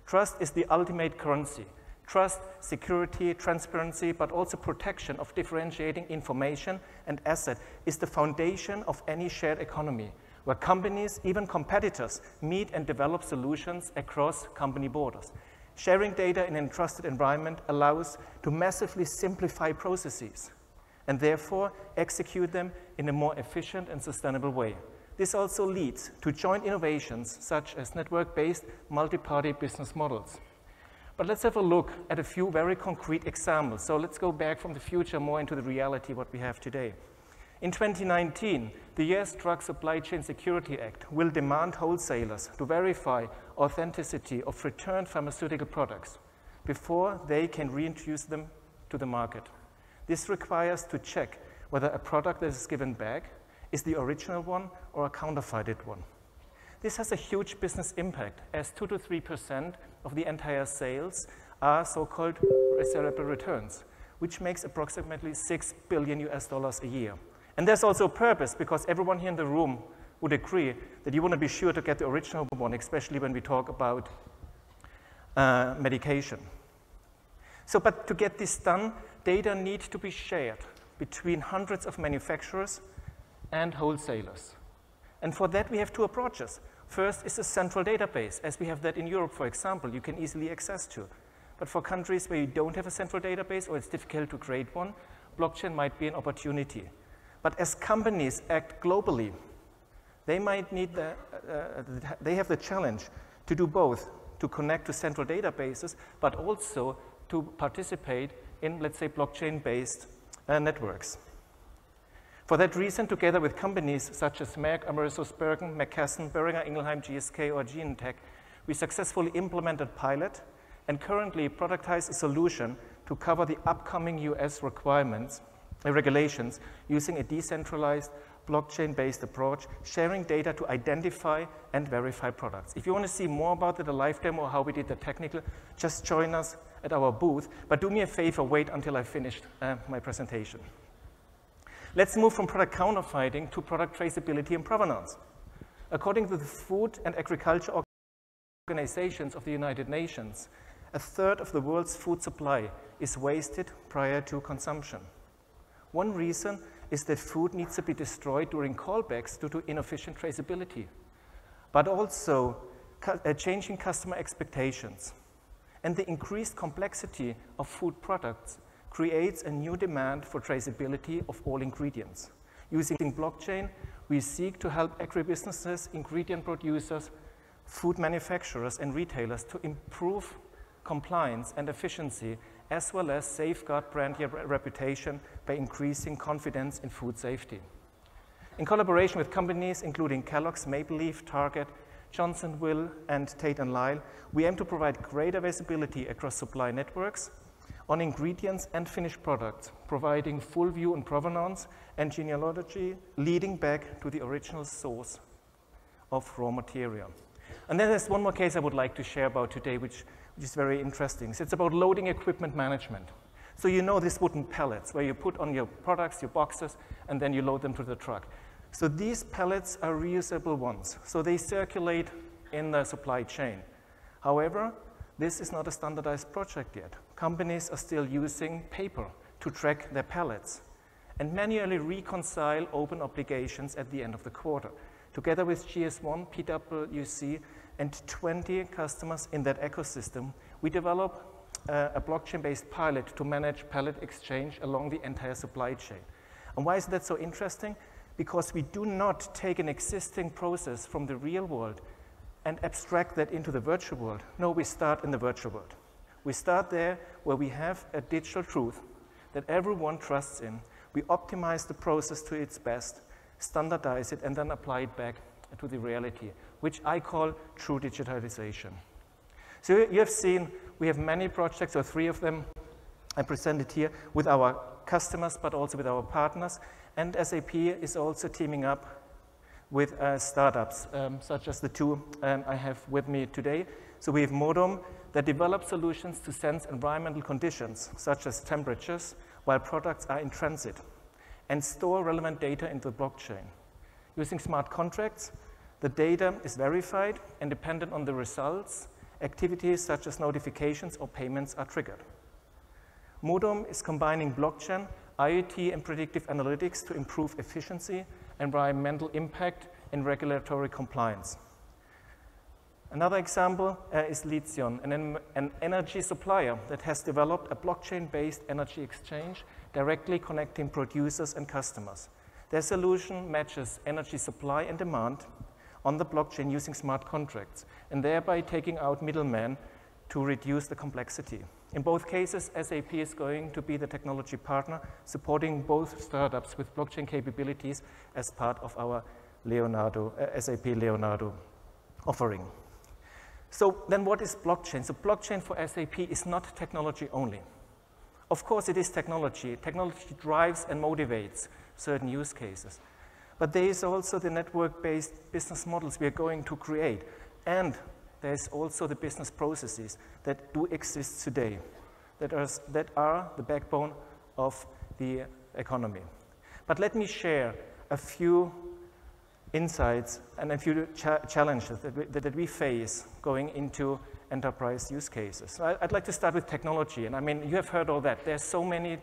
Trust is the ultimate currency. Trust, security, transparency, but also protection of differentiating information and asset is the foundation of any shared economy, where companies, even competitors, meet and develop solutions across company borders. Sharing data in a trusted environment allows to massively simplify processes and therefore execute them in a more efficient and sustainable way. This also leads to joint innovations such as network-based multi-party business models. But let's have a look at a few very concrete examples. So let's go back from the future more into the reality what we have today. In 2019, the US Drug Supply Chain Security Act will demand wholesalers to verify authenticity of returned pharmaceutical products before they can reintroduce them to the market. This requires to check whether a product that is given back is the original one or a counterfeited one. This has a huge business impact, as 2 to 3% of the entire sales are so-called reservable returns, which makes approximately $6 billion a year. And there's also a purpose, because everyone here in the room would agree that you want to be sure to get the original one, especially when we talk about medication. So, but to get this done, data need to be shared between hundreds of manufacturers and wholesalers. And for that, we have two approaches. First is a central database, as we have that in Europe, for example, you can easily access to. But for countries where you don't have a central database or it's difficult to create one, blockchain might be an opportunity. But as companies act globally, they might need they have the challenge to do both, to connect to central databases, but also to participate in, let's say, blockchain-based networks. For that reason, together with companies such as Merck, AmerisourceBergen, McKesson, Boehringer Ingelheim, GSK, or Genentech, we successfully implemented pilot and currently productize a solution to cover the upcoming US regulations using a decentralized blockchain-based approach, sharing data to identify and verify products. If you want to see more about it, a live demo, how we did the technical, just join us at our booth. But do me a favor, wait until I finished my presentation. Let's move from product counterfeiting to product traceability and provenance. According to the Food and Agriculture Organizations of the United Nations, 1/3 of the world's food supply is wasted prior to consumption. One reason is that food needs to be destroyed during callbacks due to inefficient traceability, but also changing customer expectations. And the increased complexity of food products creates a new demand for traceability of all ingredients. Using blockchain, we seek to help agribusinesses, ingredient producers, food manufacturers, and retailers to improve compliance and efficiency, as well as safeguard brand reputation by increasing confidence in food safety. In collaboration with companies including Kellogg's, Maple Leaf, Target, Johnsonville, and Tate & Lyle, we aim to provide greater visibility across supply networks on ingredients and finished products, providing full view on provenance and genealogy, leading back to the original source of raw material. And then there's one more case I would like to share about today, which is very interesting. So it's about loading equipment management. So you know these wooden pallets where you put on your products, your boxes, and then you load them to the truck. So these pallets are reusable ones. So they circulate in the supply chain. However, this is not a standardized project yet. Companies are still using paper to track their pallets and manually reconcile open obligations at the end of the quarter. Together with GS1, PwC, and 20 customers in that ecosystem, we develop a blockchain-based pilot to manage pallet exchange along the entire supply chain. And why is that so interesting? Because we do not take an existing process from the real world and abstract that into the virtual world. No, we start in the virtual world. We start there where we have a digital truth that everyone trusts in. We optimize the process to its best, standardize it, and then apply it back to the reality, which I call true digitalization. So you have seen we have many projects, or 3 of them I presented here, with our customers, but also with our partners. And SAP is also teaming up with startups, such as the 2 I have with me today. So we have Modem that develop solutions to sense environmental conditions, such as temperatures, while products are in transit, and store relevant data into the blockchain. Using smart contracts, the data is verified, and dependent on the results, activities such as notifications or payments are triggered. Modem is combining blockchain, IoT, and predictive analytics to improve efficiency, environmental impact, and regulatory compliance. Another example is Lithium, an energy supplier that has developed a blockchain-based energy exchange directly connecting producers and customers. Their solution matches energy supply and demand on the blockchain using smart contracts, and thereby taking out middlemen to reduce the complexity. In both cases, SAP is going to be the technology partner supporting both startups with blockchain capabilities as part of our SAP Leonardo offering. So then what is blockchain? So blockchain for SAP is not technology only. Of course it is technology. Technology drives and motivates certain use cases. But there is also the network-based business models we are going to create. And there's also the business processes that do exist today, that are the backbone of the economy. But let me share a few insights and a few challenges that we face going into enterprise use cases. So I'd like to start with technology. And I mean, you have heard all that. There's so many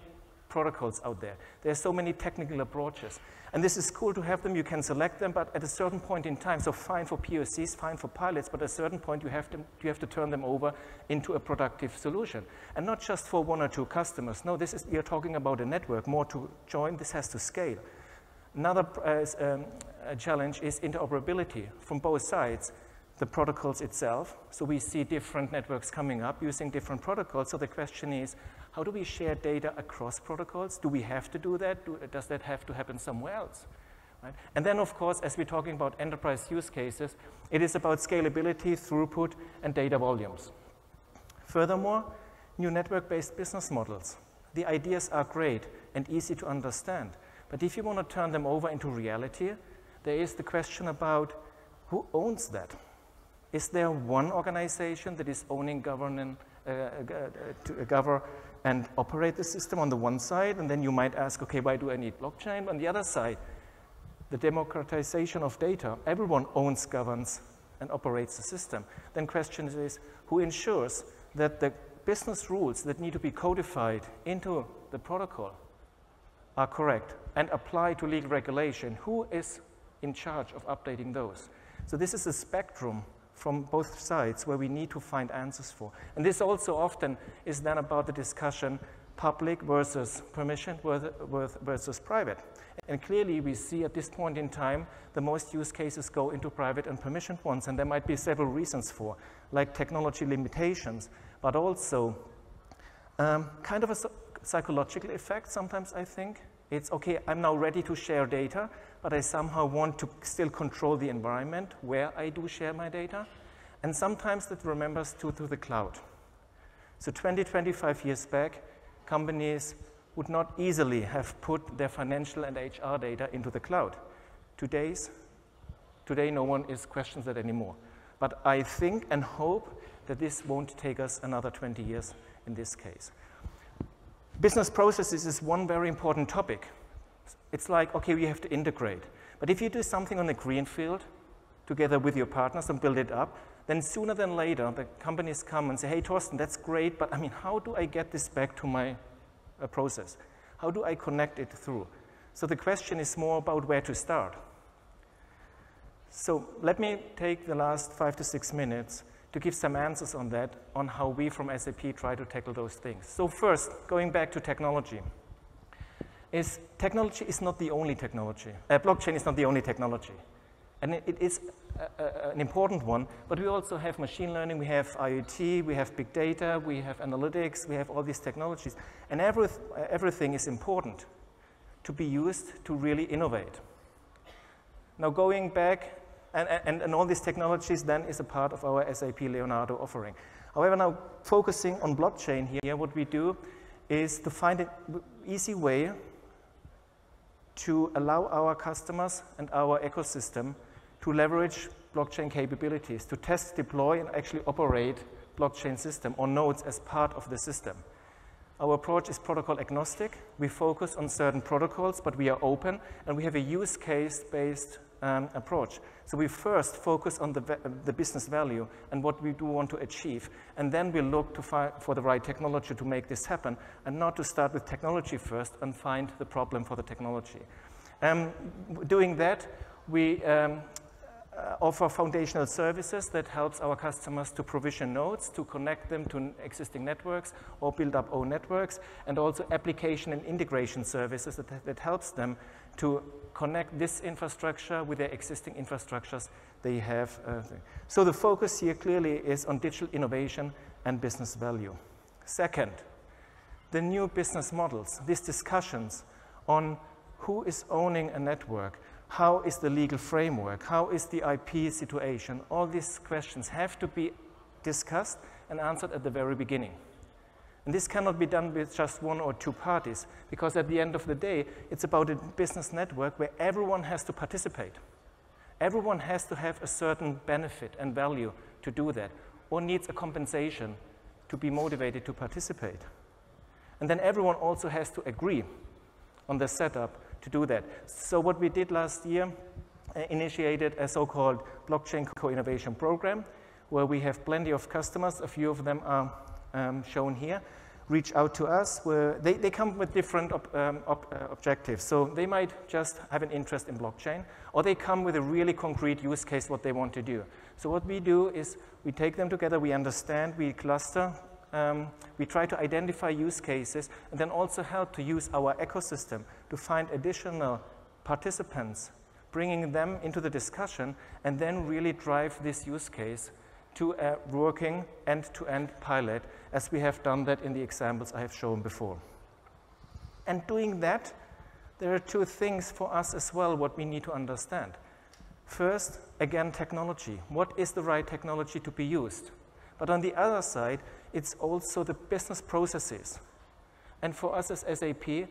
protocols out there. There's so many technical approaches. And this is cool to have them. You can select them, but at a certain point in time, so fine for POCs, fine for pilots, but at a certain point you have to turn them over into a productive solution. And not just for 1 or 2 customers. No, you're talking about a network. More to join, this has to scale. Another challenge is interoperability from both sides. The protocols itself, so we see different networks coming up using different protocols. So the question is, how do we share data across protocols? Do we have to do that? Does that have to happen somewhere else? Right? And then, of course, as we're talking about enterprise use cases, it is about scalability, throughput, and data volumes. Furthermore, new network-based business models. The ideas are great and easy to understand, but if you want to turn them over into reality, there is the question about who owns that. Is there one organization that is owning, govern and operate the system on the one side? And then you might ask, okay, why do I need blockchain? On the other side, the democratization of data. Everyone owns, governs, and operates the system. Then question is, who ensures that the business rules that need to be codified into the protocol are correct and apply to legal regulation? Who is in charge of updating those? So this is a spectrum from both sides where we need to find answers for. And this also often is then about the discussion public versus permission versus private. And clearly we see at this point in time the most use cases go into private and permissioned ones, and there might be several reasons for, like technology limitations, but also kind of a psychological effect sometimes, I think. It's okay, I'm now ready to share data, but I somehow want to still control the environment where I do share my data. And sometimes that remembers to the cloud. So 20, 25 years back, companies would not easily have put their financial and HR data into the cloud. Today, no one questions that anymore. But I think and hope that this won't take us another 20 years in this case. Business processes is one very important topic. It's like, okay, we have to integrate. But if you do something on a greenfield together with your partners and build it up, then sooner than later, the companies come and say, hey, Torsten, that's great, but I mean, how do I get this back to my process? How do I connect it through? So the question is more about where to start. So let me take the last 5 to 6 minutes to give some answers on that, on how we from SAP try to tackle those things. So first, going back to technology. Technology is not the only technology. Blockchain is not the only technology. And it is an important one, but we also have machine learning, we have IoT, we have big data, we have analytics, we have all these technologies, and everything is important to be used to really innovate. Now going back, and all these technologies then is a part of our SAP Leonardo offering. However, now focusing on blockchain here, what we do is to find an easy way to allow our customers and our ecosystem to leverage blockchain capabilities, to test, deploy, and actually operate blockchain system or nodes as part of the system. Our approach is protocol agnostic. We focus on certain protocols, but we are open, and we have a use case-based approach. So we first focus on the business value and what we do want to achieve, and then we look to for the right technology to make this happen, and not to start with technology first and find the problem for the technology. Doing that, we offer foundational services that helps our customers to provision nodes, to connect them to existing networks or build up own networks, and also application and integration services that helps them to connect this infrastructure with their existing infrastructures they have. So the focus here clearly is on digital innovation and business value. Second, the new business models, these discussions on who is owning a network, how is the legal framework, how is the IP situation, all these questions have to be discussed and answered at the very beginning. And this cannot be done with just one or two parties, because at the end of the day, it's about a business network where everyone has to participate. Everyone has to have a certain benefit and value to do that, or needs a compensation to be motivated to participate. And then everyone also has to agree on the setup to do that. So what we did last year, initiated a so-called blockchain co-innovation program, where we have plenty of customers, a few of them are shown here, reach out to us, where they come with different objectives. So they might just have an interest in blockchain, or they come with a really concrete use case what they want to do. So what we do is we take them together, we understand, we cluster, we try to identify use cases, and then also help to use our ecosystem to find additional participants, bringing them into the discussion, and then really drive this use case to a working end-to-end pilot, as we have done that in the examples I have shown before. And doing that, there are two things for us as well what we need to understand. First, again, technology. What is the right technology to be used? But on the other side, it's also the business processes. And for us as SAP,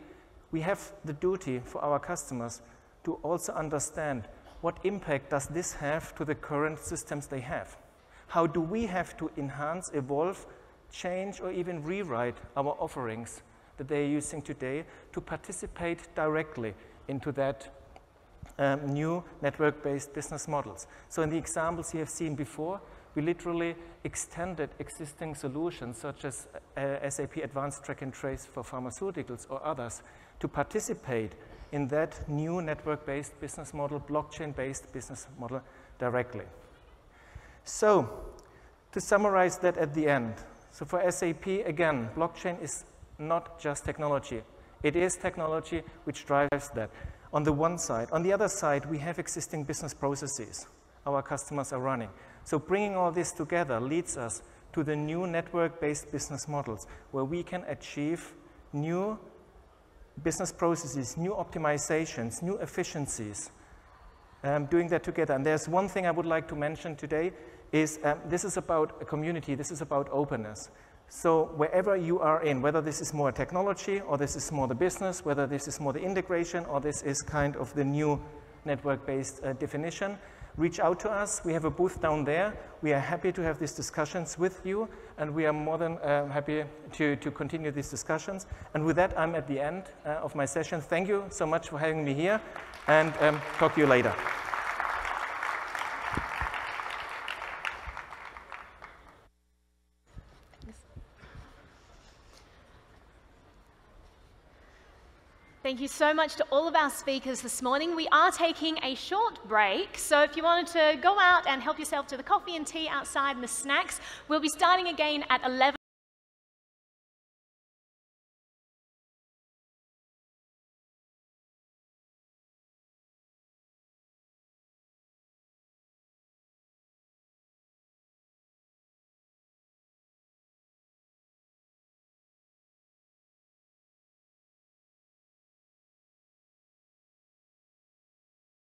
we have the duty for our customers to also understand what impact does this have to the current systems they have. How do we have to enhance, evolve, change, or even rewrite our offerings that they're using today to participate directly into that new network-based business models? So in the examples you have seen before, we literally extended existing solutions such as SAP Advanced Track and Trace for pharmaceuticals or others to participate in that new network-based business model, blockchain-based business model directly. So, to summarize that at the end, so for SAP, again, blockchain is not just technology. It is technology which drives that on the one side. On the other side, we have existing business processes our customers are running. So bringing all this together leads us to the new network-based business models, where we can achieve new business processes, new optimizations, new efficiencies, doing that together. And there's one thing I would like to mention today, is this is about a community, this is about openness. So wherever you are in, whether this is more technology, or this is more the business, whether this is more the integration, or this is kind of the new network-based definition, reach out to us. We have a booth down there. We are happy to have these discussions with you, and we are more than happy to continue these discussions. And with that, I'm at the end of my session. Thank you so much for having me here, and talk to you later. Thank you so much to all of our speakers this morning. We are taking a short break, so if you wanted to go out and help yourself to the coffee and tea outside and the snacks, we'll be starting again at 11.